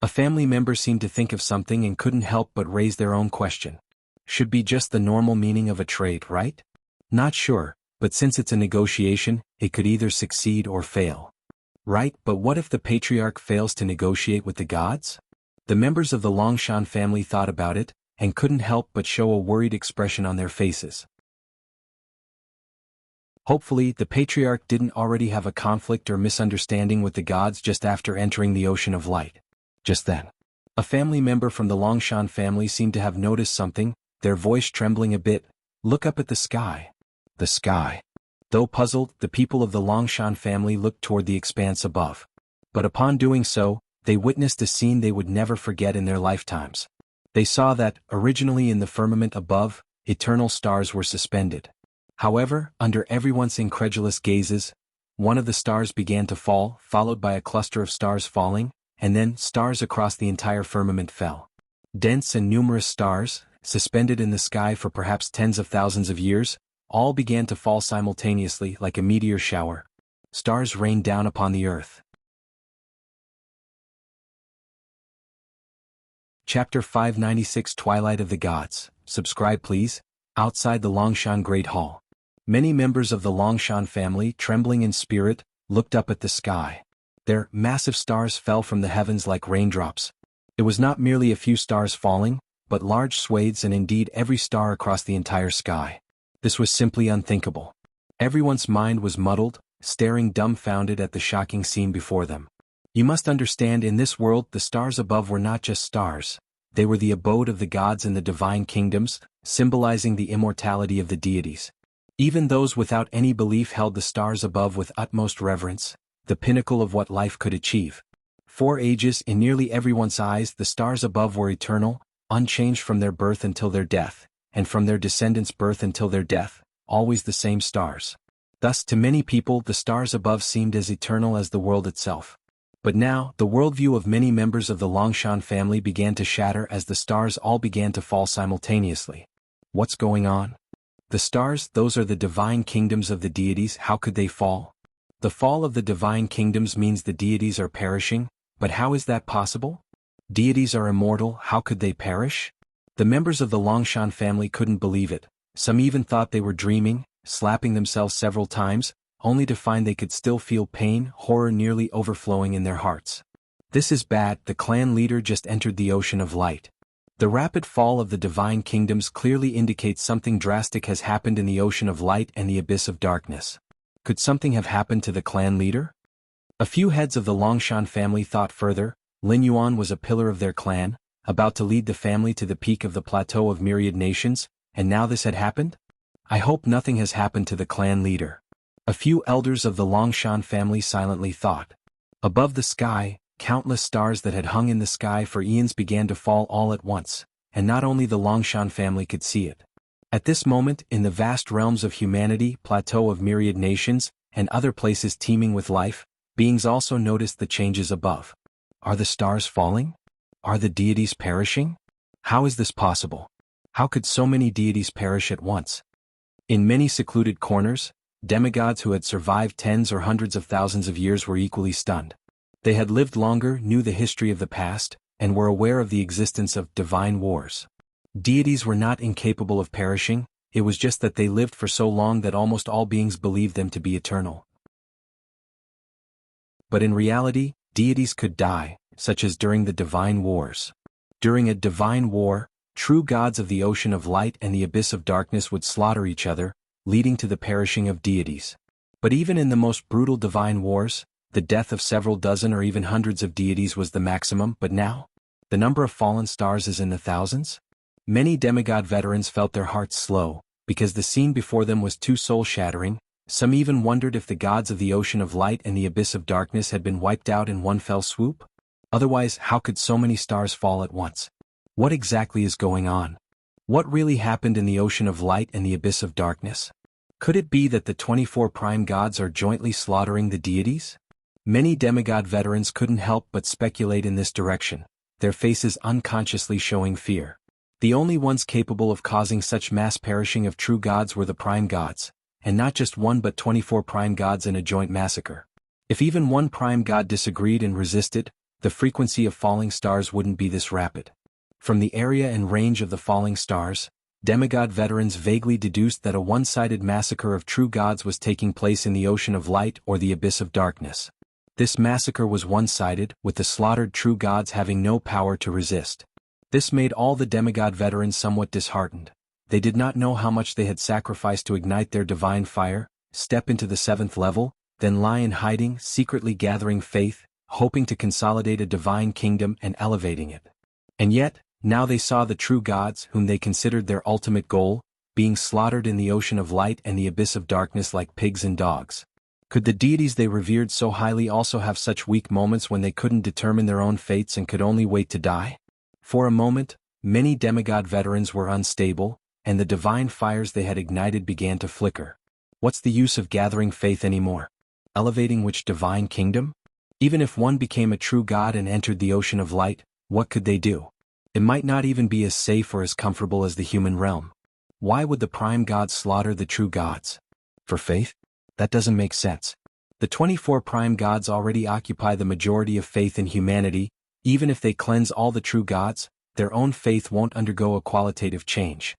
A family member seemed to think of something and couldn't help but raise their own question. Should be just the normal meaning of a trade, right? Not sure, but since it's a negotiation, it could either succeed or fail. Right, but what if the Patriarch fails to negotiate with the gods? The members of the Longshan family thought about it, and couldn't help but show a worried expression on their faces. Hopefully, the Patriarch didn't already have a conflict or misunderstanding with the gods just after entering the ocean of light. Just then, a family member from the Longshan family seemed to have noticed something, their voice trembling a bit. Look up at the sky. The sky. Though puzzled, the people of the Longshan family looked toward the expanse above. But upon doing so, they witnessed a scene they would never forget in their lifetimes. They saw that, originally in the firmament above, eternal stars were suspended. However, under everyone's incredulous gazes, one of the stars began to fall, followed by a cluster of stars falling, and then stars across the entire firmament fell. Dense and numerous stars, suspended in the sky for perhaps tens of thousands of years, all began to fall simultaneously like a meteor shower. Stars rained down upon the earth. Chapter 596 Twilight of the Gods. Subscribe please. Outside the Longshan Great Hall. Many members of the Longshan family, trembling in spirit, looked up at the sky. Their massive stars fell from the heavens like raindrops. It was not merely a few stars falling, but large swathes and indeed every star across the entire sky. This was simply unthinkable. Everyone's mind was muddled, staring dumbfounded at the shocking scene before them. You must understand, in this world the stars above were not just stars. They were the abode of the gods in the divine kingdoms, symbolizing the immortality of the deities. Even those without any belief held the stars above with utmost reverence, the pinnacle of what life could achieve. For ages, in nearly everyone's eyes, the stars above were eternal, unchanged from their birth until their death, and from their descendants' birth until their death, always the same stars. Thus, to many people, the stars above seemed as eternal as the world itself. But now, the worldview of many members of the Longshan family began to shatter as the stars all began to fall simultaneously. What's going on? The stars, those are the divine kingdoms of the deities, how could they fall? The fall of the divine kingdoms means the deities are perishing, but how is that possible? Deities are immortal, how could they perish? The members of the Longshan family couldn't believe it. Some even thought they were dreaming, slapping themselves several times, only to find they could still feel pain, horror nearly overflowing in their hearts. This is bad, the clan leader just entered the ocean of light. The rapid fall of the divine kingdoms clearly indicates something drastic has happened in the ocean of light and the abyss of darkness. Could something have happened to the clan leader? A few heads of the Longshan family thought further. Lin Yuan was a pillar of their clan, about to lead the family to the peak of the plateau of myriad nations, and now this had happened? I hope nothing has happened to the clan leader. A few elders of the Longshan family silently thought. Above the sky, countless stars that had hung in the sky for eons began to fall all at once, and not only the Longshan family could see it. At this moment, in the vast realms of humanity, plateau of myriad nations, and other places teeming with life, beings also noticed the changes above. Are the stars falling? Are the deities perishing? How is this possible? How could so many deities perish at once? In many secluded corners, demigods who had survived tens or hundreds of thousands of years were equally stunned. They had lived longer, knew the history of the past, and were aware of the existence of divine wars. Deities were not incapable of perishing, it was just that they lived for so long that almost all beings believed them to be eternal. But in reality, deities could die, such as during the divine wars. During a divine war, true gods of the ocean of light and the abyss of darkness would slaughter each other, leading to the perishing of deities. But even in the most brutal divine wars, the death of several dozen or even hundreds of deities was the maximum. But now, the number of fallen stars is in the thousands? Many demigod veterans felt their hearts slow, because the scene before them was too soul-shattering. Some even wondered if the gods of the ocean of light and the abyss of darkness had been wiped out in one fell swoop. Otherwise, how could so many stars fall at once? What exactly is going on? What really happened in the ocean of light and the abyss of darkness? Could it be that the 24 prime gods are jointly slaughtering the deities? Many demigod veterans couldn't help but speculate in this direction, their faces unconsciously showing fear. The only ones capable of causing such mass perishing of true gods were the prime gods, and not just one but 24 prime gods in a joint massacre. If even one prime god disagreed and resisted, the frequency of falling stars wouldn't be this rapid. From the area and range of the falling stars, demigod veterans vaguely deduced that a one-sided massacre of true gods was taking place in the ocean of light or the abyss of darkness. This massacre was one-sided, with the slaughtered true gods having no power to resist. This made all the demigod veterans somewhat disheartened. They did not know how much they had sacrificed to ignite their divine fire, step into the 7th level, then lie in hiding, secretly gathering faith, hoping to consolidate a divine kingdom and elevating it. And yet, now they saw the true gods, whom they considered their ultimate goal, being slaughtered in the ocean of light and the abyss of darkness like pigs and dogs. Could the deities they revered so highly also have such weak moments when they couldn't determine their own fates and could only wait to die? For a moment, many demigod veterans were unstable, and the divine fires they had ignited began to flicker. What's the use of gathering faith anymore? Elevating which divine kingdom? Even if one became a true god and entered the ocean of light, what could they do? It might not even be as safe or as comfortable as the human realm. Why would the prime gods slaughter the true gods? For faith? That doesn't make sense. The 24 prime gods already occupy the majority of faith in humanity. Even if they cleanse all the true gods, their own faith won't undergo a qualitative change.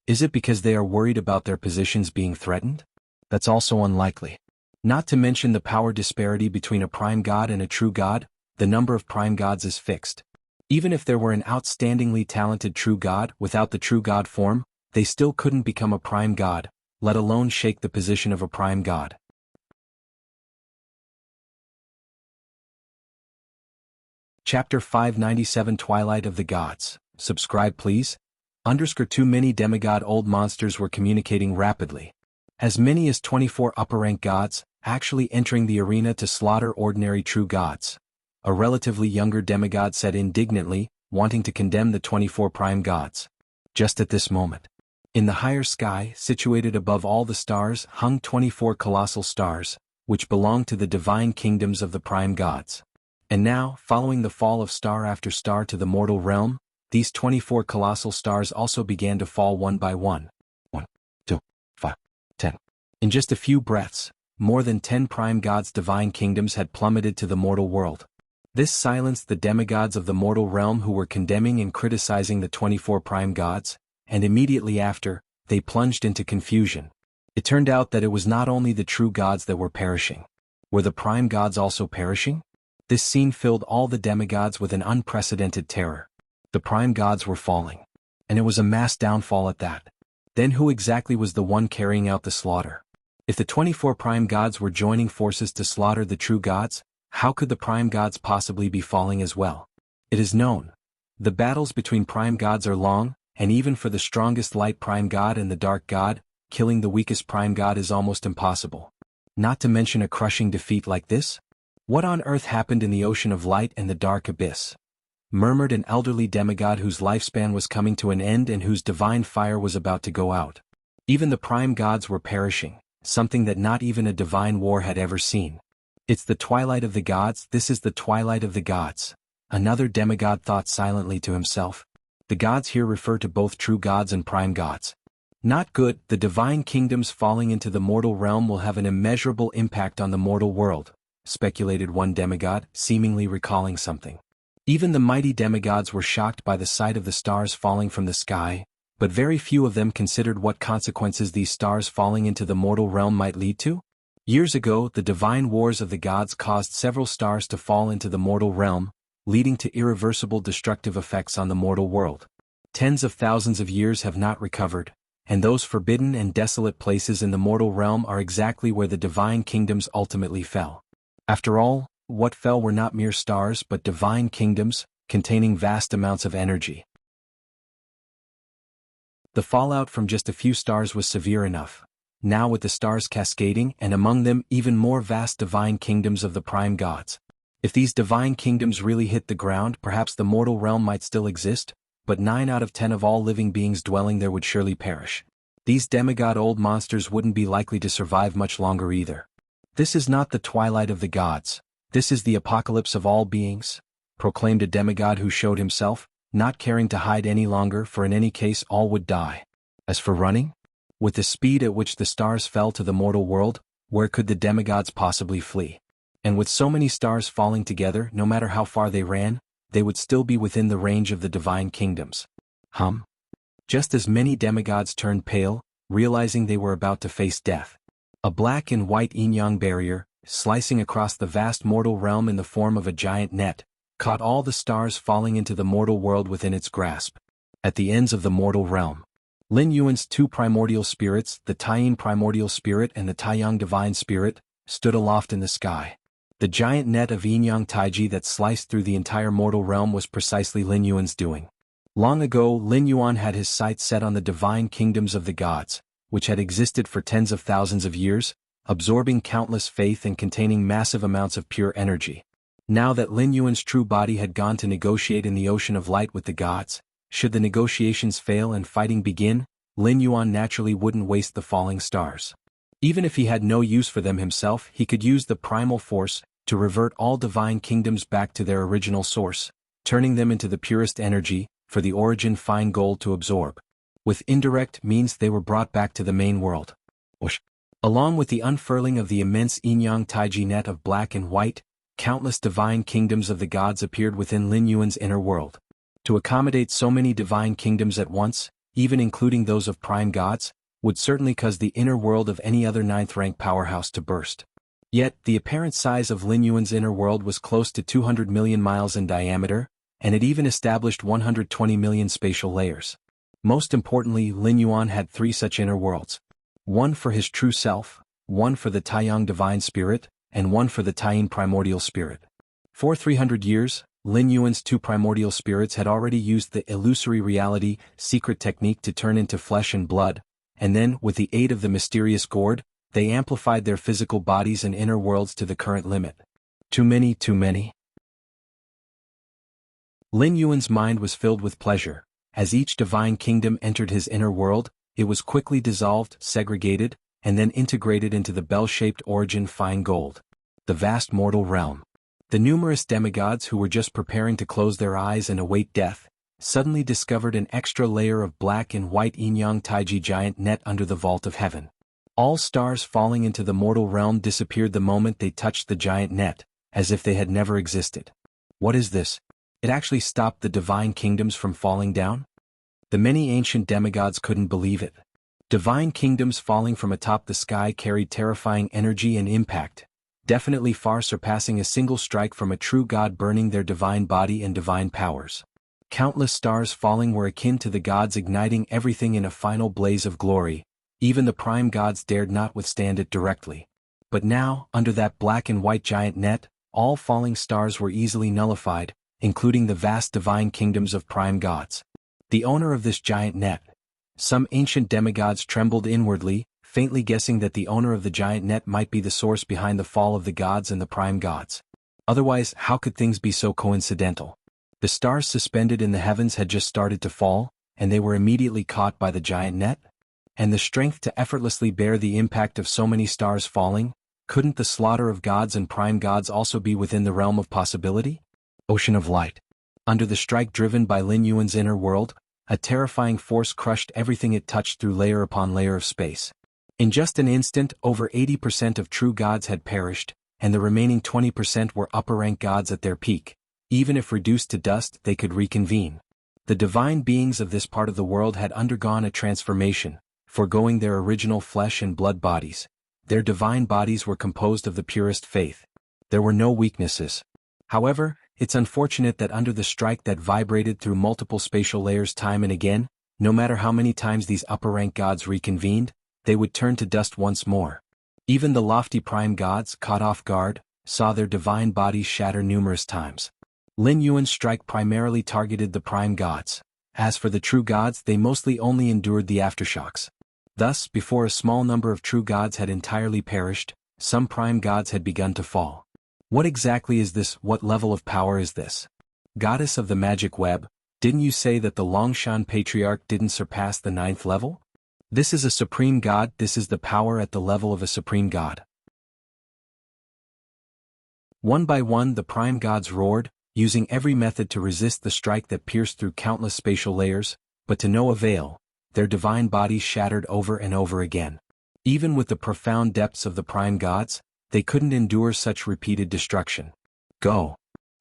Is it because they are worried about their positions being threatened? That's also unlikely. Not to mention the power disparity between a prime god and a true god, the number of prime gods is fixed. Even if there were an outstandingly talented true god without the true god form, they still couldn't become a prime god, let alone shake the position of a prime god. Chapter 597 Twilight of the Gods. Subscribe please. Too many demigod old monsters were communicating rapidly. As many as 24 upper-rank gods, actually entering the arena to slaughter ordinary true gods. A relatively younger demigod said indignantly, wanting to condemn the 24 prime gods. Just at this moment. In the higher sky, situated above all the stars, hung 24 colossal stars, which belonged to the divine kingdoms of the prime gods. And now, following the fall of star after star to the mortal realm, these 24 colossal stars also began to fall one by one. 1, 2, 5, 10. In just a few breaths, more than 10 prime gods' divine kingdoms had plummeted to the mortal world. This silenced the demigods of the mortal realm who were condemning and criticizing the 24 prime gods, and immediately after, they plunged into confusion. It turned out that it was not only the true gods that were perishing. Were the prime gods also perishing? This scene filled all the demigods with an unprecedented terror. The prime gods were falling. And it was a mass downfall at that. Then who exactly was the one carrying out the slaughter? If the 24 prime gods were joining forces to slaughter the true gods, how could the prime gods possibly be falling as well? It is known. The battles between prime gods are long, and even for the strongest light prime god and the dark god, killing the weakest prime god is almost impossible. Not to mention a crushing defeat like this? What on earth happened in the ocean of light and the dark abyss? Murmured an elderly demigod whose lifespan was coming to an end and whose divine fire was about to go out. Even the prime gods were perishing, something that not even a divine war had ever seen. It's the twilight of the gods, this is the twilight of the gods. Another demigod thought silently to himself. The gods here refer to both true gods and prime gods. Not good, the divine kingdoms falling into the mortal realm will have an immeasurable impact on the mortal world, speculated one demigod, seemingly recalling something. Even the mighty demigods were shocked by the sight of the stars falling from the sky, but very few of them considered what consequences these stars falling into the mortal realm might lead to. Years ago, the divine wars of the gods caused several stars to fall into the mortal realm, leading to irreversible destructive effects on the mortal world. Tens of thousands of years have not recovered, and those forbidden and desolate places in the mortal realm are exactly where the divine kingdoms ultimately fell. After all, what fell were not mere stars but divine kingdoms, containing vast amounts of energy. The fallout from just a few stars was severe enough. Now with the stars cascading, and among them even more vast divine kingdoms of the prime gods. If these divine kingdoms really hit the ground, perhaps the mortal realm might still exist, but 9 out of 10 of all living beings dwelling there would surely perish. These demigod old monsters wouldn't be likely to survive much longer either. This is not the twilight of the gods, this is the apocalypse of all beings, proclaimed a demigod who showed himself, not caring to hide any longer, for in any case all would die. As for running? With the speed at which the stars fell to the mortal world, where could the demigods possibly flee? And with so many stars falling together, no matter how far they ran, they would still be within the range of the divine kingdoms. Just as many demigods turned pale, realizing they were about to face death. A black and white yin-yang barrier, slicing across the vast mortal realm in the form of a giant net, caught all the stars falling into the mortal world within its grasp. At the ends of the mortal realm, Lin Yuan's 2 primordial spirits, the Taiyin primordial spirit and the Taiyang divine spirit, stood aloft in the sky. The giant net of yin-yang taiji that sliced through the entire mortal realm was precisely Lin Yuan's doing. Long ago, Lin Yuan had his sights set on the divine kingdoms of the gods, which had existed for tens of thousands of years, absorbing countless faith and containing massive amounts of pure energy. Now that Lin Yuan's true body had gone to negotiate in the ocean of light with the gods, should the negotiations fail and fighting begin, Lin Yuan naturally wouldn't waste the falling stars. Even if he had no use for them himself, he could use the primal force to revert all divine kingdoms back to their original source, turning them into the purest energy, for the origin fine gold to absorb. With indirect means they were brought back to the main world. Along with the unfurling of the immense yin-yang taiji net of black and white, countless divine kingdoms of the gods appeared within Lin Yuan's inner world. To accommodate so many divine kingdoms at once, even including those of prime gods, would certainly cause the inner world of any other ninth-rank powerhouse to burst. Yet, the apparent size of Lin Yuan's inner world was close to 200 million miles in diameter, and it even established 120 million spatial layers. Most importantly, Lin Yuan had 3 such inner worlds. One for his true self, one for the Taiyang divine spirit, and one for the Taiyin primordial spirit. For 300 years, Lin Yuan's 2 primordial spirits had already used the illusory reality secret technique to turn into flesh and blood, and then, with the aid of the mysterious gourd, they amplified their physical bodies and inner worlds to the current limit. Too many, too many. Lin Yuan's mind was filled with pleasure. As each divine kingdom entered his inner world, it was quickly dissolved, segregated, and then integrated into the bell-shaped origin fine gold. The vast mortal realm. The numerous demigods who were just preparing to close their eyes and await death, suddenly discovered an extra layer of black and white yin-yang taiji giant net under the vault of heaven. All stars falling into the mortal realm disappeared the moment they touched the giant net, as if they had never existed. What is this? It actually stopped the divine kingdoms from falling down? The many ancient demigods couldn't believe it. Divine kingdoms falling from atop the sky carried terrifying energy and impact, definitely far surpassing a single strike from a true god burning their divine body and divine powers. Countless stars falling were akin to the gods igniting everything in a final blaze of glory. Even the prime gods dared not withstand it directly. But now, under that black and white giant net, all falling stars were easily nullified, including the vast divine kingdoms of prime gods. The owner of this giant net. Some ancient demigods trembled inwardly, faintly guessing that the owner of the giant net might be the source behind the fall of the gods and the prime gods. Otherwise, how could things be so coincidental? The stars suspended in the heavens had just started to fall, and they were immediately caught by the giant net? And the strength to effortlessly bear the impact of so many stars falling, couldn't the slaughter of gods and prime gods also be within the realm of possibility? Ocean of light. Under the strike driven by Lin Yuan's inner world, a terrifying force crushed everything it touched through layer upon layer of space. In just an instant, over 80% of true gods had perished, and the remaining 20% were upper-rank gods at their peak. Even if reduced to dust, they could reconvene. The divine beings of this part of the world had undergone a transformation, foregoing their original flesh and blood bodies. Their divine bodies were composed of the purest faith. There were no weaknesses. However, it's unfortunate that under the strike that vibrated through multiple spatial layers time and again, no matter how many times these upper-rank gods reconvened, they would turn to dust once more. Even the lofty prime gods, caught off guard, saw their divine bodies shatter numerous times. Lin Yuan's strike primarily targeted the prime gods. As for the true gods, they mostly only endured the aftershocks. Thus, before a small number of true gods had entirely perished, some prime gods had begun to fall. What exactly is this? What level of power is this? Goddess of the magic web, didn't you say that the Longshan Patriarch didn't surpass the 9th level? This is a supreme god, this is the power at the level of a supreme god. One by one the prime gods roared, using every method to resist the strike that pierced through countless spatial layers, but to no avail. Their divine bodies shattered over and over again. Even with the profound depths of the prime gods, they couldn't endure such repeated destruction. Go!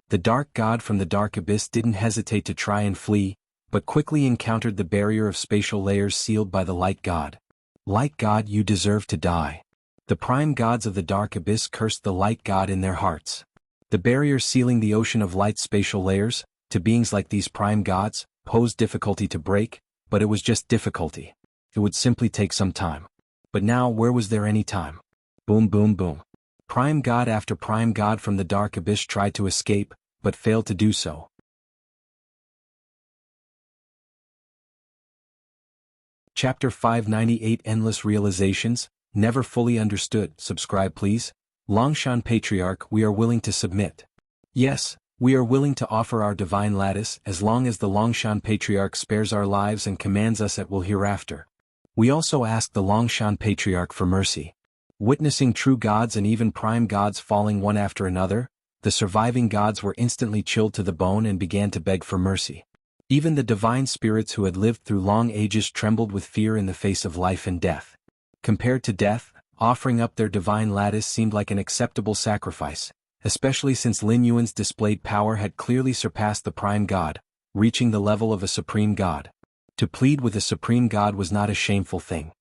The dark god from the dark abyss didn't hesitate to try and flee, but quickly encountered the barrier of spatial layers sealed by the light god. Light god, you deserve to die. The prime gods of the dark abyss cursed the light god in their hearts. The barrier sealing the ocean of light spatial layers, to beings like these prime gods, posed difficulty to break, but it was just difficulty. It would simply take some time. But now, where was there any time? Boom, boom, boom. Prime god after prime god from the dark abyss tried to escape, but failed to do so. Chapter 598 Endless Realizations, Never Fully Understood. Subscribe please. Longshan Patriarch, we are willing to submit. Yes, we are willing to offer our divine lattice as long as the Longshan Patriarch spares our lives and commands us at will hereafter. We also ask the Longshan Patriarch for mercy. Witnessing true gods and even prime gods falling one after another, the surviving gods were instantly chilled to the bone and began to beg for mercy. Even the divine spirits who had lived through long ages trembled with fear in the face of life and death. Compared to death, offering up their divine lattice seemed like an acceptable sacrifice, especially since Lin Yuan's displayed power had clearly surpassed the prime god, reaching the level of a supreme god. To plead with a supreme god was not a shameful thing.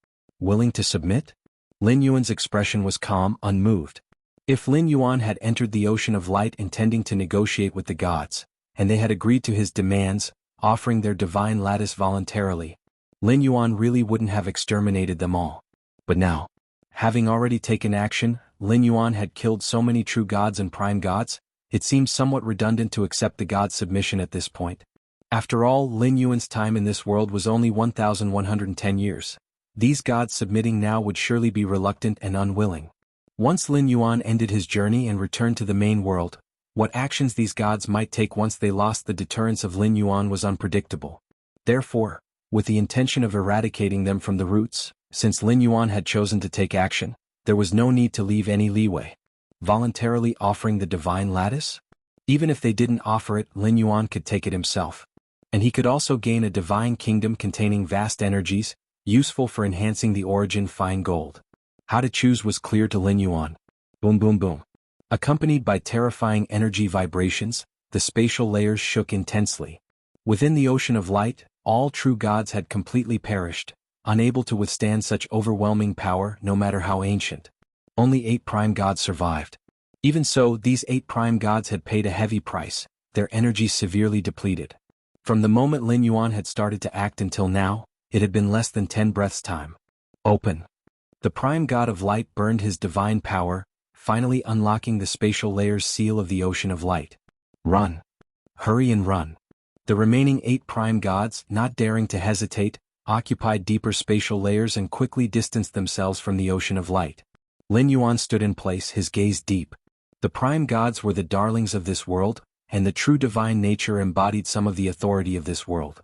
Willing to submit? Lin Yuan's expression was calm, unmoved. If Lin Yuan had entered the ocean of light intending to negotiate with the gods, and they had agreed to his demands, offering their divine lattice voluntarily, Lin Yuan really wouldn't have exterminated them all. But now, having already taken action, Lin Yuan had killed so many true gods and prime gods, it seemed somewhat redundant to accept the god's submission at this point. After all, Lin Yuan's time in this world was only 1,110 years. These gods submitting now would surely be reluctant and unwilling. Once Lin Yuan ended his journey and returned to the main world, what actions these gods might take once they lost the deterrence of Lin Yuan was unpredictable. Therefore, with the intention of eradicating them from the roots, since Lin Yuan had chosen to take action, there was no need to leave any leeway. Voluntarily offering the divine lattice? Even if they didn't offer it, Lin Yuan could take it himself. And he could also gain a divine kingdom containing vast energies, useful for enhancing the origin fine gold. How to choose was clear to Lin Yuan. Boom boom boom. Accompanied by terrifying energy vibrations, the spatial layers shook intensely. Within the ocean of light, all true gods had completely perished, unable to withstand such overwhelming power no matter how ancient. Only 8 prime gods survived. Even so, these 8 prime gods had paid a heavy price, their energy severely depleted. From the moment Lin Yuan had started to act until now, it had been less than 10 breaths' time. Open. The prime god of light burned his divine power, finally unlocking the spatial layer's seal of the ocean of light. Run. Hurry and run. The remaining 8 prime gods, not daring to hesitate, occupied deeper spatial layers and quickly distanced themselves from the ocean of light. Lin Yuan stood in place, his gaze deep. The prime gods were the darlings of this world, and the true divine nature embodied some of the authority of this world.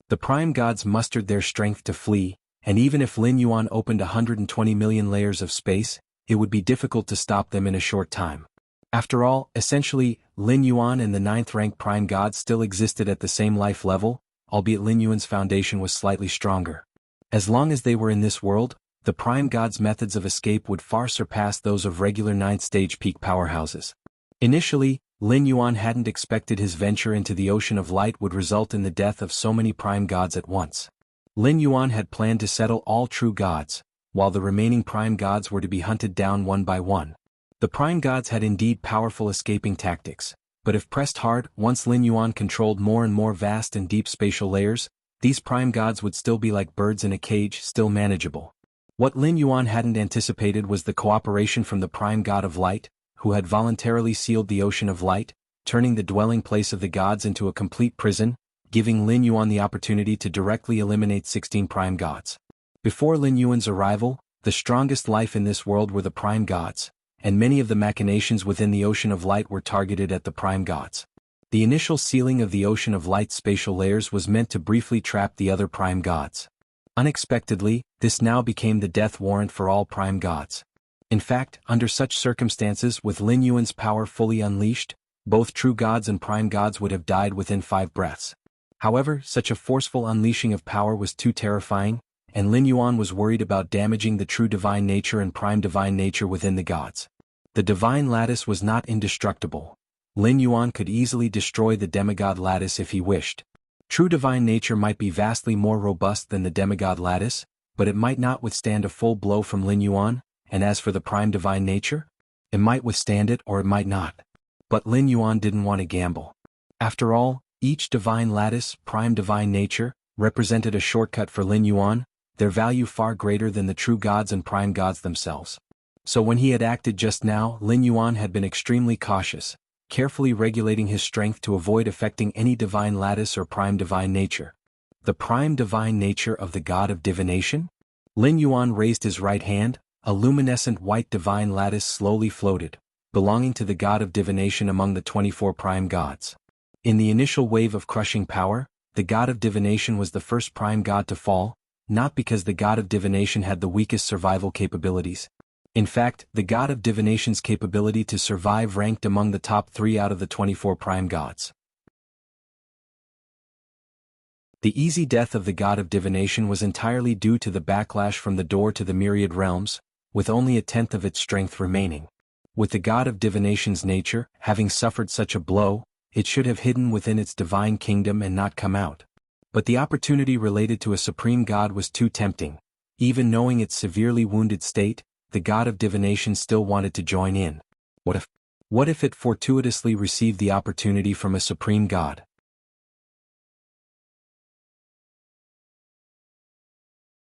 The prime gods mustered their strength to flee, and even if Lin Yuan opened 120 million layers of space, it would be difficult to stop them in a short time. After all, essentially, Lin Yuan and the 9th-rank prime god still existed at the same life level, albeit Lin Yuan's foundation was slightly stronger. As long as they were in this world, the prime god's methods of escape would far surpass those of regular 9th-stage peak powerhouses. Initially, Lin Yuan hadn't expected his venture into the ocean of light would result in the death of so many prime gods at once. Lin Yuan had planned to settle all true gods, while the remaining prime gods were to be hunted down one by one. The prime gods had indeed powerful escaping tactics, but if pressed hard, once Lin Yuan controlled more and more vast and deep spatial layers, these prime gods would still be like birds in a cage, still manageable. What Lin Yuan hadn't anticipated was the cooperation from the prime god of light, who had voluntarily sealed the ocean of light, turning the dwelling place of the gods into a complete prison, giving Lin Yuan the opportunity to directly eliminate 16 prime gods. Before Lin Yuan's arrival, the strongest life in this world were the prime gods, and many of the machinations within the ocean of light were targeted at the prime gods. The initial sealing of the ocean of light spatial layers was meant to briefly trap the other prime gods. Unexpectedly, this now became the death warrant for all prime gods. In fact, under such circumstances, with Lin Yuan's power fully unleashed, both true gods and prime gods would have died within 5 breaths. However, such a forceful unleashing of power was too terrifying, and Lin Yuan was worried about damaging the true divine nature and prime divine nature within the gods. The divine lattice was not indestructible. Lin Yuan could easily destroy the demigod lattice if he wished. True divine nature might be vastly more robust than the demigod lattice, but it might not withstand a full blow from Lin Yuan, and as for the prime divine nature, it might withstand it or it might not. But Lin Yuan didn't want to gamble. After all, each divine lattice, prime divine nature, represented a shortcut for Lin Yuan, their value far greater than the true gods and prime gods themselves. So when he had acted just now, Lin Yuan had been extremely cautious, carefully regulating his strength to avoid affecting any divine lattice or prime divine nature. The prime divine nature of the god of divination? Lin Yuan raised his right hand, a luminescent white divine lattice slowly floated, belonging to the god of divination among the 24 prime gods. In the initial wave of crushing power, the god of divination was the first prime god to fall, not because the god of divination had the weakest survival capabilities. In fact, the god of divination's capability to survive ranked among the top 3 out of the 24 prime gods. The easy death of the god of divination was entirely due to the backlash from the door to the myriad realms, with only 1/10 of its strength remaining. With the god of divination's nature, having suffered such a blow, it should have hidden within its divine kingdom and not come out. But the opportunity related to a supreme god was too tempting. Even knowing its severely wounded state, the god of divination still wanted to join in. What if it fortuitously received the opportunity from a supreme god?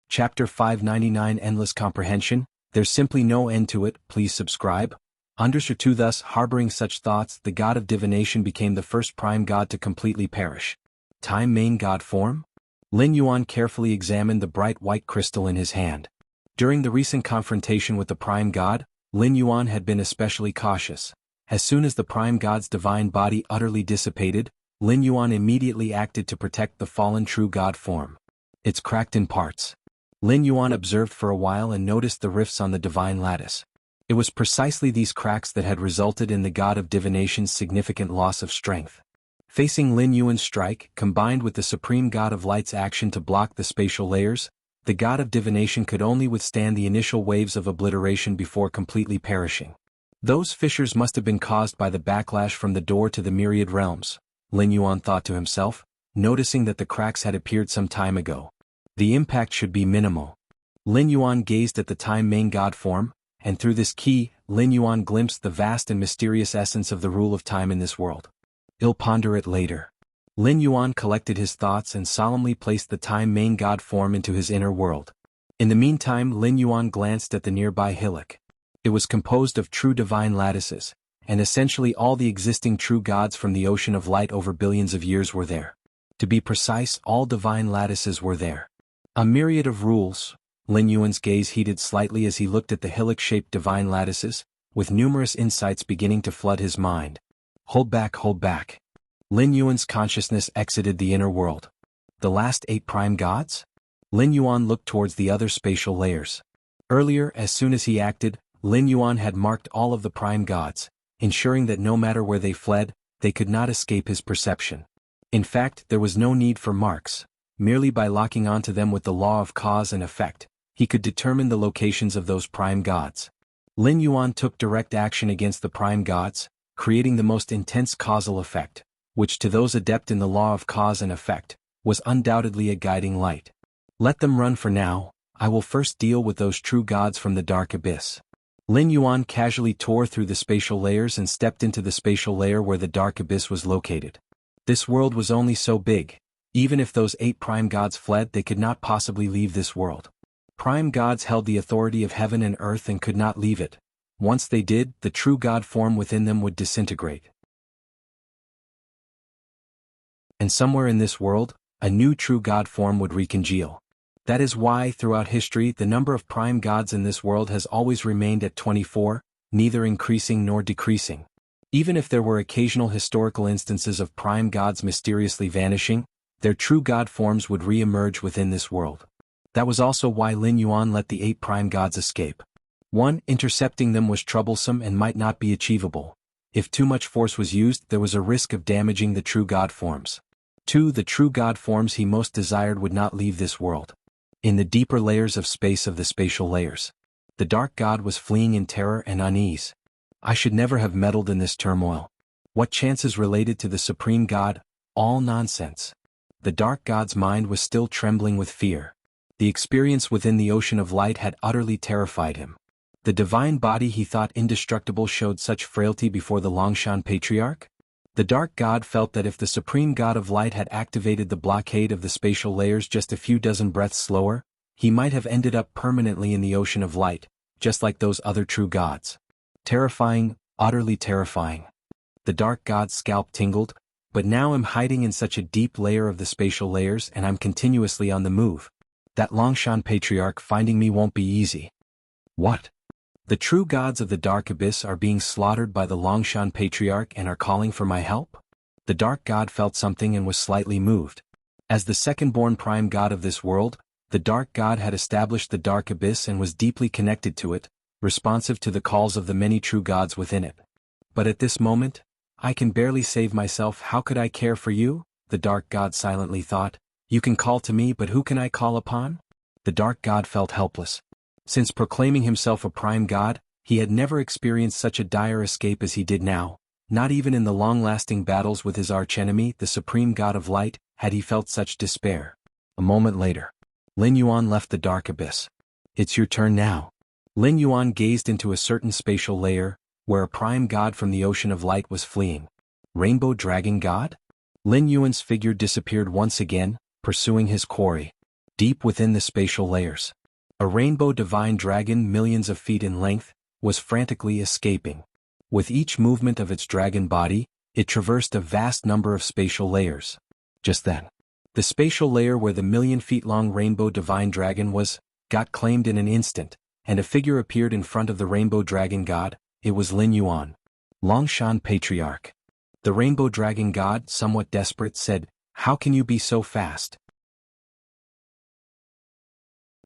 Chapter 599 Endless Comprehension. There's simply no end to it. Please subscribe. Understood. Thus, harboring such thoughts, the god of divination became the first prime god to completely perish. Time main god form? Lin Yuan carefully examined the bright white crystal in his hand. During the recent confrontation with the prime god, Lin Yuan had been especially cautious. As soon as the prime god's divine body utterly dissipated, Lin Yuan immediately acted to protect the fallen true god form. It's cracked in parts. Lin Yuan observed for a while and noticed the rifts on the divine lattice. It was precisely these cracks that had resulted in the god of divination's significant loss of strength. Facing Lin Yuan's strike, combined with the supreme god of light's action to block the spatial layers, the god of divination could only withstand the initial waves of obliteration before completely perishing. Those fissures must have been caused by the backlash from the door to the myriad realms, Lin Yuan thought to himself, noticing that the cracks had appeared some time ago. The impact should be minimal. Lin Yuan gazed at the time main god form, and through this key, Lin Yuan glimpsed the vast and mysterious essence of the rule of time in this world. I'll ponder it later. Lin Yuan collected his thoughts and solemnly placed the time main god form into his inner world. In the meantime, Lin Yuan glanced at the nearby hillock. It was composed of true divine lattices, and essentially all the existing true gods from the ocean of light over billions of years were there. To be precise, all divine lattices were there. A myriad of rules. Lin Yuan's gaze heated slightly as he looked at the hillock-shaped divine lattices, with numerous insights beginning to flood his mind. Hold back, hold back. Lin Yuan's consciousness exited the inner world. The last 8 prime gods? Lin Yuan looked towards the other spatial layers. Earlier, as soon as he acted, Lin Yuan had marked all of the prime gods, ensuring that no matter where they fled, they could not escape his perception. In fact, there was no need for marks. Merely by locking onto them with the law of cause and effect, he could determine the locations of those prime gods. Lin Yuan took direct action against the prime gods, creating the most intense causal effect, which to those adept in the law of cause and effect, was undoubtedly a guiding light. Let them run for now. I will first deal with those true gods from the dark abyss. Lin Yuan casually tore through the spatial layers and stepped into the spatial layer where the dark abyss was located. This world was only so big. Even if those 8 prime gods fled, they could not possibly leave this world. Prime gods held the authority of heaven and earth and could not leave it. Once they did, the true god form within them would disintegrate. And somewhere in this world, a new true god form would recongeal. That is why, throughout history, the number of prime gods in this world has always remained at 24, neither increasing nor decreasing. Even if there were occasional historical instances of prime gods mysteriously vanishing, their true god forms would re-emerge within this world. That was also why Lin Yuan let the 8 prime gods escape. 1. Intercepting them was troublesome and might not be achievable. If too much force was used, there was a risk of damaging the true god forms. 2. The true god forms he most desired would not leave this world. In the deeper layers of space of the spatial layers, the dark god was fleeing in terror and unease. I should never have meddled in this turmoil. What chances related to the supreme god? All nonsense. The dark god's mind was still trembling with fear. The experience within the ocean of light had utterly terrified him. The divine body he thought indestructible showed such frailty before the Longshan Patriarch? The dark god felt that if the supreme god of light had activated the blockade of the spatial layers just a few dozen breaths slower, he might have ended up permanently in the ocean of light, just like those other true gods. Terrifying, utterly terrifying. The dark god's scalp tingled, but now I'm hiding in such a deep layer of the spatial layers and I'm continuously on the move. That Longshan Patriarch finding me won't be easy. What? The true gods of the dark abyss are being slaughtered by the Longshan Patriarch and are calling for my help? The dark god felt something and was slightly moved. As the second-born prime god of this world, the dark god had established the dark abyss and was deeply connected to it, responsive to the calls of the many true gods within it. But at this moment, I can barely save myself. How could I care for you? The dark god silently thought. You can call to me, but who can I call upon? The dark god felt helpless. Since proclaiming himself a prime god, he had never experienced such a dire escape as he did now, Not even in the long-lasting battles with his archenemy, the supreme god of light, had he felt such despair. A moment later, Lin Yuan left the dark abyss. It's your turn now. Lin Yuan gazed into a certain spatial layer, where a prime god from the ocean of light was fleeing. Rainbow Dragon God? Lin Yuan's figure disappeared once again, pursuing his quarry. Deep within the spatial layers, a rainbow divine dragon millions of feet in length, was frantically escaping. With each movement of its dragon body, it traversed a vast number of spatial layers. Just then, the spatial layer where the million-feet-long rainbow divine dragon was, got claimed in an instant, and a figure appeared in front of the rainbow dragon god. It was Lin Yuan, Longshan Patriarch. The rainbow dragon god, somewhat desperate, said, "How can you be so fast?"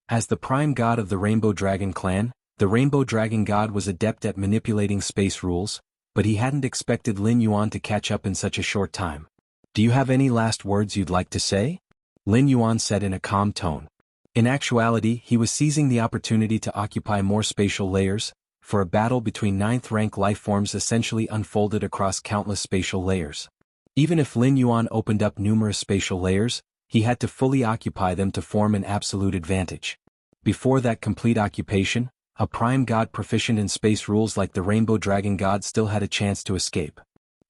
As the prime god of the Rainbow Dragon clan, the Rainbow Dragon god was adept at manipulating space rules, but he hadn't expected Lin Yuan to catch up in such a short time. "Do you have any last words you'd like to say?" Lin Yuan said in a calm tone. In actuality, he was seizing the opportunity to occupy more spatial layers, for a battle between ninth-rank lifeforms essentially unfolded across countless spatial layers. Even if Lin Yuan opened up numerous spatial layers, he had to fully occupy them to form an absolute advantage. Before that complete occupation, a prime god proficient in space rules like the Rainbow Dragon god still had a chance to escape.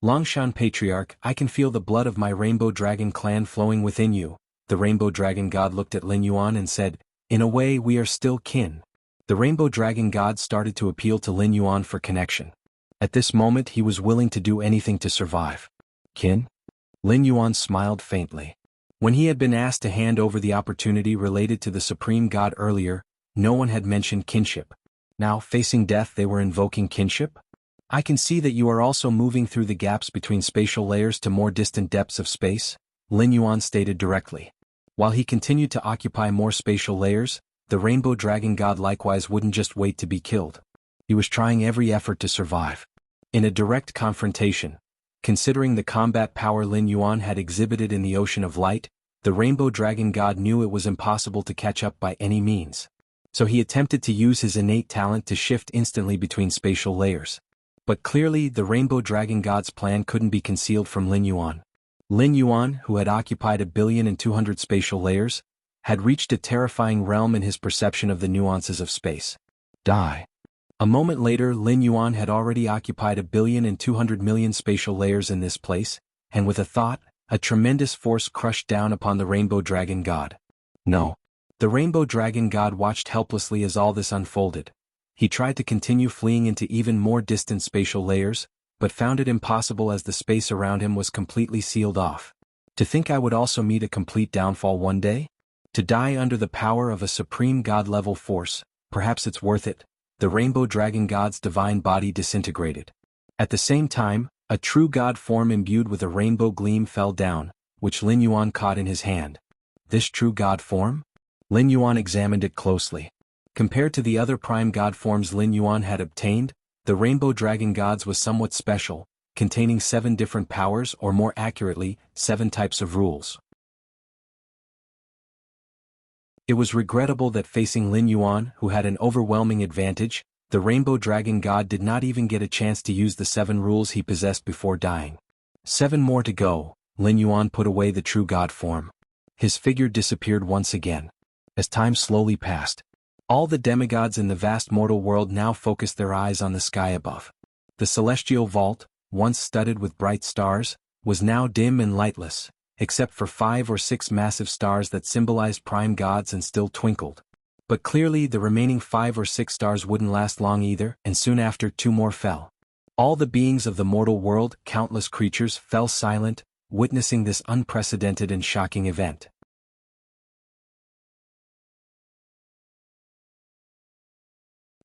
"Longshan Patriarch, I can feel the blood of my Rainbow Dragon clan flowing within you." The Rainbow Dragon god looked at Lin Yuan and said, "In a way we are still kin." The Rainbow Dragon god started to appeal to Lin Yuan for connection. At this moment he was willing to do anything to survive. "Kin?" Lin Yuan smiled faintly. When he had been asked to hand over the opportunity related to the supreme god earlier, no one had mentioned kinship. Now, facing death, they were invoking kinship? "I can see that you are also moving through the gaps between spatial layers to more distant depths of space," Lin Yuan stated directly. While he continued to occupy more spatial layers, the Rainbow Dragon god likewise wouldn't just wait to be killed. He was trying every effort to survive. In a direct confrontation, considering the combat power Lin Yuan had exhibited in the Ocean of Light, the Rainbow Dragon god knew it was impossible to catch up by any means. So he attempted to use his innate talent to shift instantly between spatial layers. But clearly the Rainbow Dragon god's plan couldn't be concealed from Lin Yuan. Lin Yuan, who had occupied 1,200,000,000 spatial layers, had reached a terrifying realm in his perception of the nuances of space. Die. A moment later, Lin Yuan had already occupied 1,200,000,000 spatial layers in this place, and with a thought, a tremendous force crushed down upon the Rainbow Dragon god. No. The Rainbow Dragon god watched helplessly as all this unfolded. He tried to continue fleeing into even more distant spatial layers, but found it impossible as the space around him was completely sealed off. To think I would also meet a complete downfall one day? To die under the power of a supreme god-level force, perhaps it's worth it. The Rainbow Dragon god's divine body disintegrated. At the same time, a true god form imbued with a rainbow gleam fell down, which Lin Yuan caught in his hand. This true god form? Lin Yuan examined it closely. Compared to the other prime god forms Lin Yuan had obtained, the Rainbow Dragon god's was somewhat special, containing 7 different powers, or more accurately, 7 types of rules. It was regrettable that facing Lin Yuan, who had an overwhelming advantage, the Rainbow Dragon god did not even get a chance to use the 7 rules he possessed before dying. 7 more to go. Lin Yuan put away the true god form. His figure disappeared once again. As time slowly passed, all the demigods in the vast mortal world now focused their eyes on the sky above. The celestial vault, once studded with bright stars, was now dim and lightless, except for 5 or 6 massive stars that symbolized prime gods and still twinkled. But clearly the remaining 5 or 6 stars wouldn't last long either, and soon after 2 more fell. All the beings of the mortal world, countless creatures, fell silent, witnessing this unprecedented and shocking event.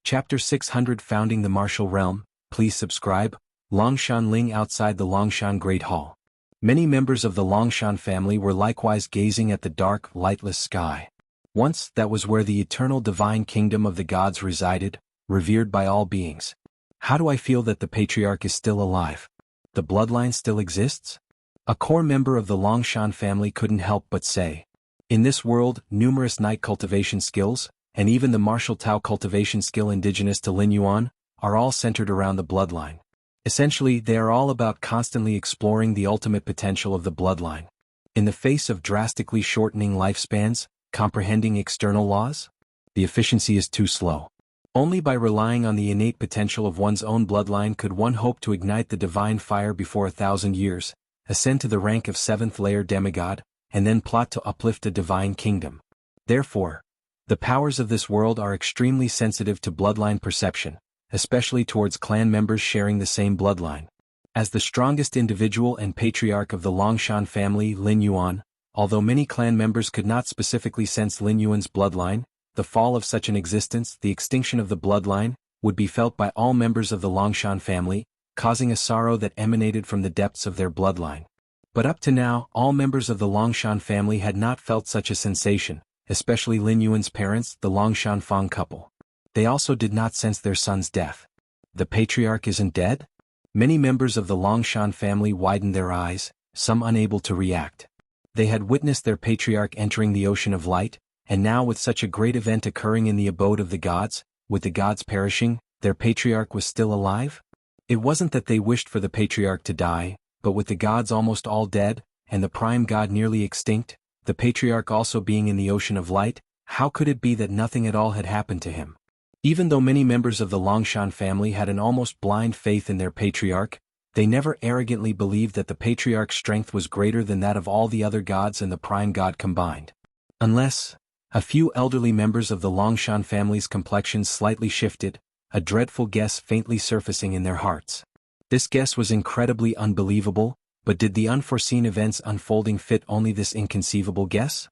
Chapter 600 Founding the Martial Realm. Please subscribe. Longshan Ling. Outside the Longshan Great Hall, many members of the Longshan family were likewise gazing at the dark, lightless sky. Once, that was where the eternal divine kingdom of the gods resided, revered by all beings. How do I feel that the patriarch is still alive? The bloodline still exists? A core member of the Longshan family couldn't help but say. In this world, numerous night cultivation skills, and even the martial Tao cultivation skill indigenous to Lin Yuan, are all centered around the bloodline. Essentially, they are all about constantly exploring the ultimate potential of the bloodline. In the face of drastically shortening lifespans, comprehending external laws, the efficiency is too slow. Only by relying on the innate potential of one's own bloodline could one hope to ignite the divine fire before 1,000 years, ascend to the rank of 7th-layer demigod, and then plot to uplift a divine kingdom. Therefore, the powers of this world are extremely sensitive to bloodline perception, especially towards clan members sharing the same bloodline. As the strongest individual and patriarch of the Longshan family, Lin Yuan, although many clan members could not specifically sense Lin Yuan's bloodline, the fall of such an existence, the extinction of the bloodline, would be felt by all members of the Longshan family, causing a sorrow that emanated from the depths of their bloodline. But up to now, all members of the Longshan family had not felt such a sensation, especially Lin Yuan's parents, the Longshan Fang couple. They also did not sense their son's death. The patriarch isn't dead? Many members of the Longshan family widened their eyes, some unable to react. They had witnessed their patriarch entering the ocean of light, and now with such a great event occurring in the abode of the gods, with the gods perishing, their patriarch was still alive? It wasn't that they wished for the patriarch to die, but with the gods almost all dead, and the prime god nearly extinct, the patriarch also being in the ocean of light, how could it be that nothing at all had happened to him? Even though many members of the Longshan family had an almost blind faith in their patriarch, they never arrogantly believed that the patriarch's strength was greater than that of all the other gods and the prime god combined. Unless a few elderly members of the Longshan family's complexions slightly shifted, a dreadful guess faintly surfacing in their hearts. This guess was incredibly unbelievable, but did the unforeseen events unfolding fit only this inconceivable guess?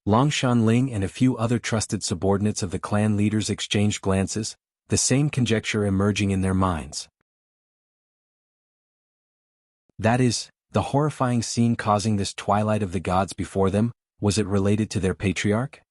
Longshan Ling and a few other trusted subordinates of the clan leaders exchanged glances, the same conjecture emerging in their minds. That is, the horrifying scene causing this twilight of the gods before them, was it related to their patriarch?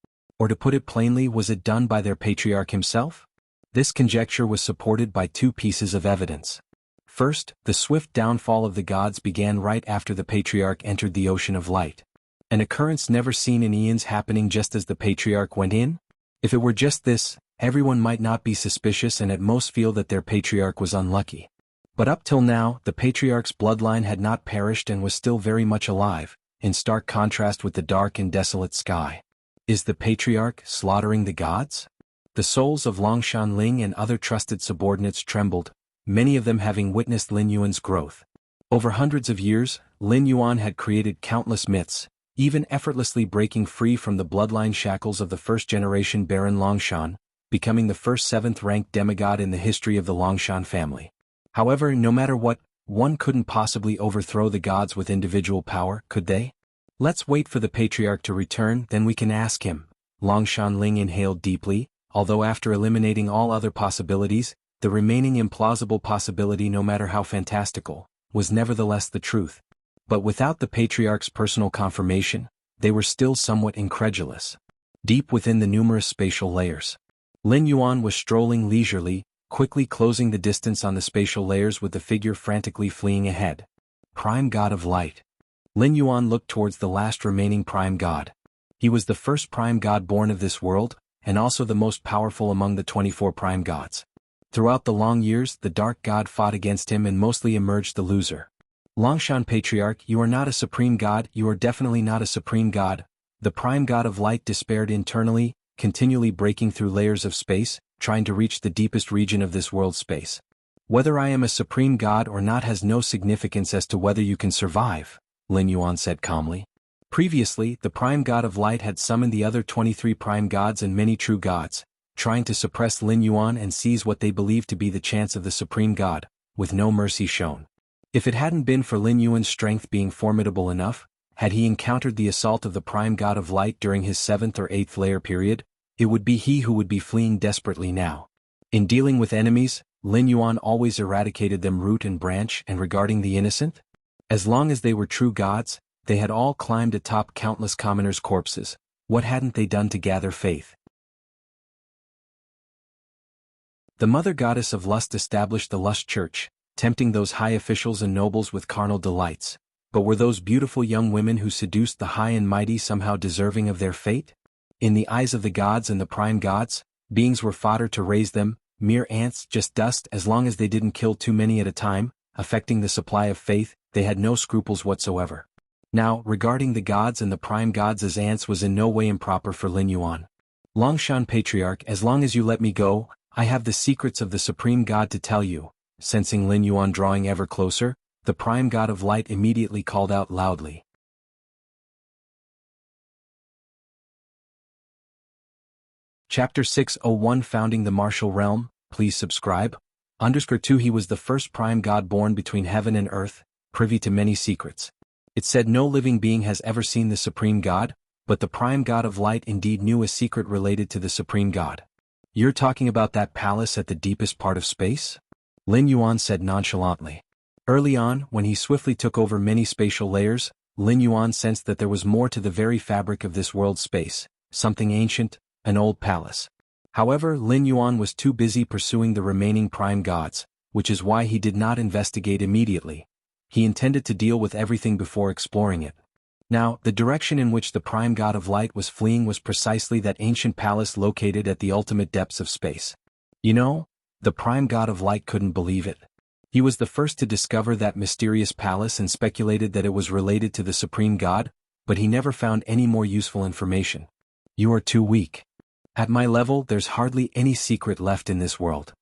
Or to put it plainly, was it done by their patriarch himself? This conjecture was supported by two pieces of evidence. First, the swift downfall of the gods began right after the patriarch entered the ocean of light. An occurrence never seen in eons happening just as the patriarch went in? If it were just this, everyone might not be suspicious and at most feel that their patriarch was unlucky. But up till now, the patriarch's bloodline had not perished and was still very much alive, in stark contrast with the dark and desolate sky. Is the patriarch slaughtering the gods? The souls of Longshan Ling and other trusted subordinates trembled, many of them having witnessed Lin Yuan's growth. Over hundreds of years, Lin Yuan had created countless myths, even effortlessly breaking free from the bloodline shackles of the first-generation Baron Longshan, becoming the first 7th-ranked demigod in the history of the Longshan family. However, no matter what, one couldn't possibly overthrow the gods with individual power, could they? Let's wait for the patriarch to return, then we can ask him. Longshan Ling inhaled deeply, although after eliminating all other possibilities, the remaining implausible possibility, no matter how fantastical, was nevertheless the truth. But without the patriarch's personal confirmation, they were still somewhat incredulous. Deep within the numerous spatial layers, Lin Yuan was strolling leisurely, quickly closing the distance on the spatial layers with the figure frantically fleeing ahead. Prime God of Light. Lin Yuan looked towards the last remaining prime god. He was the first prime god born of this world, and also the most powerful among the 24 prime gods. Throughout the long years, the dark god fought against him and mostly emerged the loser. Longshan Patriarch, you are not a supreme god, you are definitely not a supreme god. The prime god of light despaired internally, continually breaking through layers of space, trying to reach the deepest region of this world's space. Whether I am a supreme god or not has no significance as to whether you can survive, Lin Yuan said calmly. Previously, the prime god of light had summoned the other 23 prime gods and many true gods, trying to suppress Lin Yuan and seize what they believed to be the chance of the supreme god, with no mercy shown. If it hadn't been for Lin Yuan's strength being formidable enough, had he encountered the assault of the prime god of light during his 7th or 8th layer period, it would be he who would be fleeing desperately now. In dealing with enemies, Lin Yuan always eradicated them root and branch, and regarding the innocent? As long as they were true gods, they had all climbed atop countless commoners' corpses. What hadn't they done to gather faith? The mother goddess of lust established the lust church, tempting those high officials and nobles with carnal delights. But were those beautiful young women who seduced the high and mighty somehow deserving of their fate? In the eyes of the gods and the prime gods, beings were fodder to raise them, mere ants, just dust as long as they didn't kill too many at a time, affecting the supply of faith, they had no scruples whatsoever. Now, regarding the gods and the prime gods as ants was in no way improper for Lin Yuan. Longshan Patriarch, as long as you let me go, I have the secrets of the Supreme God to tell you. Sensing Lin Yuan drawing ever closer, the prime god of light immediately called out loudly. Chapter 601 Founding the Martial Realm, please subscribe. _2 He was the first prime god born between heaven and earth, privy to many secrets. It said no living being has ever seen the Supreme God, but the prime god of light indeed knew a secret related to the Supreme God. You're talking about that palace at the deepest part of space? Lin Yuan said nonchalantly. Early on, when he swiftly took over many spatial layers, Lin Yuan sensed that there was more to the very fabric of this world's space, something ancient, an old palace. However, Lin Yuan was too busy pursuing the remaining prime gods, which is why he did not investigate immediately. He intended to deal with everything before exploring it. Now, the direction in which the prime god of light was fleeing was precisely that ancient palace located at the ultimate depths of space. You know, the prime god of light couldn't believe it. He was the first to discover that mysterious palace and speculated that it was related to the Supreme God, but he never found any more useful information. You are too weak. At my level, there's hardly any secret left in this world.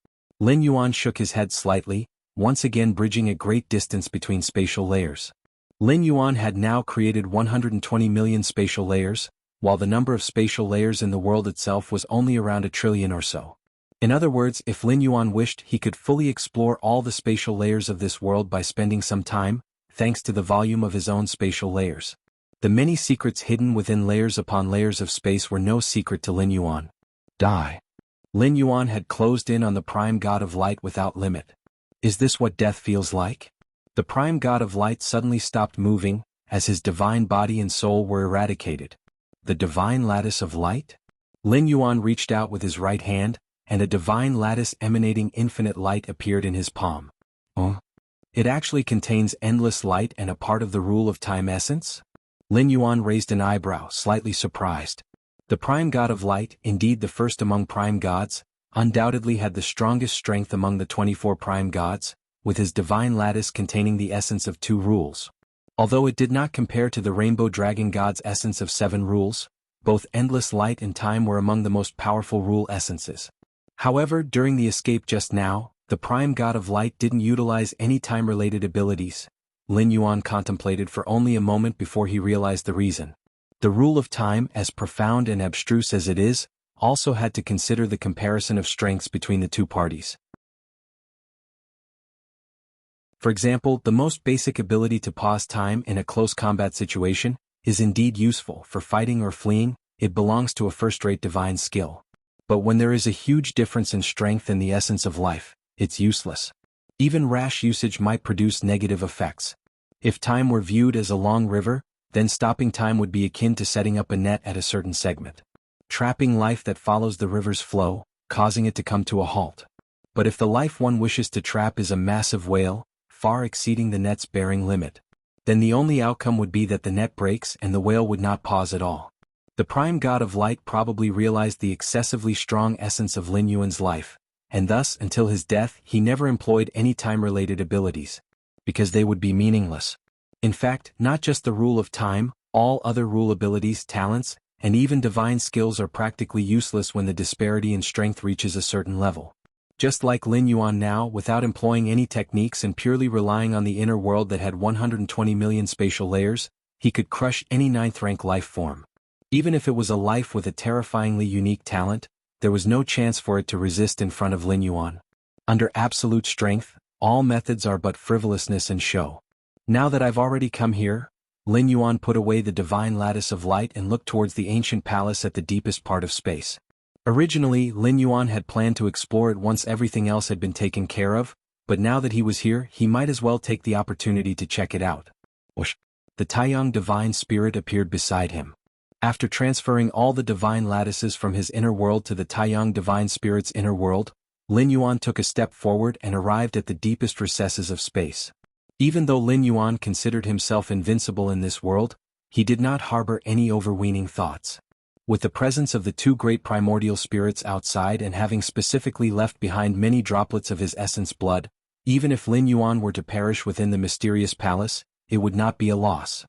Lin Yuan shook his head slightly, once again bridging a great distance between spatial layers. Lin Yuan had now created 120 million spatial layers, while the number of spatial layers in the world itself was only around 1 trillion or so. In other words, if Lin Yuan wished, he could fully explore all the spatial layers of this world by spending some time, thanks to the volume of his own spatial layers. The many secrets hidden within layers upon layers of space were no secret to Lin Yuan. Die. Lin Yuan had closed in on the prime god of light without limit. Is this what death feels like? The prime god of light suddenly stopped moving, as his divine body and soul were eradicated. The divine lattice of light? Lin Yuan reached out with his right hand, and a divine lattice emanating infinite light appeared in his palm. Oh? It actually contains endless light and a part of the rule of time essence? Lin Yuan raised an eyebrow, slightly surprised. The prime god of light, indeed the first among prime gods, undoubtedly had the strongest strength among the 24 prime gods, with his divine lattice containing the essence of 2 rules. Although it did not compare to the rainbow dragon god's essence of 7 rules, both endless light and time were among the most powerful rule essences. However, during the escape just now, the prime god of light didn't utilize any time-related abilities. Lin Yuan contemplated for only a moment before he realized the reason. The rule of time, as profound and abstruse as it is, also had to consider the comparison of strengths between the two parties. For example, the most basic ability to pause time in a close combat situation is indeed useful for fighting or fleeing. It belongs to a first-rate divine skill. But when there is a huge difference in strength and the essence of life, it's useless. Even rash usage might produce negative effects. If time were viewed as a long river, then stopping time would be akin to setting up a net at a certain segment, trapping life that follows the river's flow, causing it to come to a halt. But if the life one wishes to trap is a massive whale, far exceeding the net's bearing limit, then the only outcome would be that the net breaks and the whale would not pause at all. The prime god of light probably realized the excessively strong essence of Lin Yuan's life, and thus, until his death, he never employed any time-related abilities, because they would be meaningless. In fact, not just the rule of time, all other rule abilities, talents, and even divine skills are practically useless when the disparity in strength reaches a certain level. Just like Lin Yuan now, without employing any techniques and purely relying on the inner world that had 120 million spatial layers, he could crush any 9th-rank life form. Even if it was a life with a terrifyingly unique talent, there was no chance for it to resist in front of Lin Yuan. Under absolute strength, all methods are but frivolousness and show. Now that I've already come here, Lin Yuan put away the divine lattice of light and looked towards the ancient palace at the deepest part of space. Originally, Lin Yuan had planned to explore it once everything else had been taken care of, but now that he was here, he might as well take the opportunity to check it out. Whoosh! The Taiyang divine spirit appeared beside him. After transferring all the divine lattices from his inner world to the Taiyang divine spirit's inner world, Lin Yuan took a step forward and arrived at the deepest recesses of space. Even though Lin Yuan considered himself invincible in this world, he did not harbor any overweening thoughts. With the presence of the 2 great primordial spirits outside and having specifically left behind many droplets of his essence blood, Even if Lin Yuan were to perish within the mysterious palace, it would not be a loss.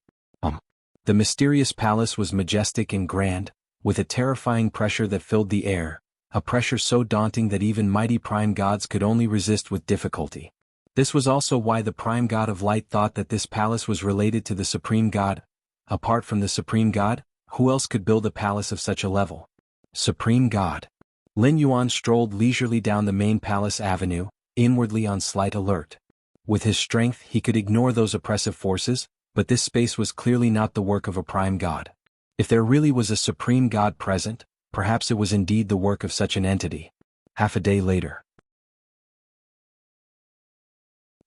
The mysterious palace was majestic and grand, with a terrifying pressure that filled the air, a pressure so daunting that even mighty prime gods could only resist with difficulty. This was also why the prime god of light thought that this palace was related to the supreme god. Apart from the supreme god, who else could build a palace of such a level? Supreme god. Lin Yuan strolled leisurely down the main palace avenue, inwardly on slight alert. With his strength he could ignore those oppressive forces, but this space was clearly not the work of a prime god. If there really was a supreme god present, perhaps it was indeed the work of such an entity. Half a day later.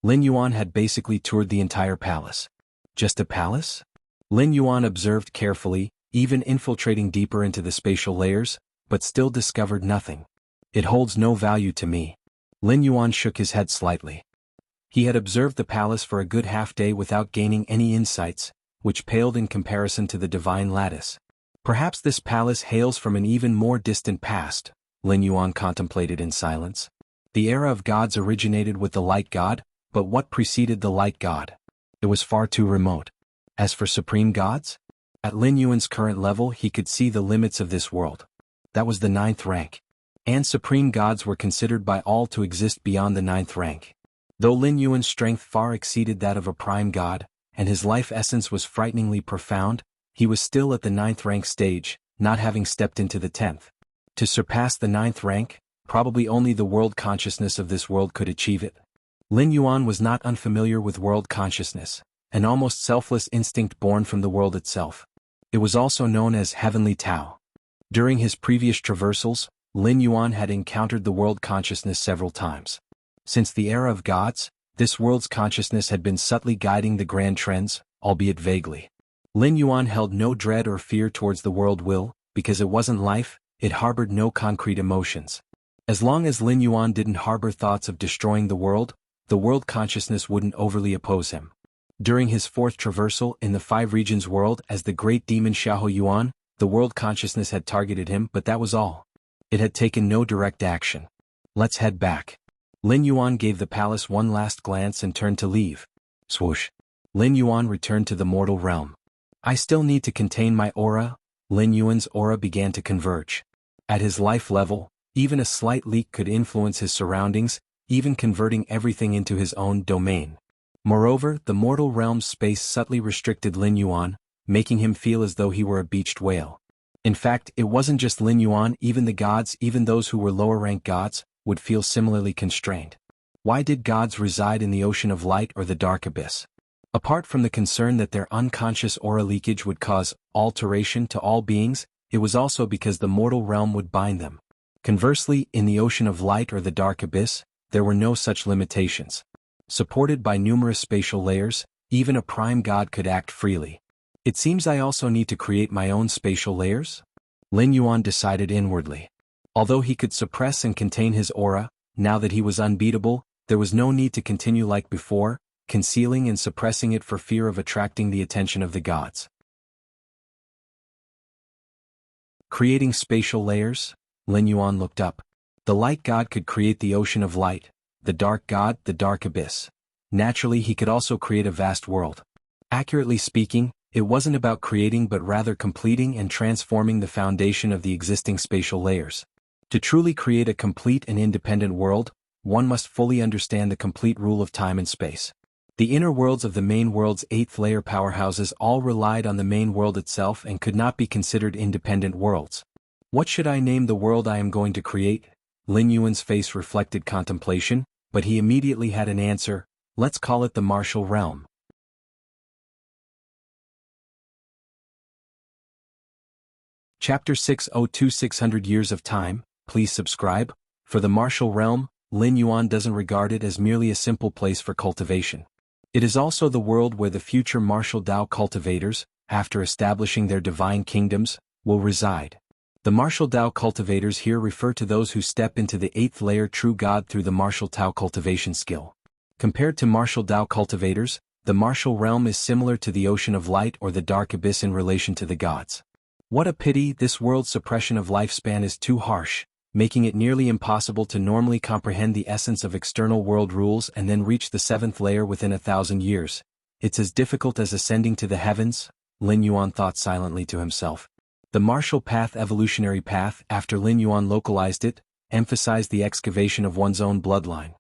Lin Yuan had basically toured the entire palace. Just a palace? Lin Yuan observed carefully, even infiltrating deeper into the spatial layers, but still discovered nothing. It holds no value to me. Lin Yuan shook his head slightly. He had observed the palace for a good half-day without gaining any insights, which paled in comparison to the divine lattice. Perhaps this palace hails from an even more distant past, Lin Yuan contemplated in silence. The era of gods originated with the light god, but what preceded the light god? It was far too remote. As for supreme gods? At Lin Yuan's current level he could see the limits of this world. That was the 9th rank. And supreme gods were considered by all to exist beyond the 9th rank. Though Lin Yuan's strength far exceeded that of a prime god, and his life essence was frighteningly profound, he was still at the 9th rank stage, not having stepped into the 10th. To surpass the 9th rank, probably only the world consciousness of this world could achieve it. Lin Yuan was not unfamiliar with world consciousness, an almost selfless instinct born from the world itself. It was also known as heavenly Tao. During his previous traversals, Lin Yuan had encountered the world consciousness several times. Since the era of gods, this world's consciousness had been subtly guiding the grand trends, albeit vaguely. Lin Yuan held no dread or fear towards the world will, because it wasn't life, it harbored no concrete emotions. As long as Lin Yuan didn't harbor thoughts of destroying the world consciousness wouldn't overly oppose him. During his 4th traversal in the 5 regions world as the great demon Xiahou Yuan, the world consciousness had targeted him, but that was all. It had taken no direct action. Let's head back. Lin Yuan gave the palace one last glance and turned to leave. Swoosh. Lin Yuan returned to the mortal realm. I still need to contain my aura. Lin Yuan's aura began to converge. At his life level, even a slight leak could influence his surroundings, even converting everything into his own domain. Moreover, the mortal realm's space subtly restricted Lin Yuan, making him feel as though he were a beached whale. In fact, it wasn't just Lin Yuan, even the gods, even those who were lower-rank gods, would feel similarly constrained. Why did gods reside in the ocean of light or the dark abyss? Apart from the concern that their unconscious aura leakage would cause alteration to all beings, it was also because the mortal realm would bind them. Conversely, in the ocean of light or the dark abyss, there were no such limitations. Supported by numerous spatial layers, even a prime god could act freely. It seems I also need to create my own spatial layers? Lin Yuan decided inwardly. Although he could suppress and contain his aura, now that he was unbeatable, there was no need to continue like before, concealing and suppressing it for fear of attracting the attention of the gods. Creating spatial layers? Lin Yuan looked up. The light god could create the ocean of light, the dark god, the dark abyss. Naturally, he could also create a vast world. Accurately speaking, it wasn't about creating but rather completing and transforming the foundation of the existing spatial layers. To truly create a complete and independent world, one must fully understand the complete rule of time and space. The inner worlds of the main world's 8th layer powerhouses all relied on the main world itself and could not be considered independent worlds. What should I name the world I am going to create? Lin Yuan's face reflected contemplation, but he immediately had an answer. Let's call it the martial realm. Chapter 602 600 Years of Time. Please subscribe. For the martial realm, Lin Yuan doesn't regard it as merely a simple place for cultivation. It is also the world where the future martial Dao cultivators, after establishing their divine kingdoms, will reside. The martial Dao cultivators here refer to those who step into the 8th layer true God through the martial Tao cultivation skill. Compared to martial Dao cultivators, the martial realm is similar to the ocean of light or the dark abyss in relation to the gods. What a pity, this world's suppression of lifespan is too harsh, making it nearly impossible to normally comprehend the essence of external world rules and then reach the 7th layer within 1,000 years. It's as difficult as ascending to the heavens, Lin Yuan thought silently to himself. The martial path evolutionary path, after Lin Yuan localized it, emphasized the excavation of one's own bloodline.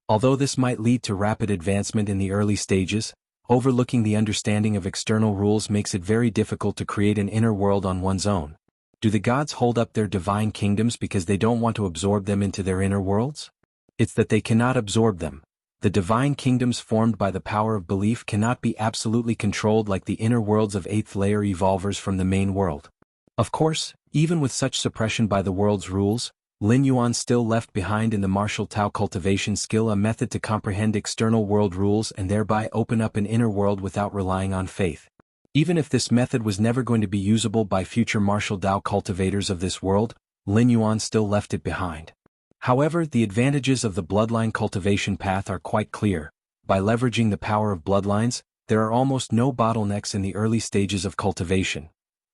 Although this might lead to rapid advancement in the early stages, overlooking the understanding of external rules makes it very difficult to create an inner world on one's own. Do the gods hold up their divine kingdoms because they don't want to absorb them into their inner worlds? It's that they cannot absorb them. The divine kingdoms formed by the power of belief cannot be absolutely controlled like the inner worlds of 8th layer evolvers from the main world. Of course, even with such suppression by the world's rules, Lin Yuan still left behind in the martial Tao cultivation skill a method to comprehend external world rules and thereby open up an inner world without relying on faith. Even if this method was never going to be usable by future martial Tao cultivators of this world, Lin Yuan still left it behind. However, the advantages of the bloodline cultivation path are quite clear. By leveraging the power of bloodlines, there are almost no bottlenecks in the early stages of cultivation.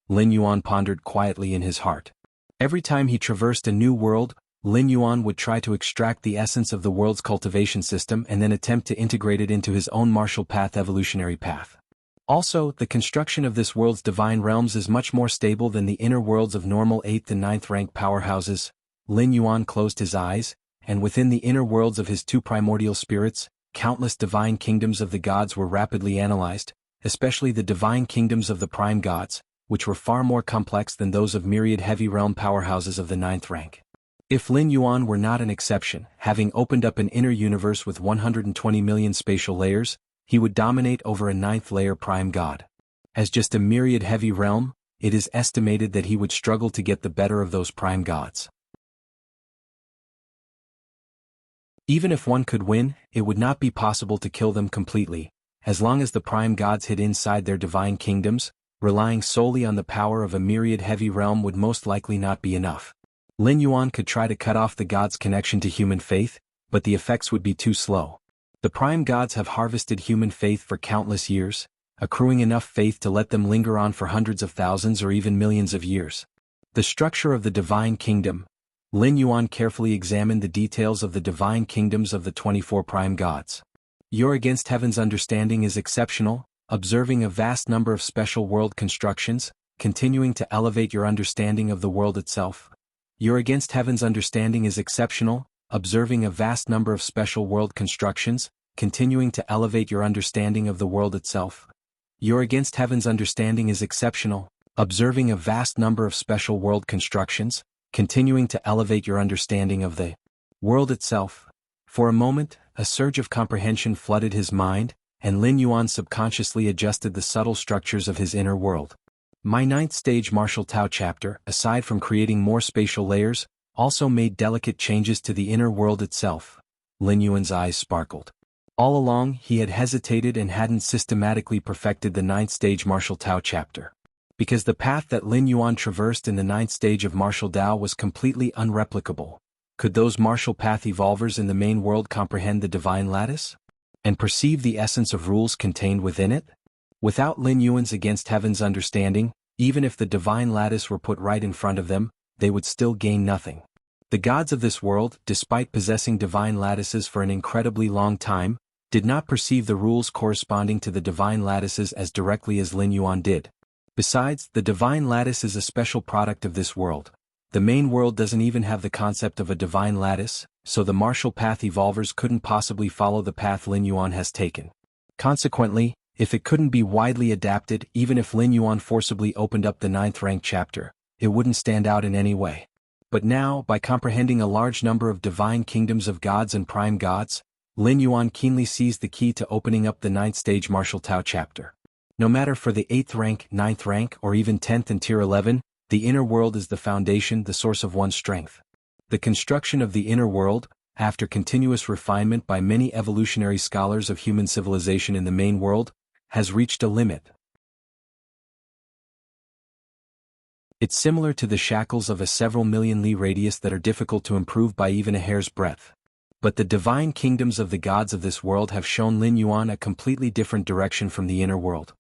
Lin Yuan pondered quietly in his heart. Every time he traversed a new world, Lin Yuan would try to extract the essence of the world's cultivation system and then attempt to integrate it into his own martial path evolutionary path. Also, the construction of this world's divine realms is much more stable than the inner worlds of normal 8th and 9th rank powerhouses. Lin Yuan closed his eyes, and within the inner worlds of his 2 primordial spirits, countless divine kingdoms of the gods were rapidly analyzed, especially the divine kingdoms of the prime gods, which were far more complex than those of myriad heavy realm powerhouses of the 9th rank. If Lin Yuan were not an exception, having opened up an inner universe with 120 million spatial layers, he would dominate over a 9th layer prime god. As just a myriad heavy realm, it is estimated that he would struggle to get the better of those prime gods. Even if one could win, it would not be possible to kill them completely, as long as the prime gods hid inside their divine kingdoms. Relying solely on the power of a myriad heavy realm would most likely not be enough. Lin Yuan could try to cut off the gods' connection to human faith, but the effects would be too slow. The prime gods have harvested human faith for countless years, accruing enough faith to let them linger on for hundreds of thousands or even millions of years. The structure of the divine kingdom. Lin Yuan carefully examined the details of the divine kingdoms of the 24 prime gods. Your against heaven's understanding is exceptional, observing a vast number of special world constructions, continuing to elevate your understanding of the world itself. Your against heaven's understanding is exceptional, observing a vast number of special world constructions, continuing to elevate your understanding of the world itself. Your against heaven's understanding is exceptional, observing a vast number of special world constructions, continuing to elevate your understanding of the world itself. For a moment, a surge of comprehension flooded his mind, and Lin Yuan subconsciously adjusted the subtle structures of his inner world. My 9th stage martial Tao chapter, aside from creating more spatial layers, also made delicate changes to the inner world itself. Lin Yuan's eyes sparkled. All along, he had hesitated and hadn't systematically perfected the 9th stage martial Tao chapter. Because the path that Lin Yuan traversed in the 9th stage of martial Tao was completely unreplicable. Could those martial path evolvers in the main world comprehend the divine lattice? And perceive the essence of rules contained within it? Without Lin Yuan's against heaven's understanding, even if the divine lattice were put right in front of them, they would still gain nothing. The gods of this world, despite possessing divine lattices for an incredibly long time, did not perceive the rules corresponding to the divine lattices as directly as Lin Yuan did. Besides, the divine lattice is a special product of this world. The main world doesn't even have the concept of a divine lattice, so the martial path evolvers couldn't possibly follow the path Lin Yuan has taken. Consequently, if it couldn't be widely adapted, even if Lin Yuan forcibly opened up the 9th rank chapter, it wouldn't stand out in any way. But now, by comprehending a large number of divine kingdoms of gods and prime gods, Lin Yuan keenly sees the key to opening up the 9th stage martial Tao chapter. No matter for the 8th rank, 9th rank, or even 10th and tier 11, the inner world is the foundation, the source of one's strength. The construction of the inner world, after continuous refinement by many evolutionary scholars of human civilization in the main world, has reached a limit. It's similar to the shackles of a several million li radius that are difficult to improve by even a hair's breadth. But the divine kingdoms of the gods of this world have shown Lin Yuan a completely different direction from the inner world.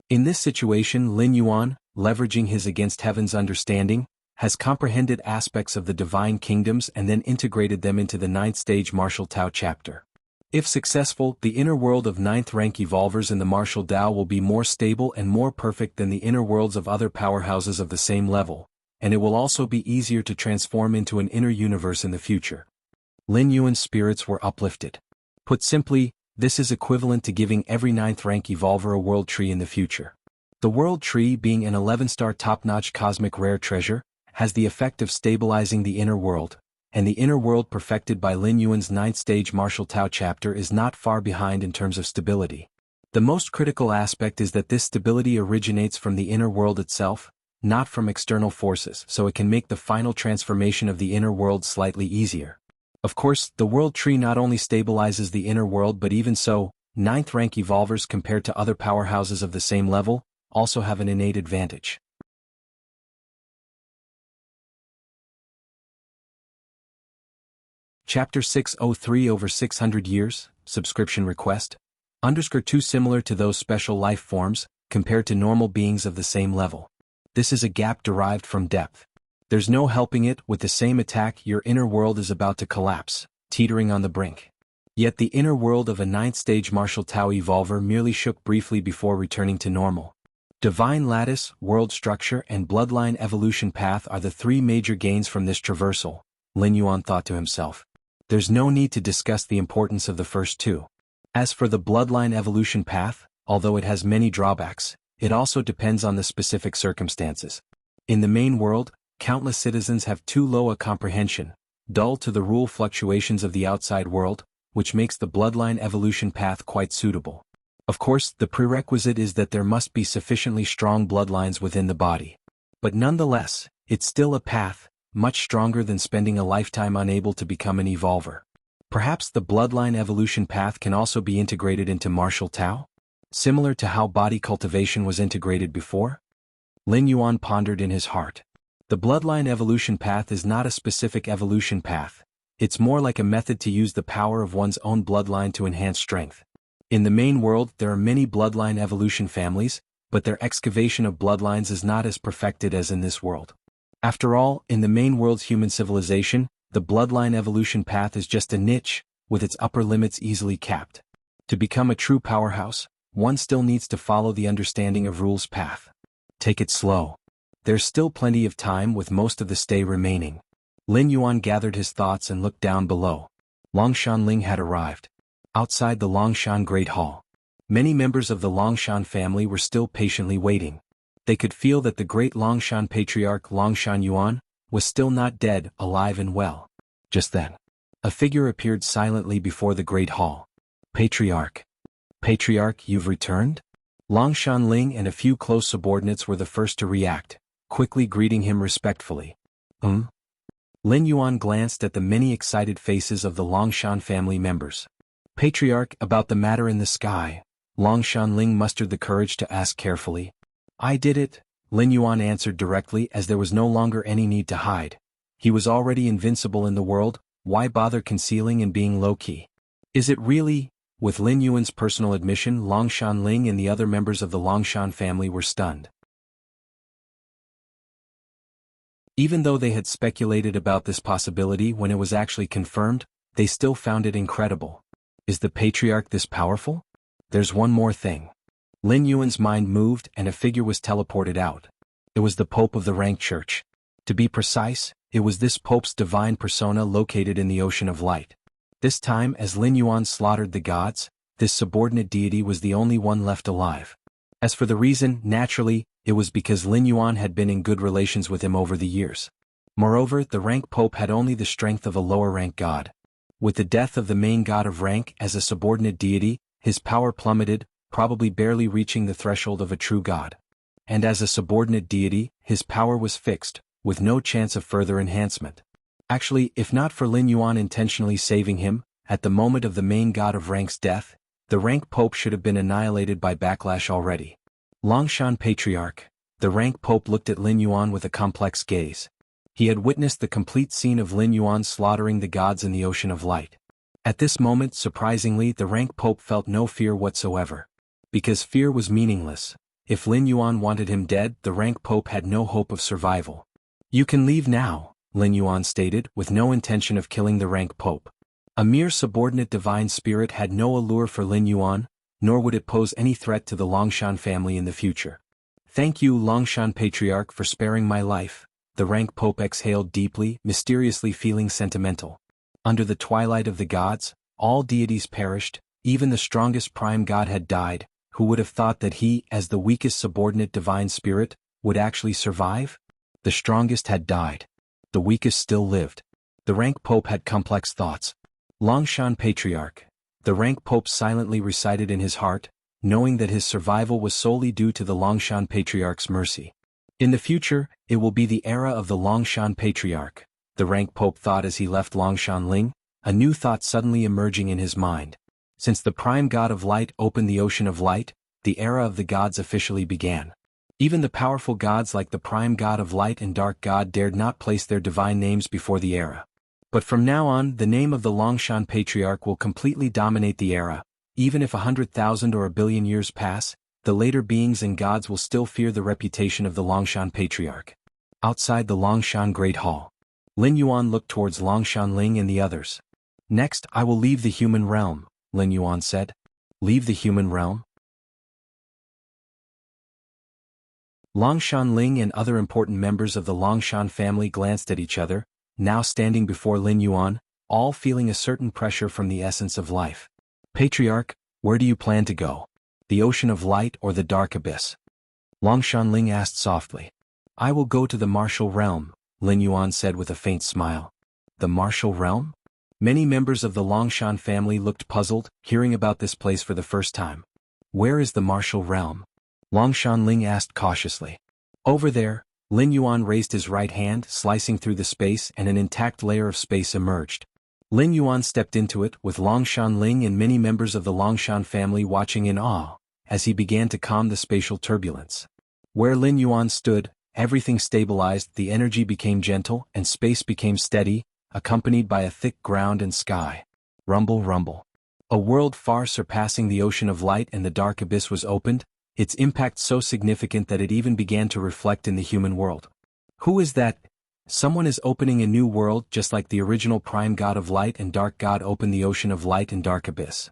In this situation, Lin Yuan, leveraging his against heaven's understanding, has comprehended aspects of the divine kingdoms and then integrated them into the 9th stage martial Tao chapter. If successful, the inner world of 9th rank evolvers in the martial Tao will be more stable and more perfect than the inner worlds of other powerhouses of the same level, and it will also be easier to transform into an inner universe in the future. Lin Yuan's spirits were uplifted. Put simply, this is equivalent to giving every 9th rank evolver a world tree in the future. The world tree, being an 11-star top-notch cosmic rare treasure, has the effect of stabilizing the inner world, and the inner world perfected by Lin Yuan's 9th stage martial Tao chapter is not far behind in terms of stability. The most critical aspect is that this stability originates from the inner world itself, not from external forces, so it can make the final transformation of the inner world slightly easier. Of course, the world tree not only stabilizes the inner world, but even so, 9th rank evolvers compared to other powerhouses of the same level also have an innate advantage. Chapter 603 Over 600 Years, Subscription Request. _2 Similar to those special life forms, compared to normal beings of the same level. This is a gap derived from depth. There's no helping it, with the same attack your inner world is about to collapse, teetering on the brink. Yet the inner world of a 9th stage martial Tao evolver merely shook briefly before returning to normal. Divine Lattice, World Structure and Bloodline Evolution Path are the 3 major gains from this traversal, Lin Yuan thought to himself. There's no need to discuss the importance of the first 2. As for the Bloodline Evolution Path, although it has many drawbacks, it also depends on the specific circumstances. In the main world, countless citizens have too low a comprehension, dull to the rule fluctuations of the outside world, which makes the Bloodline Evolution Path quite suitable. Of course, the prerequisite is that there must be sufficiently strong bloodlines within the body. But nonetheless, it's still a path, much stronger than spending a lifetime unable to become an evolver. Perhaps the Bloodline Evolution Path can also be integrated into martial Tao? Similar to how body cultivation was integrated before? Lin Yuan pondered in his heart. The Bloodline Evolution Path is not a specific evolution path. It's more like a method to use the power of one's own bloodline to enhance strength. In the main world, there are many bloodline evolution families, but their excavation of bloodlines is not as perfected as in this world. After all, in the main world's human civilization, the Bloodline Evolution Path is just a niche, with its upper limits easily capped. To become a true powerhouse, one still needs to follow the understanding of rules path. Take it slow. There's still plenty of time with most of the stay remaining. Lin Yuan gathered his thoughts and looked down below. Longshan Ling had arrived. Outside the Longshan Great Hall, many members of the Longshan family were still patiently waiting. They could feel that the great Longshan patriarch Longshan Yuan was still not dead, alive and well. Just then, a figure appeared silently before the great hall. Patriarch. Patriarch, you've returned? Longshan Ling and a few close subordinates were the first to react, quickly greeting him respectfully. Lin Yuan glanced at the many excited faces of the Longshan family members. Patriarch, about the matter in the sky, Longshan Ling mustered the courage to ask carefully. I did it, Lin Yuan answered directly, as there was no longer any need to hide. He was already invincible in the world, why bother concealing and being low-key? Is it really? With Lin Yuan's personal admission, Longshan Ling and the other members of the Longshan family were stunned. Even though they had speculated about this possibility, when it was actually confirmed, they still found it incredible. Is the patriarch this powerful? There's one more thing. Lin Yuan's mind moved and a figure was teleported out. It was the Pope of the Rank Church. To be precise, it was this Pope's divine persona located in the Ocean of Light. This time, as Lin Yuan slaughtered the gods, this subordinate deity was the only one left alive. As for the reason, naturally, it was because Lin Yuan had been in good relations with him over the years. Moreover, the rank Pope had only the strength of a lower-rank god. With the death of the main god of rank as a subordinate deity, his power plummeted, probably barely reaching the threshold of a true god. And as a subordinate deity, his power was fixed, with no chance of further enhancement. Actually, if not for Lin Yuan intentionally saving him, at the moment of the main god of rank's death, the rank Pope should have been annihilated by backlash already. Longshan Patriarch, the rank Pope looked at Lin Yuan with a complex gaze. He had witnessed the complete scene of Lin Yuan slaughtering the gods in the Ocean of Light. At this moment, surprisingly, the rank Pope felt no fear whatsoever. Because fear was meaningless. If Lin Yuan wanted him dead, the rank Pope had no hope of survival. You can leave now, Lin Yuan stated, with no intention of killing the rank pope. A mere subordinate divine spirit had no allure for Lin Yuan, nor would it pose any threat to the Longshan family in the future. Thank you, Longshan Patriarch, for sparing my life, the rank pope exhaled deeply, mysteriously feeling sentimental. Under the twilight of the gods, all deities perished, even the strongest prime god had died. Who would have thought that he, as the weakest subordinate divine spirit, would actually survive? The strongest had died. The weakest still lived. The rank pope had complex thoughts. Longshan Patriarch, the rank pope silently recited in his heart, knowing that his survival was solely due to the Longshan Patriarch's mercy. In the future, it will be the era of the Longshan Patriarch, the rank pope thought as he left Longshan Ling, a new thought suddenly emerging in his mind. Since the prime god of light opened the ocean of light, the era of the gods officially began. Even the powerful gods like the prime god of light and dark god dared not place their divine names before the era. But from now on, the name of the Longshan Patriarch will completely dominate the era. Even if 100,000 or a billion years pass, the later beings and gods will still fear the reputation of the Longshan Patriarch. Outside the Longshan Great Hall, Lin Yuan looked towards Longshan Ling and the others. Next, I will leave the human realm, Lin Yuan said. Leave the human realm? Longshan Ling and other important members of the Longshan family glanced at each other, now standing before Lin Yuan, all feeling a certain pressure from the essence of life. Patriarch, where do you plan to go? The ocean of light or the dark abyss? Longshan Ling asked softly. I will go to the martial realm, Lin Yuan said with a faint smile. The martial realm? Many members of the Longshan family looked puzzled, hearing about this place for the first time. Where is the martial realm? Longshan Ling asked cautiously. Over there. Lin Yuan raised his right hand, slicing through the space, and an intact layer of space emerged. Lin Yuan stepped into it, with Longshan Ling and many members of the Longshan family watching in awe, as he began to calm the spatial turbulence. Where Lin Yuan stood, everything stabilized, the energy became gentle, and space became steady, accompanied by a thick ground and sky. Rumble, rumble. A world far surpassing the ocean of light and the dark abyss was opened, its impact so significant that it even began to reflect in the human world. Who is that? Someone is opening a new world just like the original prime god of light and dark god opened the ocean of light and dark abyss.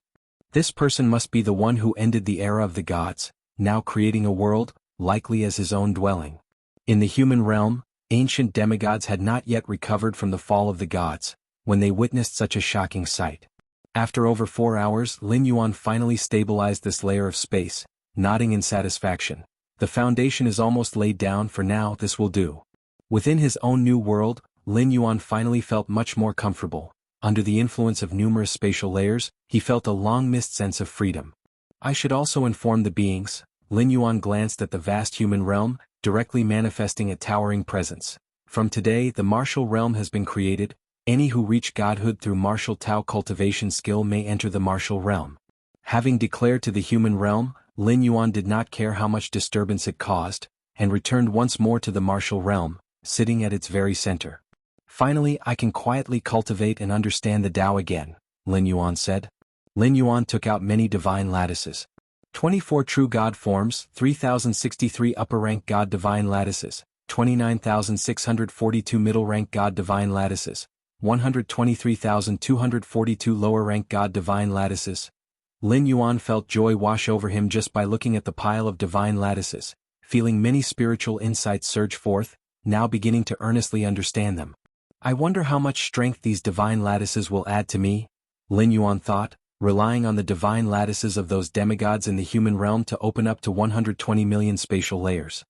This person must be the one who ended the era of the gods, now creating a world, likely as his own dwelling. In the human realm, ancient demigods had not yet recovered from the fall of the gods, when they witnessed such a shocking sight. After over 4 hours, Lin Yuan finally stabilized this layer of space, nodding in satisfaction. The foundation is almost laid down. For now, this will do. Within his own new world, Lin Yuan finally felt much more comfortable. Under the influence of numerous spatial layers, he felt a long-missed sense of freedom. I should also inform the beings. Lin Yuan glanced at the vast human realm, directly manifesting a towering presence. From today, the martial realm has been created. Any who reach godhood through martial Tao cultivation skill may enter the martial realm. Having declared to the human realm, Lin Yuan did not care how much disturbance it caused, and returned once more to the martial realm, sitting at its very center. Finally, I can quietly cultivate and understand the Tao again, Lin Yuan said. Lin Yuan took out many divine lattices. 24 true god forms, 3063 upper-rank god divine lattices, 29,642 middle-rank god divine lattices, 123,242 lower-rank god divine lattices. Lin Yuan felt joy wash over him just by looking at the pile of divine lattices, feeling many spiritual insights surge forth, now beginning to earnestly understand them. I wonder how much strength these divine lattices will add to me, Lin Yuan thought, relying on the divine lattices of those demigods in the human realm to open up to 120 million spatial layers.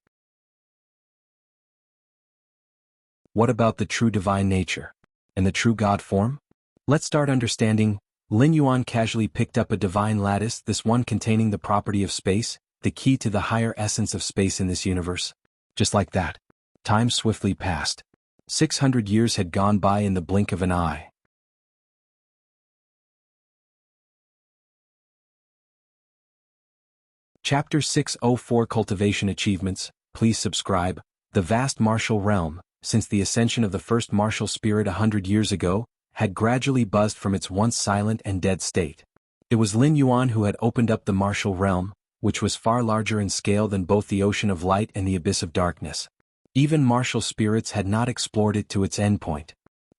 What about the true divine nature? And the true god form? Let's start understanding. Lin Yuan casually picked up a divine lattice, this one containing the property of space, the key to the higher essence of space in this universe. Just like that, time swiftly passed. 600 years had gone by in the blink of an eye. Chapter 604 Cultivation Achievements. Please subscribe. The vast martial realm, since the ascension of the first martial spirit 100 years ago, had gradually buzzed from its once silent and dead state. It was Lin Yuan who had opened up the martial realm, which was far larger in scale than both the ocean of light and the abyss of darkness. Even martial spirits had not explored it to its endpoint.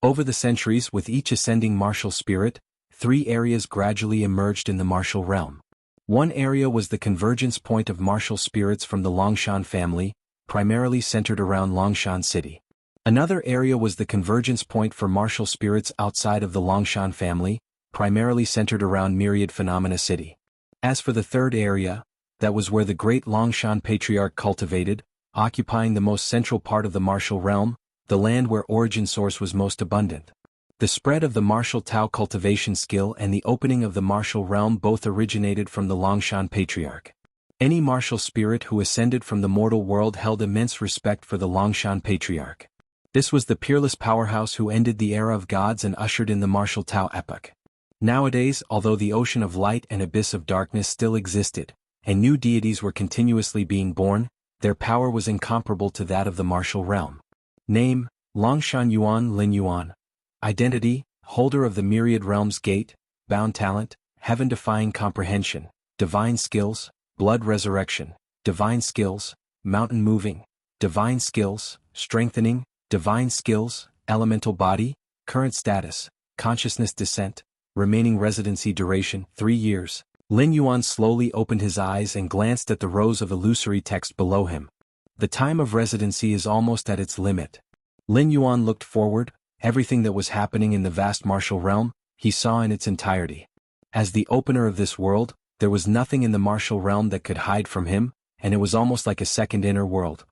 Over the centuries, with each ascending martial spirit, 3 areas gradually emerged in the martial realm. One area was the convergence point of martial spirits from the Longshan family, primarily centered around Longshan City. Another area was the convergence point for martial spirits outside of the Longshan family, primarily centered around Myriad Phenomena City. As for the third area, that was where the great Longshan Patriarch cultivated, occupying the most central part of the martial realm, the land where origin source was most abundant. The spread of the martial Tao cultivation skill and the opening of the martial realm both originated from the Longshan Patriarch. Any martial spirit who ascended from the mortal world held immense respect for the Longshan Patriarch. This was the peerless powerhouse who ended the era of gods and ushered in the martial Tao epoch. Nowadays, although the ocean of light and abyss of darkness still existed, and new deities were continuously being born, their power was incomparable to that of the martial realm. Name: Longshan Yuan Lin Yuan. Identity: holder of the myriad realms gate, bound talent, heaven-defying comprehension, divine skills, blood resurrection, divine skills, mountain moving, divine skills, strengthening, divine skills, elemental body, current status, consciousness descent, remaining residency duration 3 years. Lin Yuan slowly opened his eyes and glanced at the rows of illusory text below him. The time of residency is almost at its limit. Lin Yuan looked forward. Everything that was happening in the vast martial realm, he saw in its entirety. As the opener of this world, there was nothing in the martial realm that could hide from him, and it was almost like a second inner world.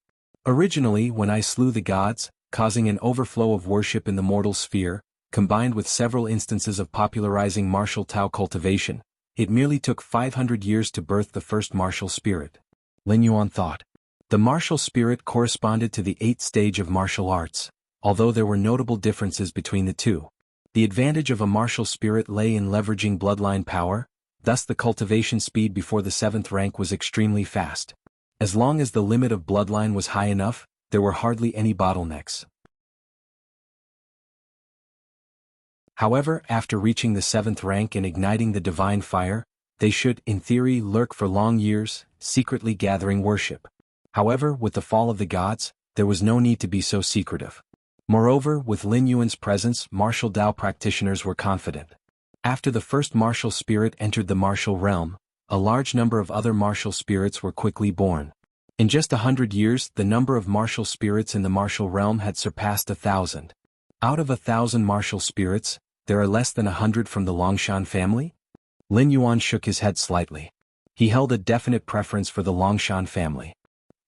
Originally, when I slew the gods, causing an overflow of worship in the mortal sphere, combined with several instances of popularizing martial Tao cultivation, it merely took 500 years to birth the first martial spirit. Lin Yuan thought. The martial spirit corresponded to the 8th stage of martial arts, although there were notable differences between the two. The advantage of a martial spirit lay in leveraging bloodline power, thus the cultivation speed before the 7th rank was extremely fast. As long as the limit of bloodline was high enough, there were hardly any bottlenecks. However, after reaching the 7th rank and igniting the divine fire, they should, in theory, lurk for long years, secretly gathering worship. However, with the fall of the gods, there was no need to be so secretive. Moreover, with Lin Yuan's presence, martial Dao practitioners were confident. After the first martial spirit entered the martial realm, a large number of other martial spirits were quickly born. In just 100 years, the number of martial spirits in the martial realm had surpassed 1,000. Out of 1,000 martial spirits, there are less than 100 from the Longshan family? Lin Yuan shook his head slightly. He held a definite preference for the Longshan family.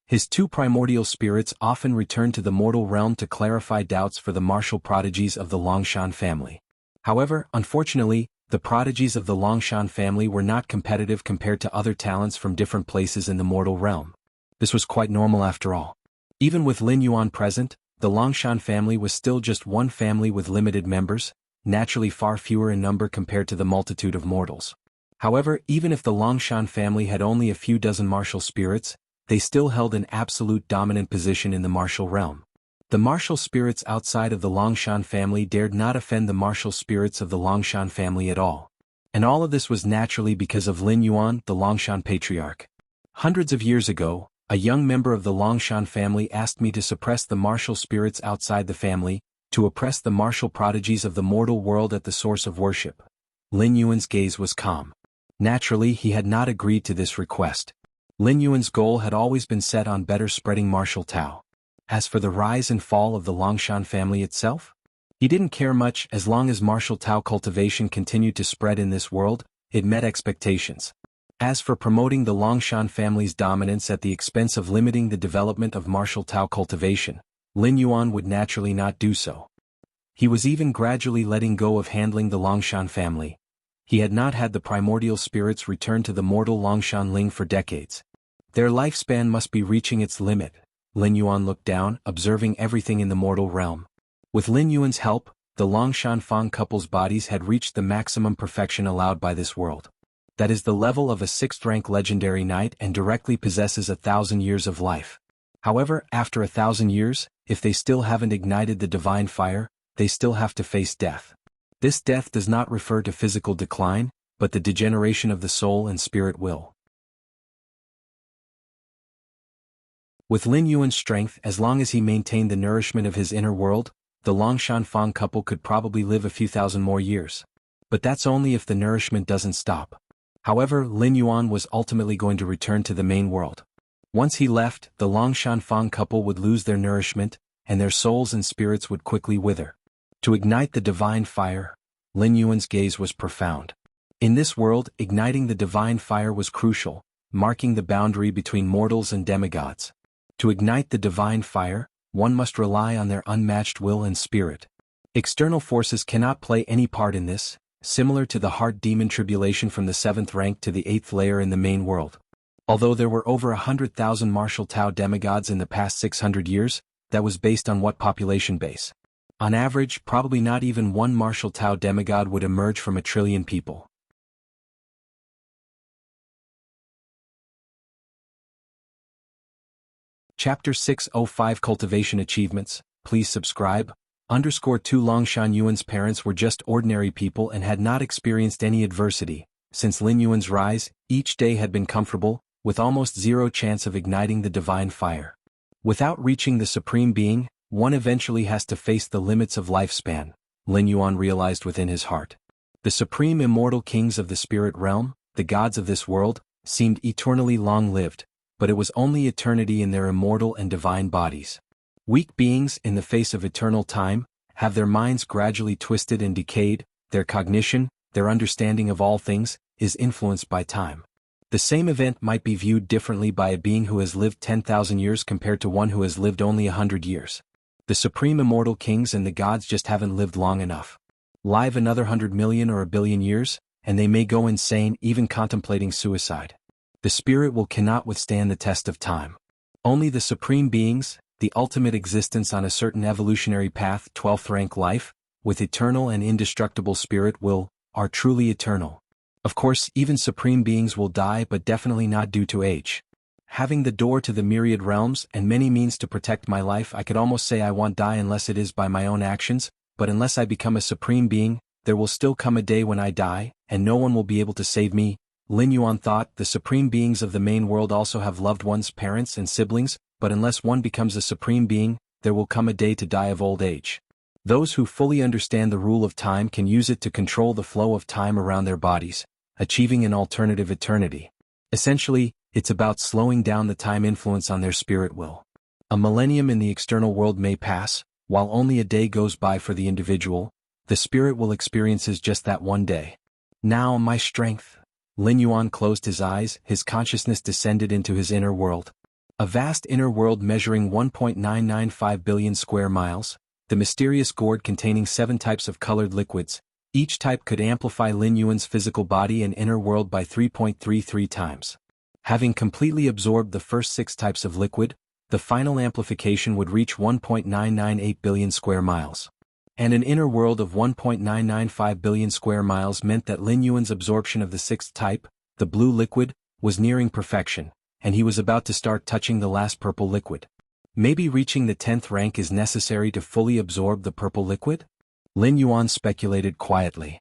His 2 primordial spirits often returned to the mortal realm to clarify doubts for the martial prodigies of the Longshan family. However, unfortunately, the prodigies of the Longshan family were not competitive compared to other talents from different places in the mortal realm. This was quite normal after all. Even with Lin Yuan present, the Longshan family was still just one family with limited members, naturally far fewer in number compared to the multitude of mortals. However, even if the Longshan family had only a few dozen martial spirits, they still held an absolute dominant position in the martial realm. The martial spirits outside of the Longshan family dared not offend the martial spirits of the Longshan family at all. And all of this was naturally because of Lin Yuan, the Longshan Patriarch. Hundreds of years ago, a young member of the Longshan family asked me to suppress the martial spirits outside the family, to oppress the martial prodigies of the mortal world at the source of worship. Lin Yuan's gaze was calm. Naturally, he had not agreed to this request. Lin Yuan's goal had always been set on better spreading martial Tao. As for the rise and fall of the Longshan family itself, he didn't care much as long as martial Tao cultivation continued to spread in this world, it met expectations. As for promoting the Longshan family's dominance at the expense of limiting the development of martial Tao cultivation, Lin Yuan would naturally not do so. He was even gradually letting go of handling the Longshan family. He had not had the primordial spirits return to the mortal Longshan Ling for decades. Their lifespan must be reaching its limit. Lin Yuan looked down, observing everything in the mortal realm. With Lin Yuan's help, the Longshan Fang couple's bodies had reached the maximum perfection allowed by this world. That is the level of a 6th-rank legendary knight and directly possesses 1,000 years of life. However, after 1,000 years, if they still haven't ignited the divine fire, they still have to face death. This death does not refer to physical decline, but the degeneration of the soul and spirit will. With Lin Yuan's strength, as long as he maintained the nourishment of his inner world, the Longshan Fang couple could probably live a few thousand more years. But that's only if the nourishment doesn't stop. However, Lin Yuan was ultimately going to return to the main world. Once he left, the Longshan Fang couple would lose their nourishment, and their souls and spirits would quickly wither. To ignite the divine fire, Lin Yuan's gaze was profound. In this world, igniting the divine fire was crucial, marking the boundary between mortals and demigods. To ignite the divine fire, one must rely on their unmatched will and spirit. External forces cannot play any part in this, similar to the heart demon tribulation from the 7th rank to the 8th layer in the main world. Although there were over 100,000 martial Tao demigods in the past 600 years, that was based on what population base? On average, probably not even one martial Tao demigod would emerge from a trillion people. Chapter 605 Cultivation Achievements. Please subscribe. _2 Longshan Yuan's parents were just ordinary people and had not experienced any adversity. Since Lin Yuan's rise, each day had been comfortable, with almost zero chance of igniting the divine fire. Without reaching the Supreme Being, one eventually has to face the limits of lifespan, Lin Yuan realized within his heart. The supreme immortal kings of the spirit realm, the gods of this world, seemed eternally long-lived, but it was only eternity in their immortal and divine bodies. Weak beings, in the face of eternal time, have their minds gradually twisted and decayed, their cognition, their understanding of all things, is influenced by time. The same event might be viewed differently by a being who has lived 10,000 years compared to one who has lived only 100 years. The supreme immortal kings and the gods just haven't lived long enough. Live another 100 million or a billion years, and they may go insane even contemplating suicide. The spirit will cannot withstand the test of time. Only the supreme beings, the ultimate existence on a certain evolutionary path, 12th rank life, with eternal and indestructible spirit are truly eternal. Of course, even supreme beings will die, but definitely not due to age. Having the door to the myriad realms and many means to protect my life, I could almost say I won't die unless it is by my own actions, but unless I become a supreme being, there will still come a day when I die, and no one will be able to save me. Lin Yuan thought. The supreme beings of the main world also have loved ones, parents and siblings, but unless one becomes a supreme being, there will come a day to die of old age. Those who fully understand the rule of time can use it to control the flow of time around their bodies, achieving an alternative eternity. Essentially, it's about slowing down the time influence on their spirit will. A millennium in the external world may pass, while only a day goes by for the individual, the spirit will experiences just that one day. Now my strength. Lin Yuan closed his eyes, his consciousness descended into his inner world. A vast inner world measuring 1.995 billion square miles, the mysterious gourd containing 7 types of colored liquids. Each type could amplify Lin Yuan's physical body and inner world by 3.33 times. Having completely absorbed the first 6 types of liquid, the final amplification would reach 1.998 billion square miles. And an inner world of 1.995 billion square miles meant that Lin Yuan's absorption of the 6th type, the blue liquid, was nearing perfection, and he was about to start touching the last purple liquid. Maybe reaching the 10th rank is necessary to fully absorb the purple liquid? Lin Yuan speculated quietly.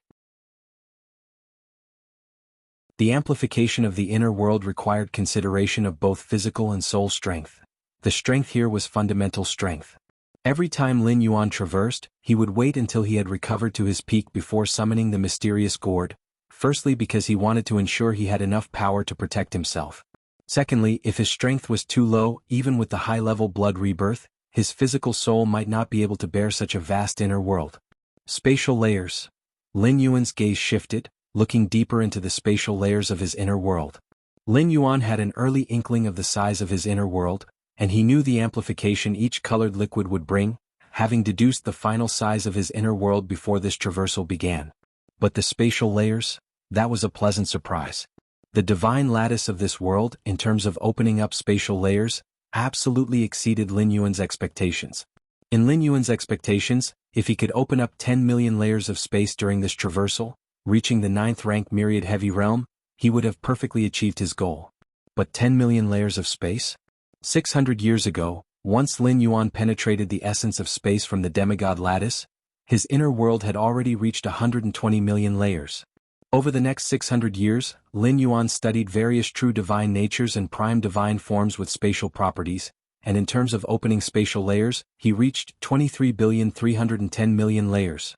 The amplification of the inner world required consideration of both physical and soul strength. The strength here was fundamental strength. Every time Lin Yuan traversed, he would wait until he had recovered to his peak before summoning the mysterious gourd, firstly because he wanted to ensure he had enough power to protect himself. Secondly, if his strength was too low, even with the high-level blood rebirth, his physical soul might not be able to bear such a vast inner world. Spatial layers. Lin Yuan's gaze shifted, looking deeper into the spatial layers of his inner world. Lin Yuan had an early inkling of the size of his inner world, and he knew the amplification each colored liquid would bring, having deduced the final size of his inner world before this traversal began. But the spatial layers? That was a pleasant surprise. The divine lattice of this world, in terms of opening up spatial layers, absolutely exceeded Lin Yuan's expectations. In Lin Yuan's expectations, if he could open up 10 million layers of space during this traversal, reaching the 9th rank myriad heavy realm, he would have perfectly achieved his goal. But 10 million layers of space? 600 years ago, once Lin Yuan penetrated the essence of space from the demigod lattice, his inner world had already reached 120 million layers. Over the next 600 years, Lin Yuan studied various true divine natures and prime divine forms with spatial properties, and in terms of opening spatial layers, he reached 23,310,000,000 layers.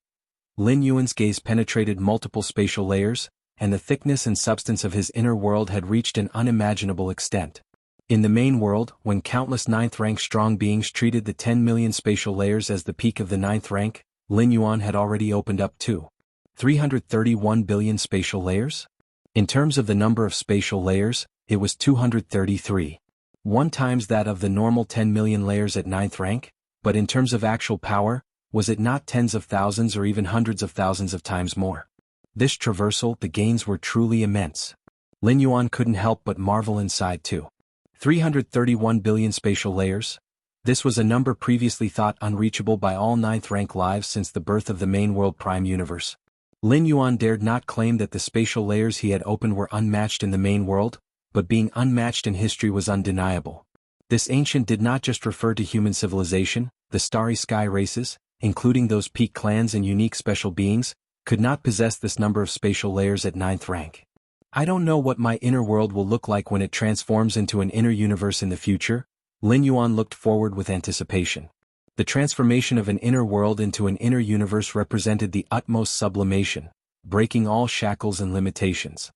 Lin Yuan's gaze penetrated multiple spatial layers, and the thickness and substance of his inner world had reached an unimaginable extent. In the main world, when countless ninth-rank strong beings treated the 10 million spatial layers as the peak of the ninth rank, Lin Yuan had already opened up 331 billion spatial layers? In terms of the number of spatial layers, it was 233. 1 times that of the normal 10 million layers at ninth rank, but in terms of actual power, was it not tens of thousands or even hundreds of thousands of times more? This traversal, the gains were truly immense. Lin Yuan couldn't help but marvel inside too. 331 billion spatial layers? This was a number previously thought unreachable by all ninth-rank lives since the birth of the main world prime universe. Lin Yuan dared not claim that the spatial layers he had opened were unmatched in the main world, but being unmatched in history was undeniable. This ancient did not just refer to human civilization, the starry sky races, including those peak clans and unique special beings, could not possess this number of spatial layers at ninth rank. I don't know what my inner world will look like when it transforms into an inner universe in the future. Lin Yuan looked forward with anticipation. The transformation of an inner world into an inner universe represented the utmost sublimation, breaking all shackles and limitations.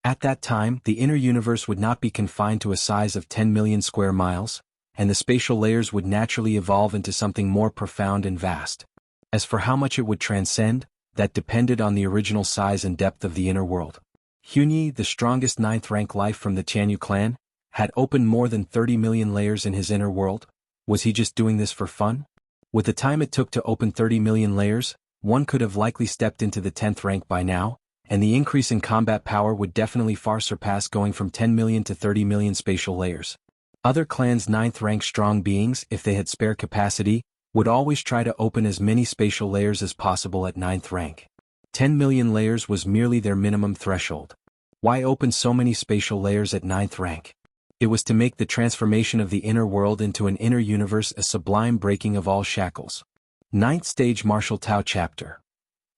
At that time, the inner universe would not be confined to a size of 10 million square miles, and the spatial layers would naturally evolve into something more profound and vast. As for how much it would transcend, that depended on the original size and depth of the inner world. Hunyi, the strongest ninth-rank life from the Jianghu clan, had opened more than 30 million layers in his inner world. Was he just doing this for fun? With the time it took to open 30 million layers, one could have likely stepped into the 10th rank by now, and the increase in combat power would definitely far surpass going from 10 million to 30 million spatial layers. Other clans' 9th rank strong beings, if they had spare capacity, would always try to open as many spatial layers as possible at 9th rank. 10 million layers was merely their minimum threshold. Why open so many spatial layers at 9th rank? It was to make the transformation of the inner world into an inner universe a sublime breaking of all shackles. 9th Stage Martial Tao Chapter.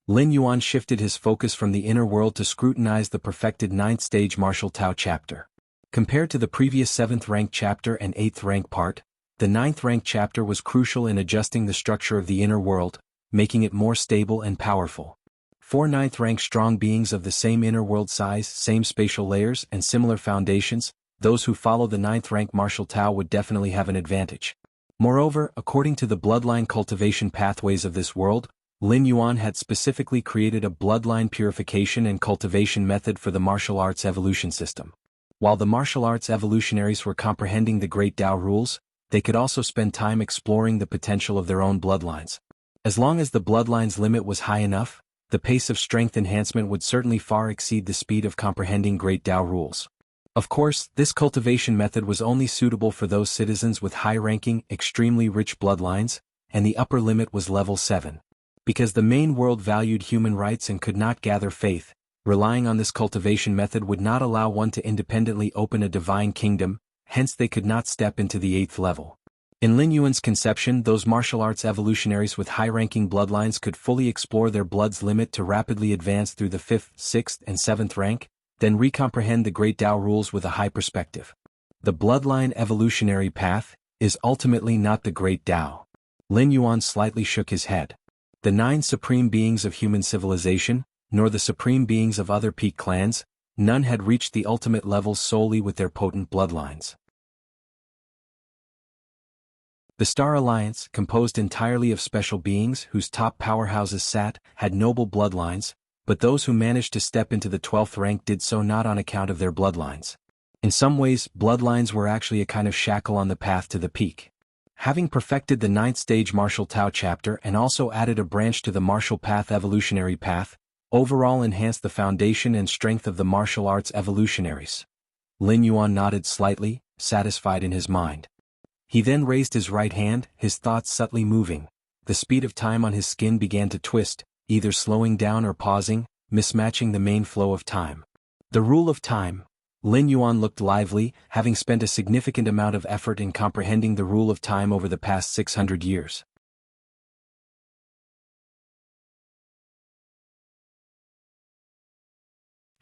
Lin Yuan shifted his focus from the inner world to scrutinize the perfected 9th Stage Martial Tao Chapter. Compared to the previous 7th rank chapter and 8th rank part, the 9th rank chapter was crucial in adjusting the structure of the inner world, making it more stable and powerful. 4 9th rank strong beings of the same inner world size, same spatial layers, and similar foundations, those who follow the 9th rank martial Tao would definitely have an advantage. Moreover, according to the bloodline cultivation pathways of this world, Lin Yuan had specifically created a bloodline purification and cultivation method for the martial arts evolution system. While the martial arts evolutionaries were comprehending the great Tao rules, they could also spend time exploring the potential of their own bloodlines. As long as the bloodline's limit was high enough, the pace of strength enhancement would certainly far exceed the speed of comprehending great Tao rules. Of course, this cultivation method was only suitable for those citizens with high-ranking, extremely rich bloodlines, and the upper limit was level 7. Because the main world valued human rights and could not gather faith, relying on this cultivation method would not allow one to independently open a divine kingdom, hence they could not step into the 8th level. In Lin Yuan's conception, those martial arts evolutionaries with high-ranking bloodlines could fully explore their blood's limit to rapidly advance through the 5th, 6th, and 7th rank, then recomprehend the great Tao rules with a high perspective. The bloodline evolutionary path is ultimately not the great Tao. Lin Yuan slightly shook his head. The 9 supreme beings of human civilization, nor the supreme beings of other peak clans, none had reached the ultimate levels solely with their potent bloodlines. The Star Alliance, composed entirely of special beings whose top powerhouses sat, had noble bloodlines, but those who managed to step into the 12th rank did so not on account of their bloodlines. In some ways, bloodlines were actually a kind of shackle on the path to the peak. Having perfected the 9th stage martial Tao chapter and also added a branch to the martial path evolutionary path, overall enhanced the foundation and strength of the martial arts evolutionaries. Lin Yuan nodded slightly, satisfied in his mind. He then raised his right hand, his thoughts subtly moving. The speed of time on his skin began to twist, either slowing down or pausing, mismatching the main flow of time. The rule of time. Lin Yuan looked lively, having spent a significant amount of effort in comprehending the rule of time over the past 600 years.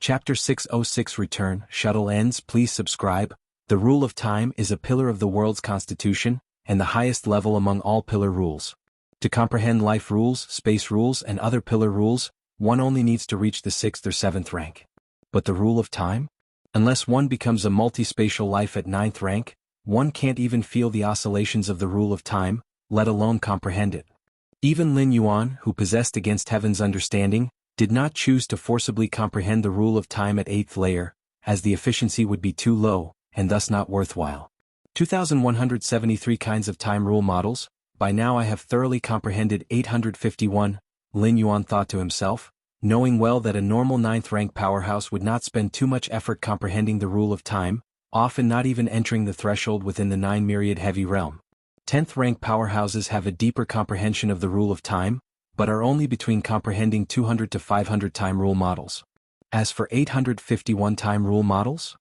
Chapter 606 Return. Shuttle ends. Please subscribe, The rule of time is a pillar of the world's constitution, and the highest level among all pillar rules. To comprehend life rules, space rules, and other pillar rules, one only needs to reach the 6th or 7th rank. But the rule of time? Unless one becomes a multispatial life at 9th rank, one can't even feel the oscillations of the rule of time, let alone comprehend it. Even Lin Yuan, who possessed against heaven's understanding, did not choose to forcibly comprehend the rule of time at 8th layer, as the efficiency would be too low, and thus not worthwhile. 2,173 kinds of time rule models. By now I have thoroughly comprehended 851, Lin Yuan thought to himself, knowing well that a normal 9th rank powerhouse would not spend too much effort comprehending the rule of time, often not even entering the threshold within the 9 myriad heavy realm. 10th rank powerhouses have a deeper comprehension of the rule of time, but are only between comprehending 200 to 500 time rule models. As for 851 time rule models?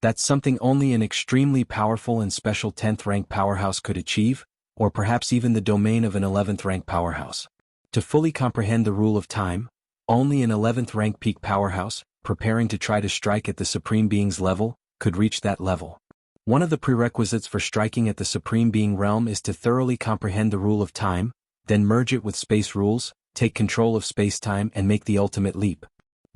That's something only an extremely powerful and special 10th rank powerhouse could achieve, or perhaps even the domain of an 11th rank powerhouse. To fully comprehend the rule of time, only an 11th rank peak powerhouse, preparing to try to strike at the Supreme Being's level, could reach that level. One of the prerequisites for striking at the Supreme Being realm is to thoroughly comprehend the rule of time, then merge it with space rules, take control of space-time and make the ultimate leap.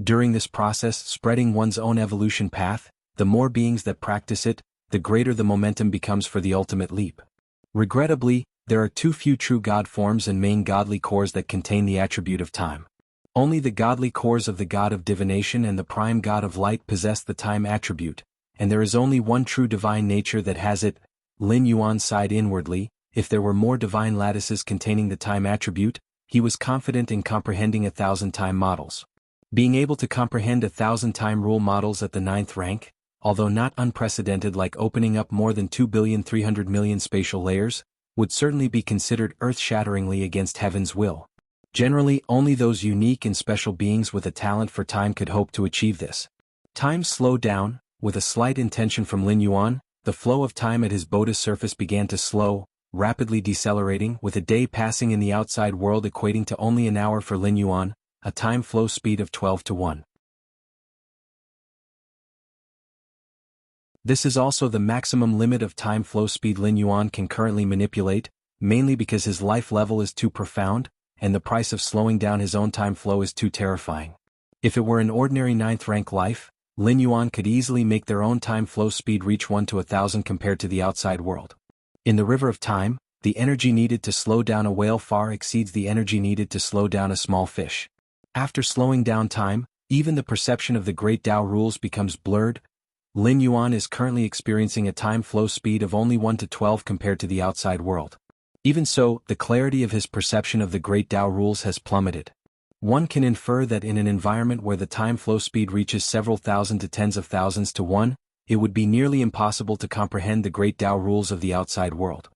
During this process, spreading one's own evolution path, the more beings that practice it, the greater the momentum becomes for the ultimate leap. Regrettably, there are too few true God forms and main godly cores that contain the attribute of time. Only the godly cores of the God of Divination and the Prime God of Light possess the time attribute, and there is only one true divine nature that has it. Lin Yuan sighed inwardly. If there were more divine lattices containing the time attribute, he was confident in comprehending 1,000 time models. Being able to comprehend 1,000 time rule models at the 9th rank, although not unprecedented like opening up more than 2,300,000,000 spatial layers, would certainly be considered earth-shatteringly against heaven's will. Generally, only those unique and special beings with a talent for time could hope to achieve this. Time slowed down. With a slight intention from Lin Yuan, the flow of time at his boda's surface began to slow, rapidly decelerating, with a day passing in the outside world equating to only an hour for Lin Yuan, a time flow speed of 12 to 1. This is also the maximum limit of time flow speed Lin Yuan can currently manipulate, mainly because his life level is too profound, and the price of slowing down his own time flow is too terrifying. If it were an ordinary 9th rank life, Lin Yuan could easily make their own time flow speed reach 1 to 1,000 compared to the outside world. In the river of time, the energy needed to slow down a whale far exceeds the energy needed to slow down a small fish. After slowing down time, even the perception of the great Tao rules becomes blurred. Lin Yuan is currently experiencing a time flow speed of only 1 to 12 compared to the outside world. Even so, the clarity of his perception of the great Tao rules has plummeted. One can infer that in an environment where the time flow speed reaches several thousand to tens of thousands to 1, it would be nearly impossible to comprehend the great Tao rules of the outside world.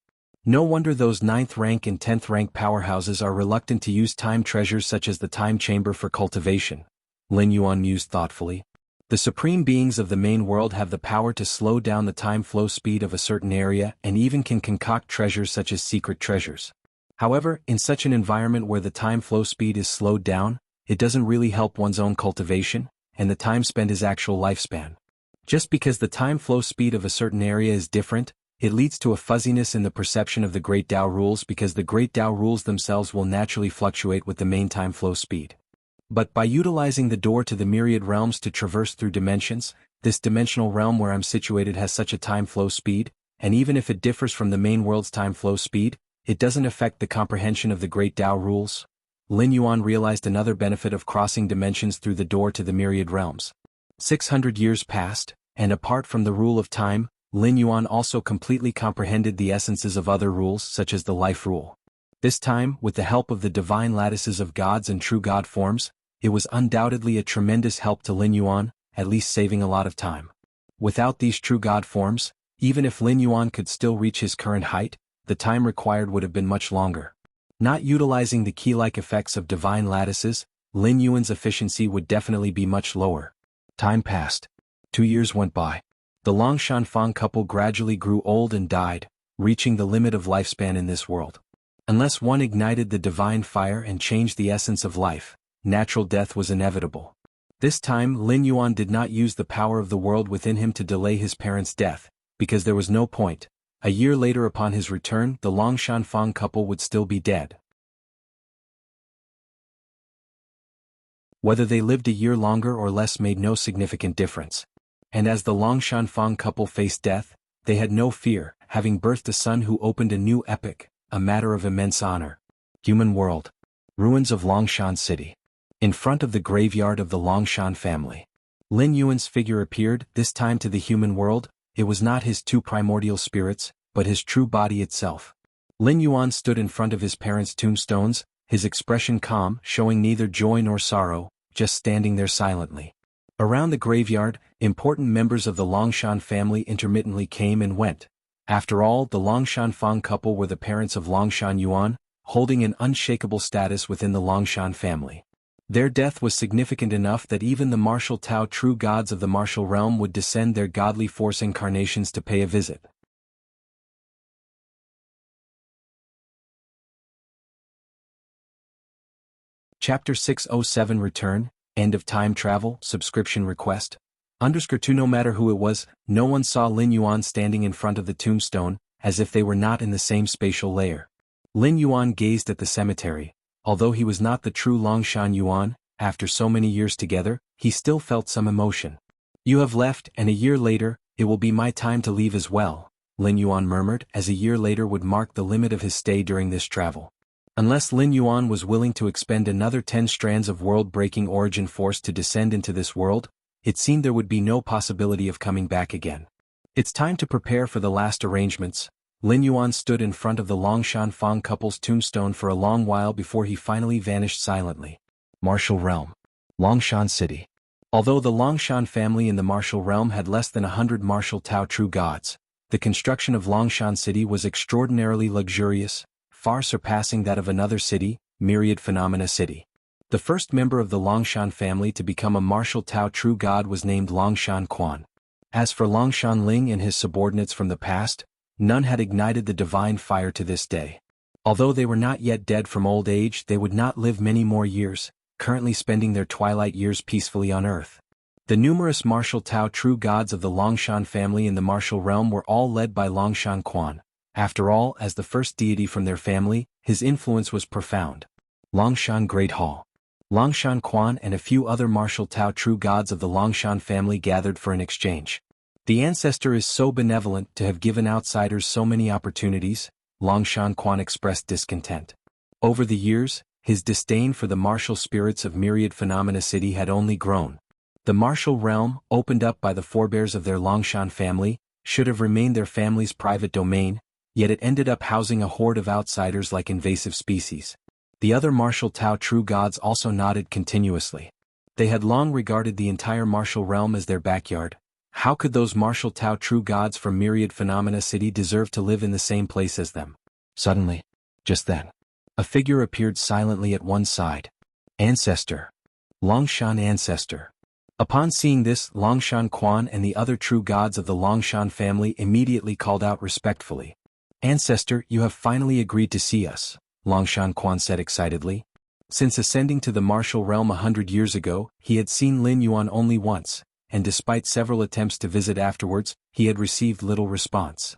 No wonder those 9th rank and 10th rank powerhouses are reluctant to use time treasures such as the time chamber for cultivation, Lin Yuan mused thoughtfully. The supreme beings of the main world have the power to slow down the time flow speed of a certain area and even can concoct treasures such as secret treasures. However, in such an environment where the time flow speed is slowed down, it doesn't really help one's own cultivation, and the time spent is actual lifespan. Just because the time flow speed of a certain area is different, it leads to a fuzziness in the perception of the great Tao rules because the great Tao rules themselves will naturally fluctuate with the main time flow speed. But by utilizing the door to the myriad realms to traverse through dimensions, this dimensional realm where I'm situated has such a time flow speed, and even if it differs from the main world's time flow speed, it doesn't affect the comprehension of the great Tao rules. Lin Yuan realized another benefit of crossing dimensions through the door to the myriad realms. 600 years passed, and apart from the rule of time, Lin Yuan also completely comprehended the essences of other rules such as the life rule. This time, with the help of the divine lattices of gods and true God forms, it was undoubtedly a tremendous help to Lin Yuan, at least saving a lot of time. Without these true God forms, even if Lin Yuan could still reach his current height, the time required would have been much longer. Not utilizing the key-like effects of divine lattices, Lin Yuan's efficiency would definitely be much lower. Time passed. 2 years went by. The Long Shanfang couple gradually grew old and died, reaching the limit of lifespan in this world. Unless one ignited the divine fire and changed the essence of life, natural death was inevitable. This time Lin Yuan did not use the power of the world within him to delay his parents' death. because there was no point. A year later upon his return, the Longshan Fang couple would still be dead. Whether they lived a year longer or less made no significant difference. And as the Longshan Fang couple faced death, they had no fear, having birthed a son who opened a new epoch, a matter of immense honor. Human world. Ruins of Longshan City. In front of the graveyard of the Longshan family. Lin Yuan's figure appeared, this time to the human world. It was not his two primordial spirits, but his true body itself. Lin Yuan stood in front of his parents' tombstones, his expression calm, showing neither joy nor sorrow, just standing there silently. Around the graveyard, important members of the Longshan family intermittently came and went. After all, the Longshan Fang couple were the parents of Longshan Yuan, holding an unshakable status within the Longshan family. Their death was significant enough that even the martial Tao true gods of the martial realm would descend their godly force incarnations to pay a visit. Chapter 607 Return, End of Time Travel, Subscription Request. _2 No matter who it was, no one saw Lin Yuan standing in front of the tombstone, as if they were not in the same spatial layer. Lin Yuan gazed at the cemetery. Although he was not the true Longshan Yuan, after so many years together, he still felt some emotion. You have left, and a year later, it will be my time to leave as well, Lin Yuan murmured, as a year later would mark the limit of his stay during this travel. Unless Lin Yuan was willing to expend another 10 strands of world-breaking origin force to descend into this world, it seemed there would be no possibility of coming back again. It's time to prepare for the last arrangements. Lin Yuan stood in front of the Longshan Fang couple's tombstone for a long while before he finally vanished silently. Martial Realm. Longshan City. Although the Longshan family in the martial realm had less than 100 martial Tao true gods, the construction of Longshan City was extraordinarily luxurious, far surpassing that of another city, Myriad Phenomena City. The first member of the Longshan family to become a martial Tao true god was named Longshan Quan. As for Longshan Ling and his subordinates from the past, none had ignited the divine fire to this day. Although they were not yet dead from old age, they would not live many more years, currently spending their twilight years peacefully on earth. The numerous martial Tao true gods of the Longshan family in the martial realm were all led by Longshan Quan. After all, as the first deity from their family, his influence was profound. Longshan Great Hall. Longshan Quan and a few other martial Tao true gods of the Longshan family gathered for an exchange. The ancestor is so benevolent to have given outsiders so many opportunities, Longshan Quan expressed discontent. Over the years, his disdain for the martial spirits of Myriad Phenomena City had only grown. The martial realm, opened up by the forebears of their Longshan family, should have remained their family's private domain, yet it ended up housing a horde of outsiders like invasive species. The other martial Tao true gods also nodded continuously. They had long regarded the entire martial realm as their backyard. How could those martial Tao true gods from Myriad Phenomena City deserve to live in the same place as them? Suddenly, just then, a figure appeared silently at one side. Ancestor. Longshan Ancestor. Upon seeing this, Longshan Quan and the other true gods of the Longshan family immediately called out respectfully. Ancestor, you have finally agreed to see us, Longshan Quan said excitedly. Since ascending to the martial realm 100 years ago, he had seen Lin Yuan only once, and despite several attempts to visit afterwards, he had received little response.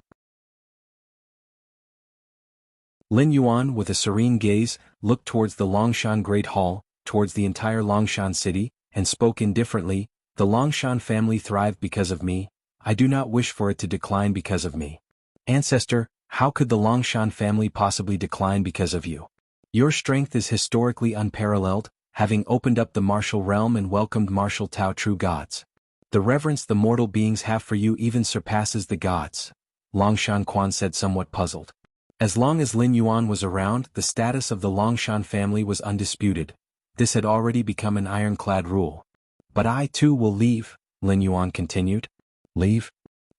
Lin Yuan, with a serene gaze, looked towards the Longshan Great Hall, towards the entire Longshan city, and spoke indifferently, "The Longshan family thrived because of me. I do not wish for it to decline because of me. Ancestor, how could the Longshan family possibly decline because of you? Your strength is historically unparalleled, having opened up the martial realm and welcomed martial Tao true gods. The reverence the mortal beings have for you even surpasses the gods," Longshan Quan said somewhat puzzled. As long as Lin Yuan was around, the status of the Longshan family was undisputed. This had already become an ironclad rule. "But I too will leave," Lin Yuan continued. "Leave?"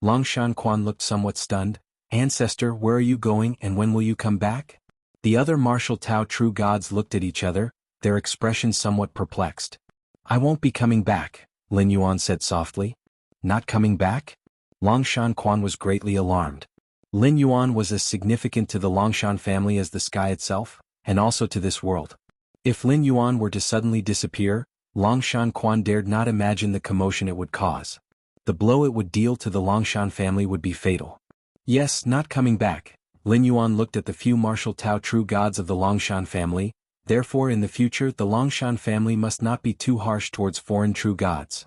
Longshan Quan looked somewhat stunned. "Ancestor, where are you going and when will you come back?" The other martial Tao true gods looked at each other, their expressions somewhat perplexed. "I won't be coming back," Lin Yuan said softly. "Not coming back?" Longshan Quan was greatly alarmed. Lin Yuan was as significant to the Longshan family as the sky itself, and also to this world. If Lin Yuan were to suddenly disappear, Longshan Quan dared not imagine the commotion it would cause. The blow it would deal to the Longshan family would be fatal. Yes, not coming back. Lin Yuan looked at the few martial Tao true gods of the Longshan family, therefore in the future the Longshan family must not be too harsh towards foreign true gods.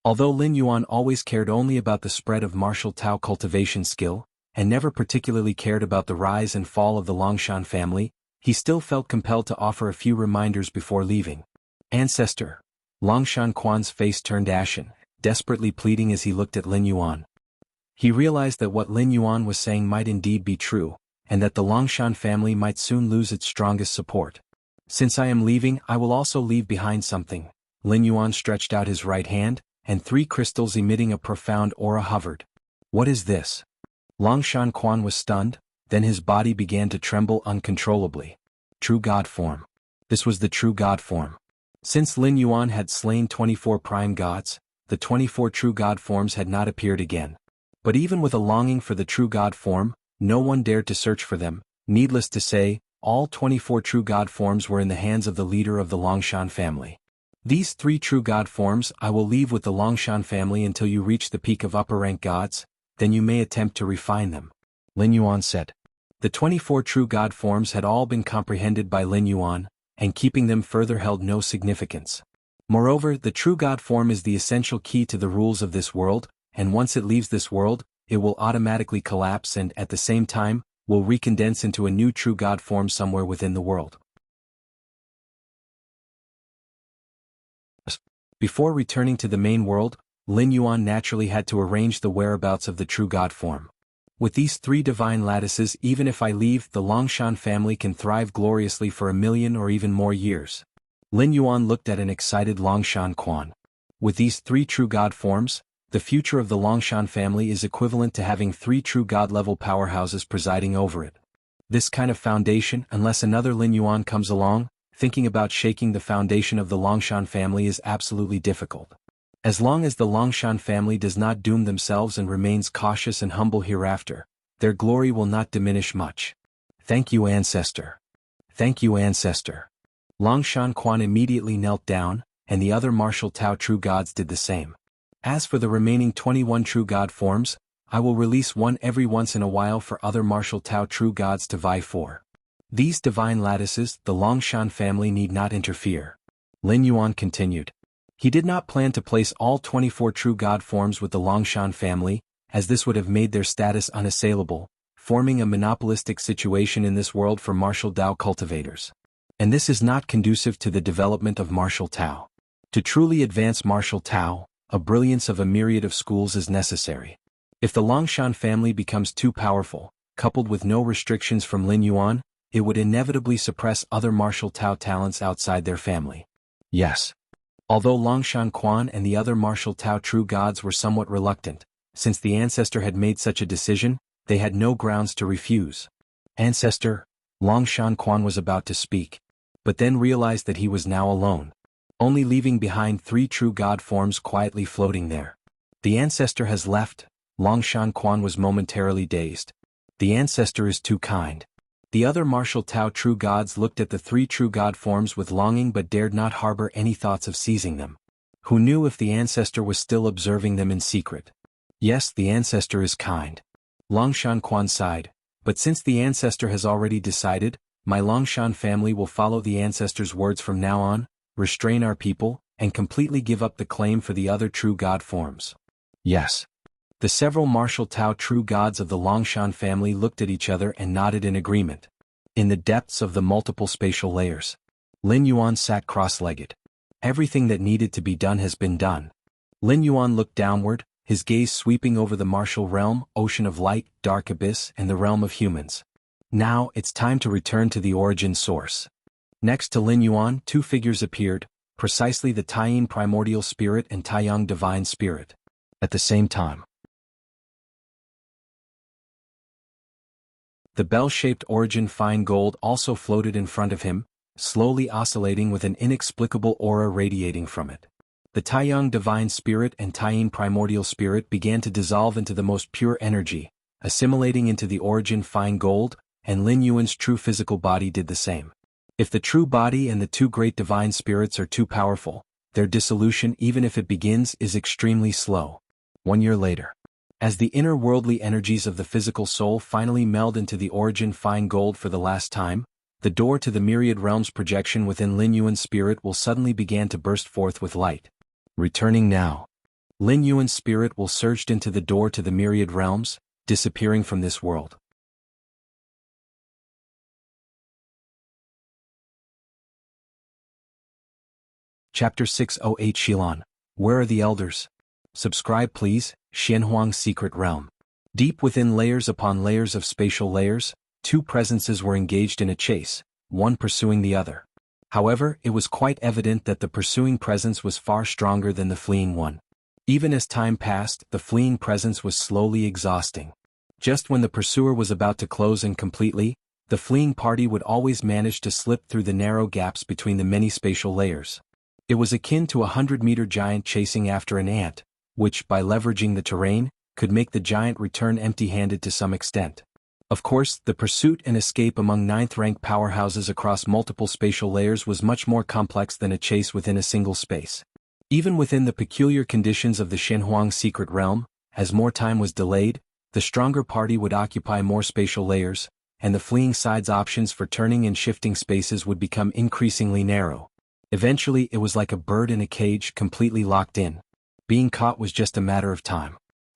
Although Lin Yuan always cared only about the spread of martial Tao cultivation skill, and never particularly cared about the rise and fall of the Longshan family, he still felt compelled to offer a few reminders before leaving. Ancestor. Longshan Quan's face turned ashen, desperately pleading as he looked at Lin Yuan. He realized that what Lin Yuan was saying might indeed be true, and that the Longshan family might soon lose its strongest support. Since I am leaving, I will also leave behind something. Lin Yuan stretched out his right hand, and 3 crystals emitting a profound aura hovered. What is this? Longshan Quan was stunned, then his body began to tremble uncontrollably. True God form. This was the true God form. Since Lin Yuan had slain 24 prime gods, the 24 true God forms had not appeared again. But even with a longing for the true God form, no one dared to search for them. Needless to say, all 24 true God forms were in the hands of the leader of the Longshan family. These 3 true God forms I will leave with the Longshan family until you reach the peak of upper-rank gods, then you may attempt to refine them. Lin Yuan said. The 24 true God forms had all been comprehended by Lin Yuan, and keeping them further held no significance. Moreover, the true God form is the essential key to the rules of this world, and once it leaves this world, it will automatically collapse and, at the same time, will recondense into a new true God form somewhere within the world. Before returning to the main world, Lin Yuan naturally had to arrange the whereabouts of the true God form. With these 3 divine lattices, even if I leave, the Longshan family can thrive gloriously for 1,000,000 or even more years. Lin Yuan looked at an excited Longshan Quan. With these 3 true God forms, the future of the Longshan family is equivalent to having 3 true God-level powerhouses presiding over it. This kind of foundation, unless another Lin Yuan comes along, thinking about shaking the foundation of the Longshan family is absolutely difficult. As long as the Longshan family does not doom themselves and remains cautious and humble hereafter, their glory will not diminish much. Thank you, Ancestor. Thank you, Ancestor. Longshan Quan immediately knelt down, and the other martial Tao true gods did the same. As for the remaining 21 true God forms, I will release one every once in a while for other martial Tao true gods to vie for. These divine lattices, the Longshan family need not interfere. Lin Yuan continued. He did not plan to place all 24 true God forms with the Longshan family, as this would have made their status unassailable, forming a monopolistic situation in this world for martial Tao cultivators. And this is not conducive to the development of martial Tao. To truly advance martial Tao, a brilliance of a myriad of schools is necessary. If the Longshan family becomes too powerful, coupled with no restrictions from Lin Yuan, it would inevitably suppress other martial Tao talents outside their family. Yes. Although Longshan Quan and the other martial Tao true gods were somewhat reluctant, since the ancestor had made such a decision, they had no grounds to refuse. Ancestor, Longshan Quan was about to speak, but then realized that he was now alone, only leaving behind 3 true god forms quietly floating there. The ancestor has left. Longshan Quan was momentarily dazed. The ancestor is too kind. The other martial Tao true gods looked at the 3 true god forms with longing but dared not harbor any thoughts of seizing them. Who knew if the ancestor was still observing them in secret? Yes, the ancestor is kind. Longshan Quan sighed, but since the ancestor has already decided, my Longshan family will follow the ancestor's words from now on, restrain our people, and completely give up the claim for the other true god forms. Yes. The several martial Tao true gods of the Longshan family looked at each other and nodded in agreement. In the depths of the multiple spatial layers, Lin Yuan sat cross-legged. Everything that needed to be done has been done. Lin Yuan looked downward, his gaze sweeping over the martial realm, ocean of light, dark abyss, and the realm of humans. Now, it's time to return to the origin source. Next to Lin Yuan, 2 figures appeared, precisely the Taiyin primordial spirit and Taiyang divine spirit. At the same time, the bell-shaped origin fine gold also floated in front of him, slowly oscillating with an inexplicable aura radiating from it. The Taiyang divine spirit and Taiyin primordial spirit began to dissolve into the most pure energy, assimilating into the origin fine gold, and Lin Yuan's true physical body did the same. If the true body and the 2 great divine spirits are too powerful, their dissolution, even if it begins, is extremely slow. 1 year later. As the inner worldly energies of the physical soul finally meld into the origin fine gold for the last time, the door to the myriad realms projection within Lin Yuan's spirit will suddenly begin to burst forth with light. Returning now. Lin Yuan's spirit will surge into the door to the myriad realms, disappearing from this world. Chapter 608 Xilan. Where are the elders? Subscribe please, Xianhuang's Secret Realm. Deep within layers upon layers of spatial layers, two presences were engaged in a chase, one pursuing the other. However, it was quite evident that the pursuing presence was far stronger than the fleeing one. Even as time passed, the fleeing presence was slowly exhausting. Just when the pursuer was about to close in completely, the fleeing party would always manage to slip through the narrow gaps between the many spatial layers. It was akin to a 100-meter giant chasing after an ant, which, by leveraging the terrain, could make the giant return empty-handed to some extent. Of course, the pursuit and escape among ninth-rank powerhouses across multiple spatial layers was much more complex than a chase within a single space. Even within the peculiar conditions of the Xianhuang Secret Realm, as more time was delayed, the stronger party would occupy more spatial layers, and the fleeing side's options for turning and shifting spaces would become increasingly narrow. Eventually, it was like a bird in a cage completely locked in. Being caught was just a matter of time.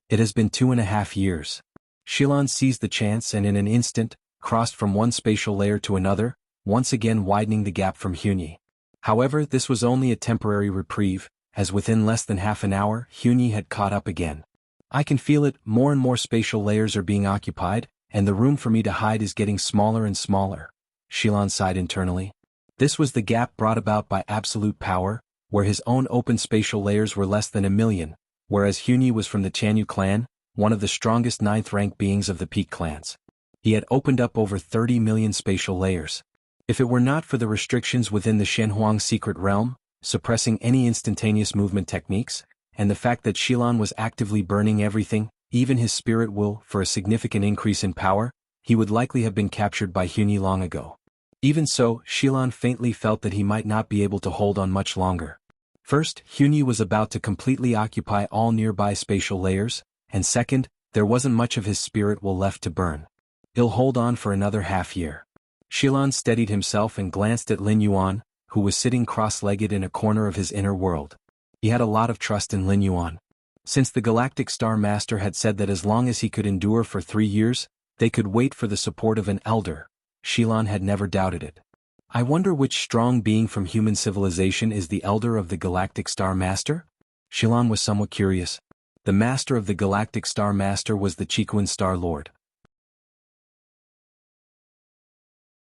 It has been 2.5 years. Xilan seized the chance and in an instant, crossed from one spatial layer to another, once again widening the gap from Hunyi. However, this was only a temporary reprieve, as within less than half an hour, Hunyi had caught up again. I can feel it, more and more spatial layers are being occupied, and the room for me to hide is getting smaller and smaller. Xilan sighed internally. This was the gap brought about by absolute power, where his own open spatial layers were less than 1 million, whereas Hunyi was from the Tianyu clan, one of the strongest 9th-rank beings of the Peak clans. He had opened up over 30 million spatial layers. If it were not for the restrictions within the Xianhuang Secret Realm, suppressing any instantaneous movement techniques, and the fact that Xilan was actively burning everything, even his spirit will, for a significant increase in power, he would likely have been captured by Hunyi long ago. Even so, Xilan faintly felt that he might not be able to hold on much longer. First, Hunyi was about to completely occupy all nearby spatial layers, and second, there wasn't much of his spirit will left to burn. He'll hold on for another half year. Xilan steadied himself and glanced at Lin Yuan, who was sitting cross-legged in a corner of his inner world. He had a lot of trust in Lin Yuan. Since the Galactic Star Master had said that as long as he could endure for 3 years, they could wait for the support of an elder, Xilan had never doubted it. I wonder which strong being from human civilization is the elder of the Galactic Star Master? Xilan was somewhat curious. The master of the Galactic Star Master was the Chiquan Star Lord.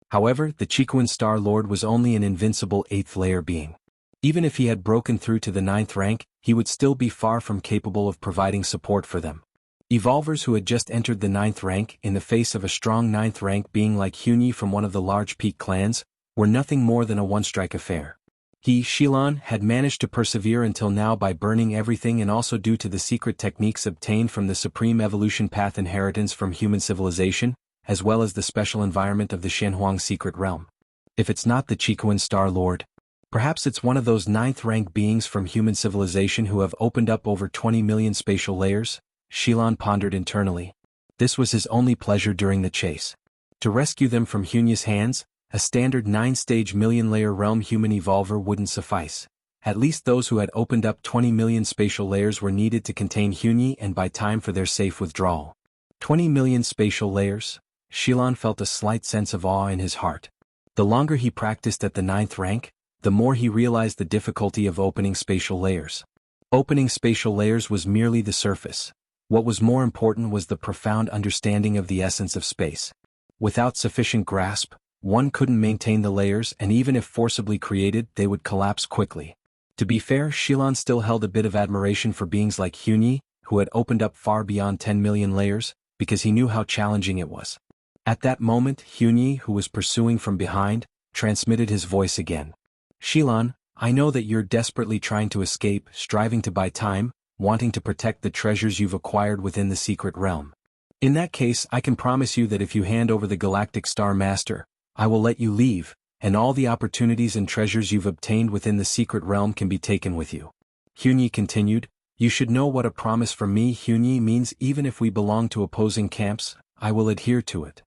However, the Chiquan Star Lord was only an invincible 8th-layer being. Even if he had broken through to the 9th rank, he would still be far from capable of providing support for them. Evolvers who had just entered the 9th rank, in the face of a strong 9th rank being like Hunyi from one of the large Peak clans, were nothing more than a one-strike affair. He, Xilan, had managed to persevere until now by burning everything and also due to the secret techniques obtained from the Supreme Evolution Path inheritance from human civilization, as well as the special environment of the Xianhuang Secret Realm. If it's not the Chiquan Star Lord, perhaps it's one of those 9th rank beings from human civilization who have opened up over 20 million spatial layers, Xilan pondered internally. This was his only pleasure during the chase. To rescue them from Hunyi's hands, a standard 9-stage million-layer realm human evolver wouldn't suffice. At least those who had opened up 20 million spatial layers were needed to contain Hunyi and buy time for their safe withdrawal. 20 million spatial layers? Xilan felt a slight sense of awe in his heart. The longer he practiced at the 9th rank, the more he realized the difficulty of opening spatial layers. Opening spatial layers was merely the surface. What was more important was the profound understanding of the essence of space. Without sufficient grasp, one couldn't maintain the layers, and even if forcibly created, they would collapse quickly. To be fair, Xilan still held a bit of admiration for beings like Hunyi, who had opened up far beyond 10 million layers, because he knew how challenging it was. At that moment, Hunyi, who was pursuing from behind, transmitted his voice again. Xilan, I know that you're desperately trying to escape, striving to buy time, wanting to protect the treasures you've acquired within the secret realm. In that case, I can promise you that if you hand over the Galactic Star Master, I will let you leave, and all the opportunities and treasures you've obtained within the secret realm can be taken with you. Hunyi continued, You should know what a promise from me Hunyi means. Even if we belong to opposing camps, I will adhere to it.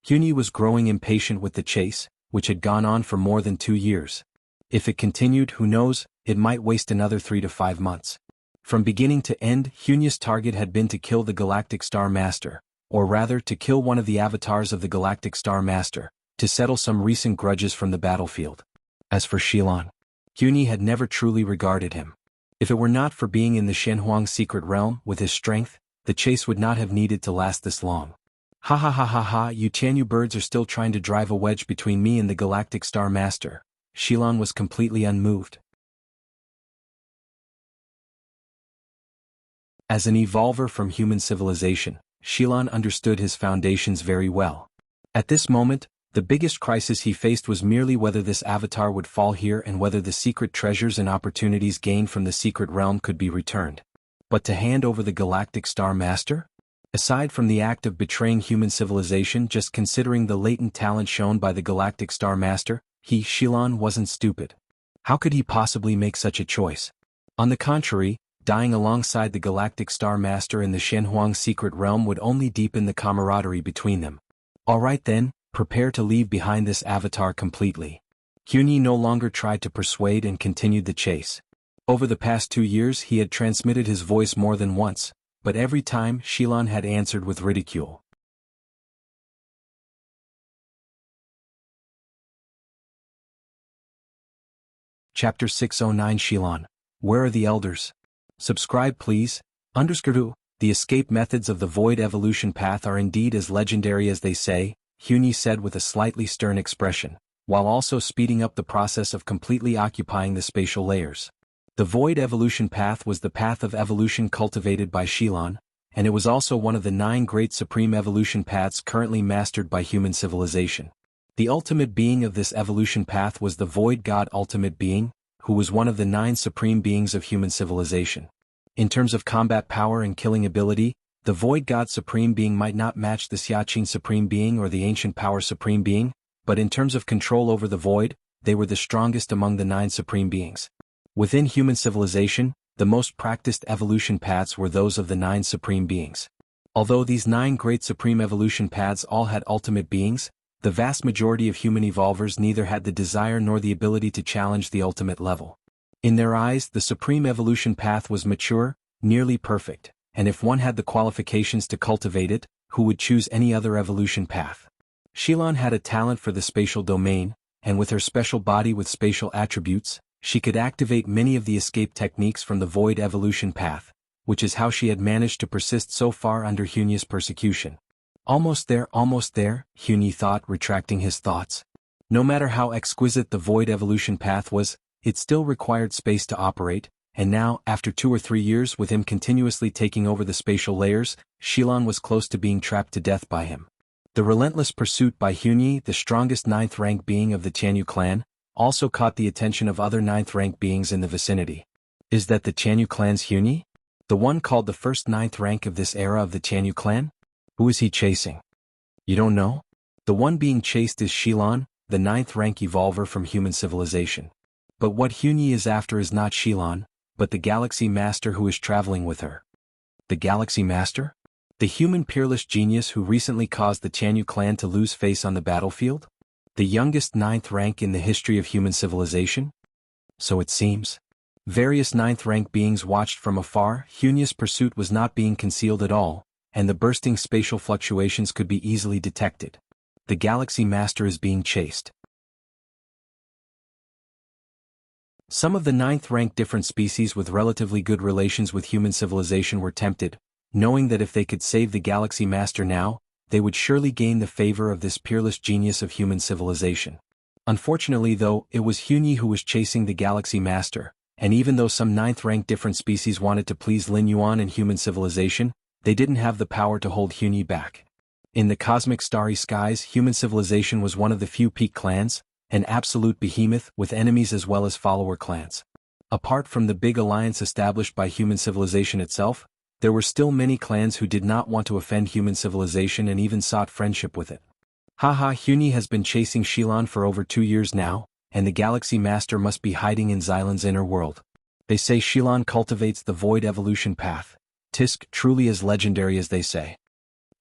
Hunyi was growing impatient with the chase, which had gone on for more than 2 years. If it continued, who knows, it might waste another 3 to 5 months. From beginning to end, Hunyi's target had been to kill the Galactic Star Master, or rather to kill one of the avatars of the Galactic Star Master, to settle some recent grudges from the battlefield. As for Xilan, Hunyi had never truly regarded him. If it were not for being in the Shenhuang secret realm with his strength, the chase would not have needed to last this long. Ha ha ha ha ha, you Tianyu birds are still trying to drive a wedge between me and the Galactic Star Master. Xilan was completely unmoved. As an evolver from human civilization, Xilan understood his foundations very well. At this moment, the biggest crisis he faced was merely whether this avatar would fall here and whether the secret treasures and opportunities gained from the secret realm could be returned. But to hand over the Galactic Star Master? Aside from the act of betraying human civilization, just considering the latent talent shown by the Galactic Star Master, Xilan wasn't stupid. How could he possibly make such a choice? On the contrary, dying alongside the Galactic Star Master in the Shenhuang secret realm would only deepen the camaraderie between them. Alright then, prepare to leave behind this avatar completely. Hunyi no longer tried to persuade and continued the chase. Over the past 2 years he had transmitted his voice more than once, but every time Xilan had answered with ridicule. Chapter 609 Xilan, where are the elders? Subscribe please. The escape methods of the Void Evolution Path are indeed as legendary as they say, Hunyi said with a slightly stern expression, while also speeding up the process of completely occupying the spatial layers. The Void Evolution Path was the path of evolution cultivated by Xilan, and it was also one of the 9 great supreme evolution paths currently mastered by human civilization. The ultimate being of this evolution path was the Void God Ultimate Being, who was one of the 9 supreme beings of human civilization. In terms of combat power and killing ability, the Void God Supreme Being might not match the Xiaqing Supreme Being or the Ancient Power Supreme Being, but in terms of control over the Void, they were the strongest among the 9 supreme beings. Within human civilization, the most practiced evolution paths were those of the 9 supreme beings. Although these 9 great supreme evolution paths all had ultimate beings, the vast majority of human evolvers neither had the desire nor the ability to challenge the ultimate level. In their eyes, the supreme evolution path was mature, nearly perfect, and if one had the qualifications to cultivate it, who would choose any other evolution path? Xilan had a talent for the spatial domain, and with her special body with spatial attributes, she could activate many of the escape techniques from the Void Evolution Path, which is how she had managed to persist so far under Hunyi's persecution. Almost there, Hunyi thought, retracting his thoughts. No matter how exquisite the Void Evolution Path was, it still required space to operate, and now, after 2 or 3 years with him continuously taking over the spatial layers, Xilan was close to being trapped to death by him. The relentless pursuit by Hunyi, the strongest 9th rank being of the Tianyu clan, also caught the attention of other 9th rank beings in the vicinity. Is that the Tianyu clan's Hunyi? The one called the first 9th rank of this era of the Tianyu clan? Who is he chasing? You don't know? The one being chased is Xilan, the 9th rank evolver from human civilization. But what Hunyi is after is not Xilan, but the Galaxy Master who is traveling with her. The Galaxy Master? The human peerless genius who recently caused the Tianyu clan to lose face on the battlefield? The youngest 9th rank in the history of human civilization? So it seems. Various 9th rank beings watched from afar. Hunyi's pursuit was not being concealed at all, and the bursting spatial fluctuations could be easily detected. The Galaxy Master is being chased. Some of the 9th rank different species with relatively good relations with human civilization were tempted, knowing that if they could save the Galaxy Master now, they would surely gain the favor of this peerless genius of human civilization. Unfortunately though, it was Hunyi who was chasing the Galaxy Master, and even though some 9th rank different species wanted to please Lin Yuan and human civilization, they didn't have the power to hold Hunyi back. In the cosmic starry skies, human civilization was one of the few peak clans, an absolute behemoth with enemies as well as follower clans. Apart from the big alliance established by human civilization itself, there were still many clans who did not want to offend human civilization and even sought friendship with it. Haha, Hunyi has been chasing Xilan for over 2 years now, and the Galaxy Master must be hiding in Xylan's inner world. They say Xilan cultivates the void evolution path. Tisk truly as legendary as they say.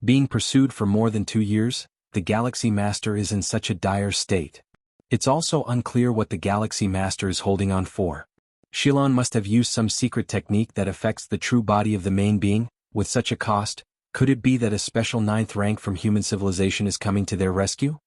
Being pursued for more than 2 years, the Galaxy Master is in such a dire state. It's also unclear what the Galaxy Master is holding on for. Xilan must have used some secret technique that affects the true body of the main being. With such a cost, could it be that a special 9th rank from human civilization is coming to their rescue?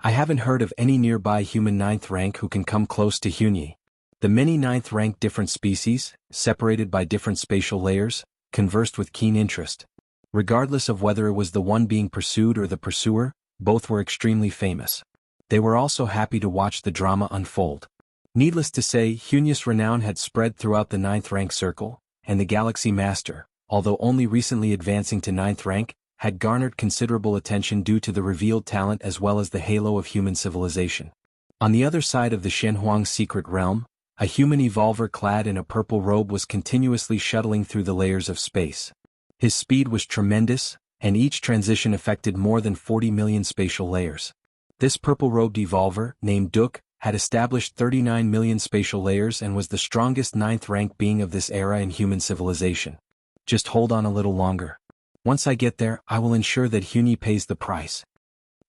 I haven't heard of any nearby human 9th rank who can come close to Xianxia. The many 9th rank different species, separated by different spatial layers, conversed with keen interest. Regardless of whether it was the one being pursued or the pursuer, both were extremely famous. They were also happy to watch the drama unfold. Needless to say, Xianxia's renown had spread throughout the 9th rank circle, and the Galaxy Master, although only recently advancing to 9th rank, had garnered considerable attention due to the revealed talent as well as the halo of human civilization. On the other side of the Shenhuang secret realm, a human evolver clad in a purple robe was continuously shuttling through the layers of space. His speed was tremendous, and each transition affected more than 40 million spatial layers. This purple-robed evolver, named Duk, had established 39 million spatial layers and was the strongest 9th rank being of this era in human civilization. Just hold on a little longer. Once I get there, I will ensure that Xianxia pays the price.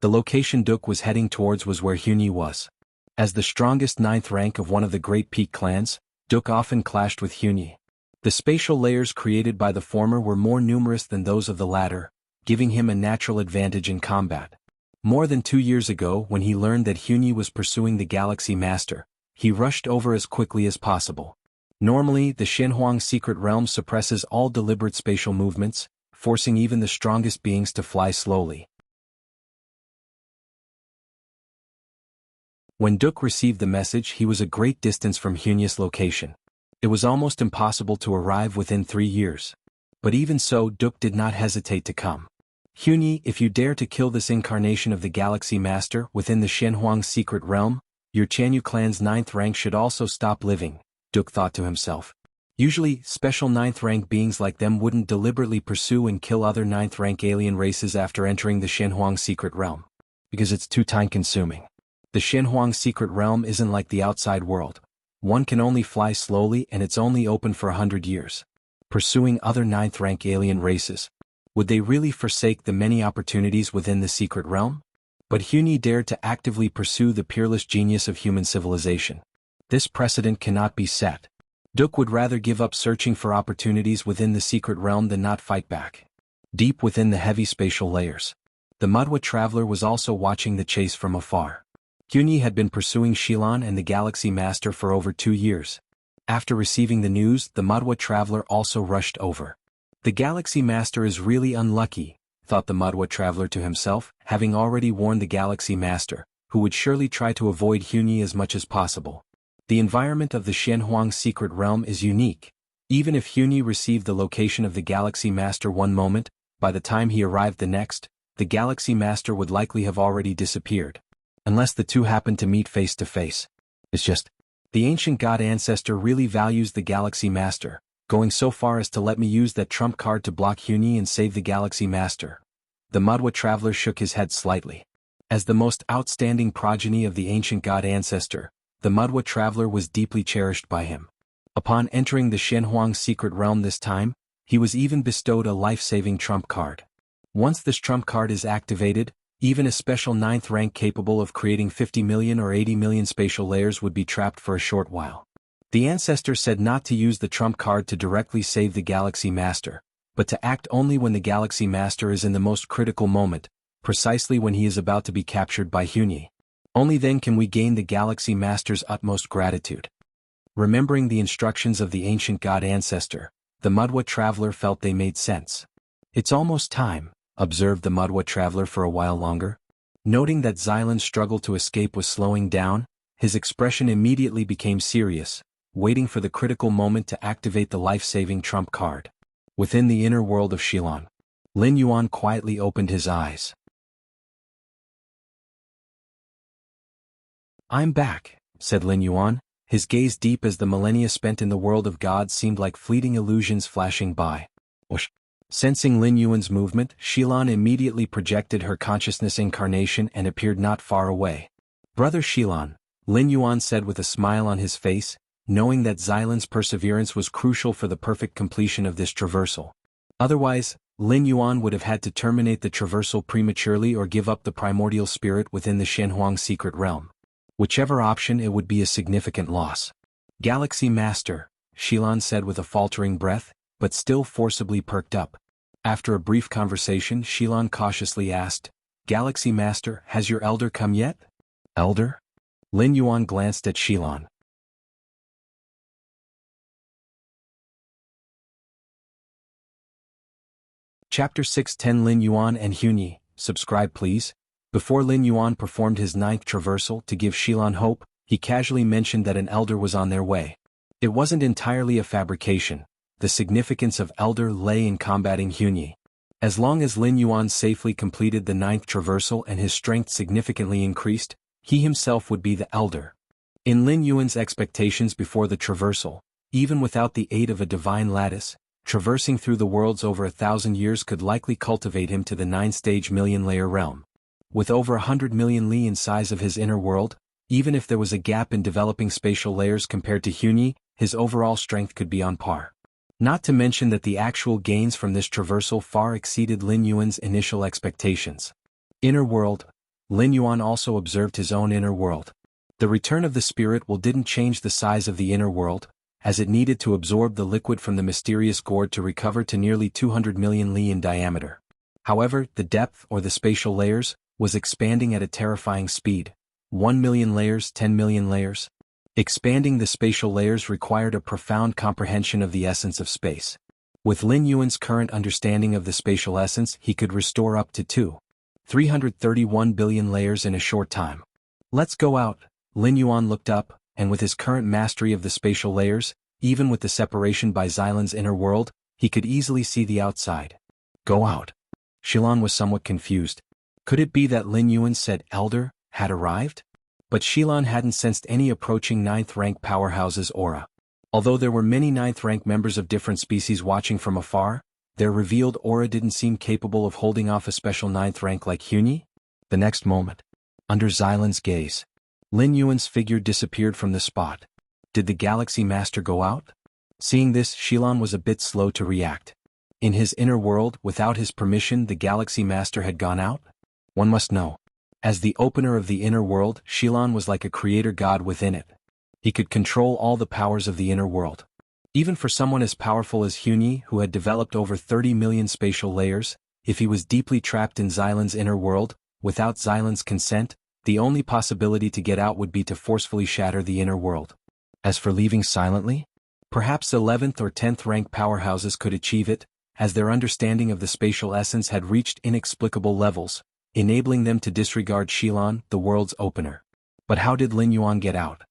The location Duk was heading towards was where Xianxia was. As the strongest 9th rank of one of the great peak clans, Duk often clashed with Xianxia. The spatial layers created by the former were more numerous than those of the latter, giving him a natural advantage in combat. More than 2 years ago, when he learned that Xianxia was pursuing the Galaxy Master, he rushed over as quickly as possible. Normally, the Shenhuang secret realm suppresses all deliberate spatial movements, forcing even the strongest beings to fly slowly. When Duk received the message, he was a great distance from Xianxia's location. It was almost impossible to arrive within 3 years. But even so, Duk did not hesitate to come. Xianxia, if you dare to kill this incarnation of the Galaxy Master within the Shenhuang secret realm, your Jianghu clan's 9th rank should also stop living, Duk thought to himself. Usually, special 9th rank beings like them wouldn't deliberately pursue and kill other 9th rank alien races after entering the Shenhuang secret realm, because it's too time-consuming. The Shenhuang secret realm isn't like the outside world. One can only fly slowly and it's only open for 100 years. Pursuing other 9th rank alien races. Would they really forsake the many opportunities within the secret realm? But Xianxia dared to actively pursue the peerless genius of human civilization. This precedent cannot be set. Duk would rather give up searching for opportunities within the secret realm than not fight back. Deep within the heavy spatial layers, the Madwa traveler was also watching the chase from afar. Xianxia had been pursuing Xilan and the Galaxy Master for over 2 years. After receiving the news, the Madwa traveler also rushed over. The Galaxy Master is really unlucky, thought the Madwa traveler to himself, having already warned the Galaxy Master, who would surely try to avoid Xianxia as much as possible. The environment of the Shenhuang secret realm is unique. Even if Xianxia received the location of the Galaxy Master one moment, by the time he arrived the next, the Galaxy Master would likely have already disappeared. Unless the two happened to meet face to face. It's just, the ancient god ancestor really values the Galaxy Master, going so far as to let me use that trump card to block Xianxia and save the Galaxy Master. The Madwa traveler shook his head slightly. As the most outstanding progeny of the ancient god ancestor, the Madwa traveler was deeply cherished by him. Upon entering the Shenhuang secret realm this time, he was even bestowed a life-saving trump card. Once this trump card is activated, even a special 9th rank capable of creating 50 million or 80 million spatial layers would be trapped for a short while. The ancestor said not to use the trump card to directly save the Galaxy Master, but to act only when the Galaxy Master is in the most critical moment, precisely when he is about to be captured by Xianxia. Only then can we gain the Galaxy Master's utmost gratitude. Remembering the instructions of the ancient god ancestor, the Madwa traveler felt they made sense. It's almost time, observed the Madwa traveler for a while longer. Noting that Xylan's struggle to escape was slowing down, his expression immediately became serious, waiting for the critical moment to activate the life-saving trump card. Within the inner world of Xilan, Lin Yuan quietly opened his eyes. "I'm back," said Lin Yuan, his gaze deep as the millennia spent in the world of gods seemed like fleeting illusions flashing by. Whoosh. Sensing Lin Yuan's movement, Xilan immediately projected her consciousness incarnation and appeared not far away. "Brother Xilan," Lin Yuan said with a smile on his face, knowing that Xylan's perseverance was crucial for the perfect completion of this traversal. Otherwise, Lin Yuan would have had to terminate the traversal prematurely or give up the primordial spirit within the Shenhuang secret realm. Whichever option, it would be a significant loss. Galaxy Master, Xilan said with a faltering breath, but still forcibly perked up. After a brief conversation, Xilan cautiously asked, Galaxy Master, has your elder come yet? Elder? Lin Yuan glanced at Xilan. Chapter 6:10 Lin Yuan and Hunyi, subscribe please. Before Lin Yuan performed his 9th traversal to give Xilan hope, he casually mentioned that an elder was on their way. It wasn't entirely a fabrication. The significance of elder lay in combating Hunyi. As long as Lin Yuan safely completed the 9th traversal and his strength significantly increased, he himself would be the elder. In Lin Yuan's expectations before the traversal, even without the aid of a divine lattice, traversing through the worlds over 1,000 years could likely cultivate him to the 9-stage million-layer realm. With over 100 million li in size of his inner world, even if there was a gap in developing spatial layers compared to Hunyi, his overall strength could be on par. Not to mention that the actual gains from this traversal far exceeded Lin Yuan's initial expectations. Inner world. Lin Yuan also observed his own inner world. The return of the spirit will didn't change the size of the inner world, as it needed to absorb the liquid from the mysterious gourd to recover to nearly 200 million li in diameter. However, the depth, or the spatial layers, was expanding at a terrifying speed. 1 million layers, 10 million layers. Expanding the spatial layers required a profound comprehension of the essence of space. With Lin Yuan's current understanding of the spatial essence, he could restore up to 331 billion layers in a short time. Let's go out. Lin Yuan looked up, and with his current mastery of the spatial layers, even with the separation by Xylan's inner world, he could easily see the outside. Go out. Xilan was somewhat confused. Could it be that Lin Yuan said elder had arrived? But Xilan hadn't sensed any approaching 9th-rank powerhouse's aura. Although there were many 9th-rank members of different species watching from afar, their revealed aura didn't seem capable of holding off a special 9th rank like Hunyi. The next moment, under Xylan's gaze, Lin Yuan's figure disappeared from the spot. Did the Galaxy Master go out? Seeing this, Xilan was a bit slow to react. In his inner world, without his permission, the Galaxy Master had gone out? One must know. As the opener of the inner world, Xilan was like a creator god within it. He could control all the powers of the inner world. Even for someone as powerful as Hunyi, who had developed over 30 million spatial layers, if he was deeply trapped in Xylan's inner world, without Xylan's consent, the only possibility to get out would be to forcefully shatter the inner world. As for leaving silently, perhaps 11th or 10th rank powerhouses could achieve it, as their understanding of the spatial essence had reached inexplicable levels, enabling them to disregard Xilan, the world's opener. But how did Lin Yuan get out?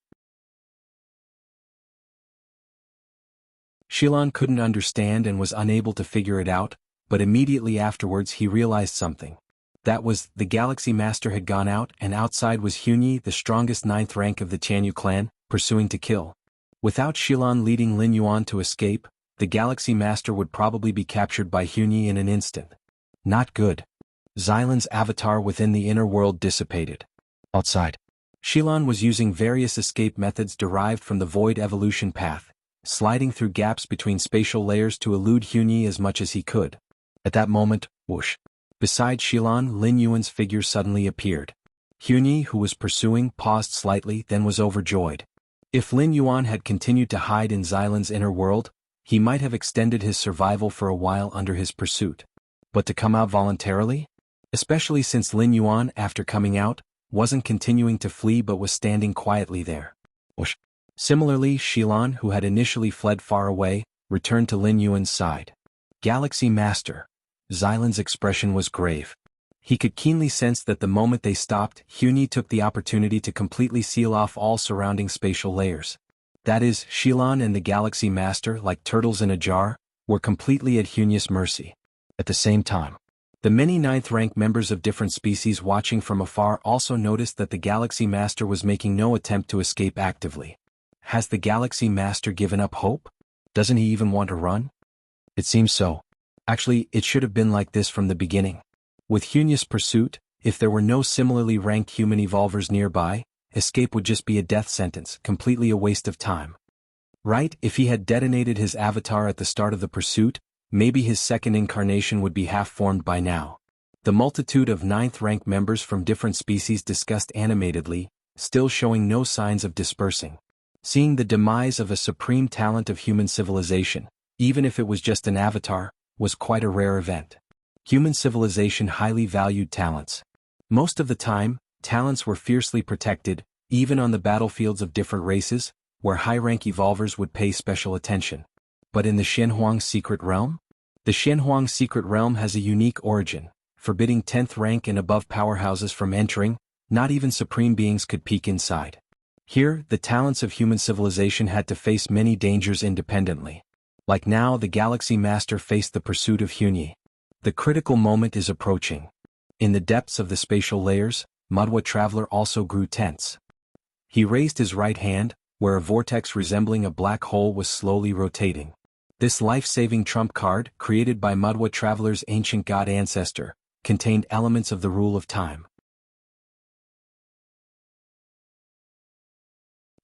Xilan couldn't understand and was unable to figure it out, but immediately afterwards he realized something. That was, the Galaxy Master had gone out, and outside was Hunyi, the strongest 9th rank of the Tianyu clan, pursuing to kill. Without Xilan leading Lin Yuan to escape, the Galaxy Master would probably be captured by Hunyi in an instant. Not good. Xylan's avatar within the inner world dissipated. Outside, Xilan was using various escape methods derived from the void evolution path, sliding through gaps between spatial layers to elude Hunyi as much as he could. At that moment, whoosh. Beside Xilan, Lin Yuan's figure suddenly appeared. Hunyi, who was pursuing, paused slightly, then was overjoyed. If Lin Yuan had continued to hide in Xylan's inner world, he might have extended his survival for a while under his pursuit. But to come out voluntarily? Especially since Lin Yuan, after coming out, wasn't continuing to flee but was standing quietly there. Whoosh. Similarly, Xilan, who had initially fled far away, returned to Lin Yuan's side. Galaxy Master. Xylan's expression was grave. He could keenly sense that the moment they stopped, Hunyi took the opportunity to completely seal off all surrounding spatial layers. That is, Xilan and the Galaxy Master, like turtles in a jar, were completely at Hunyi's mercy. At the same time, the many 9th rank members of different species watching from afar also noticed that the Galaxy Master was making no attempt to escape actively. Has the Galaxy Master given up hope? Doesn't he even want to run? It seems so. Actually, it should have been like this from the beginning. With Hunyi's pursuit, if there were no similarly ranked human evolvers nearby, escape would just be a death sentence, completely a waste of time. Right, if he had detonated his avatar at the start of the pursuit, maybe his second incarnation would be half-formed by now. The multitude of ninth-rank members from different species discussed animatedly, still showing no signs of dispersing. Seeing the demise of a supreme talent of human civilization, even if it was just an avatar, was quite a rare event. Human civilization highly valued talents. Most of the time, talents were fiercely protected, even on the battlefields of different races, where high-rank evolvers would pay special attention. But in the Xianxia Secret Realm? The Xianxia Secret Realm has a unique origin, forbidding 10th rank and above powerhouses from entering. Not even supreme beings could peek inside. Here, the talents of human civilization had to face many dangers independently. Like now, the Galaxy Master faced the pursuit of Hunyi. The critical moment is approaching. In the depths of the spatial layers, Madwa Traveler also grew tense. He raised his right hand, where a vortex resembling a black hole was slowly rotating. This life-saving trump card, created by Madwa Traveler's ancient god ancestor, contained elements of the rule of time.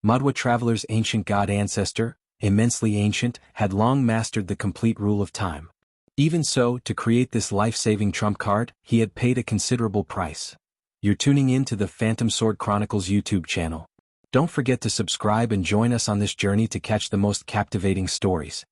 Madwa Traveler's ancient god ancestor, immensely ancient, had long mastered the complete rule of time. Even so, to create this life-saving trump card, he had paid a considerable price. You're tuning in to the Phantom Sword Chronicles YouTube channel. Don't forget to subscribe and join us on this journey to catch the most captivating stories.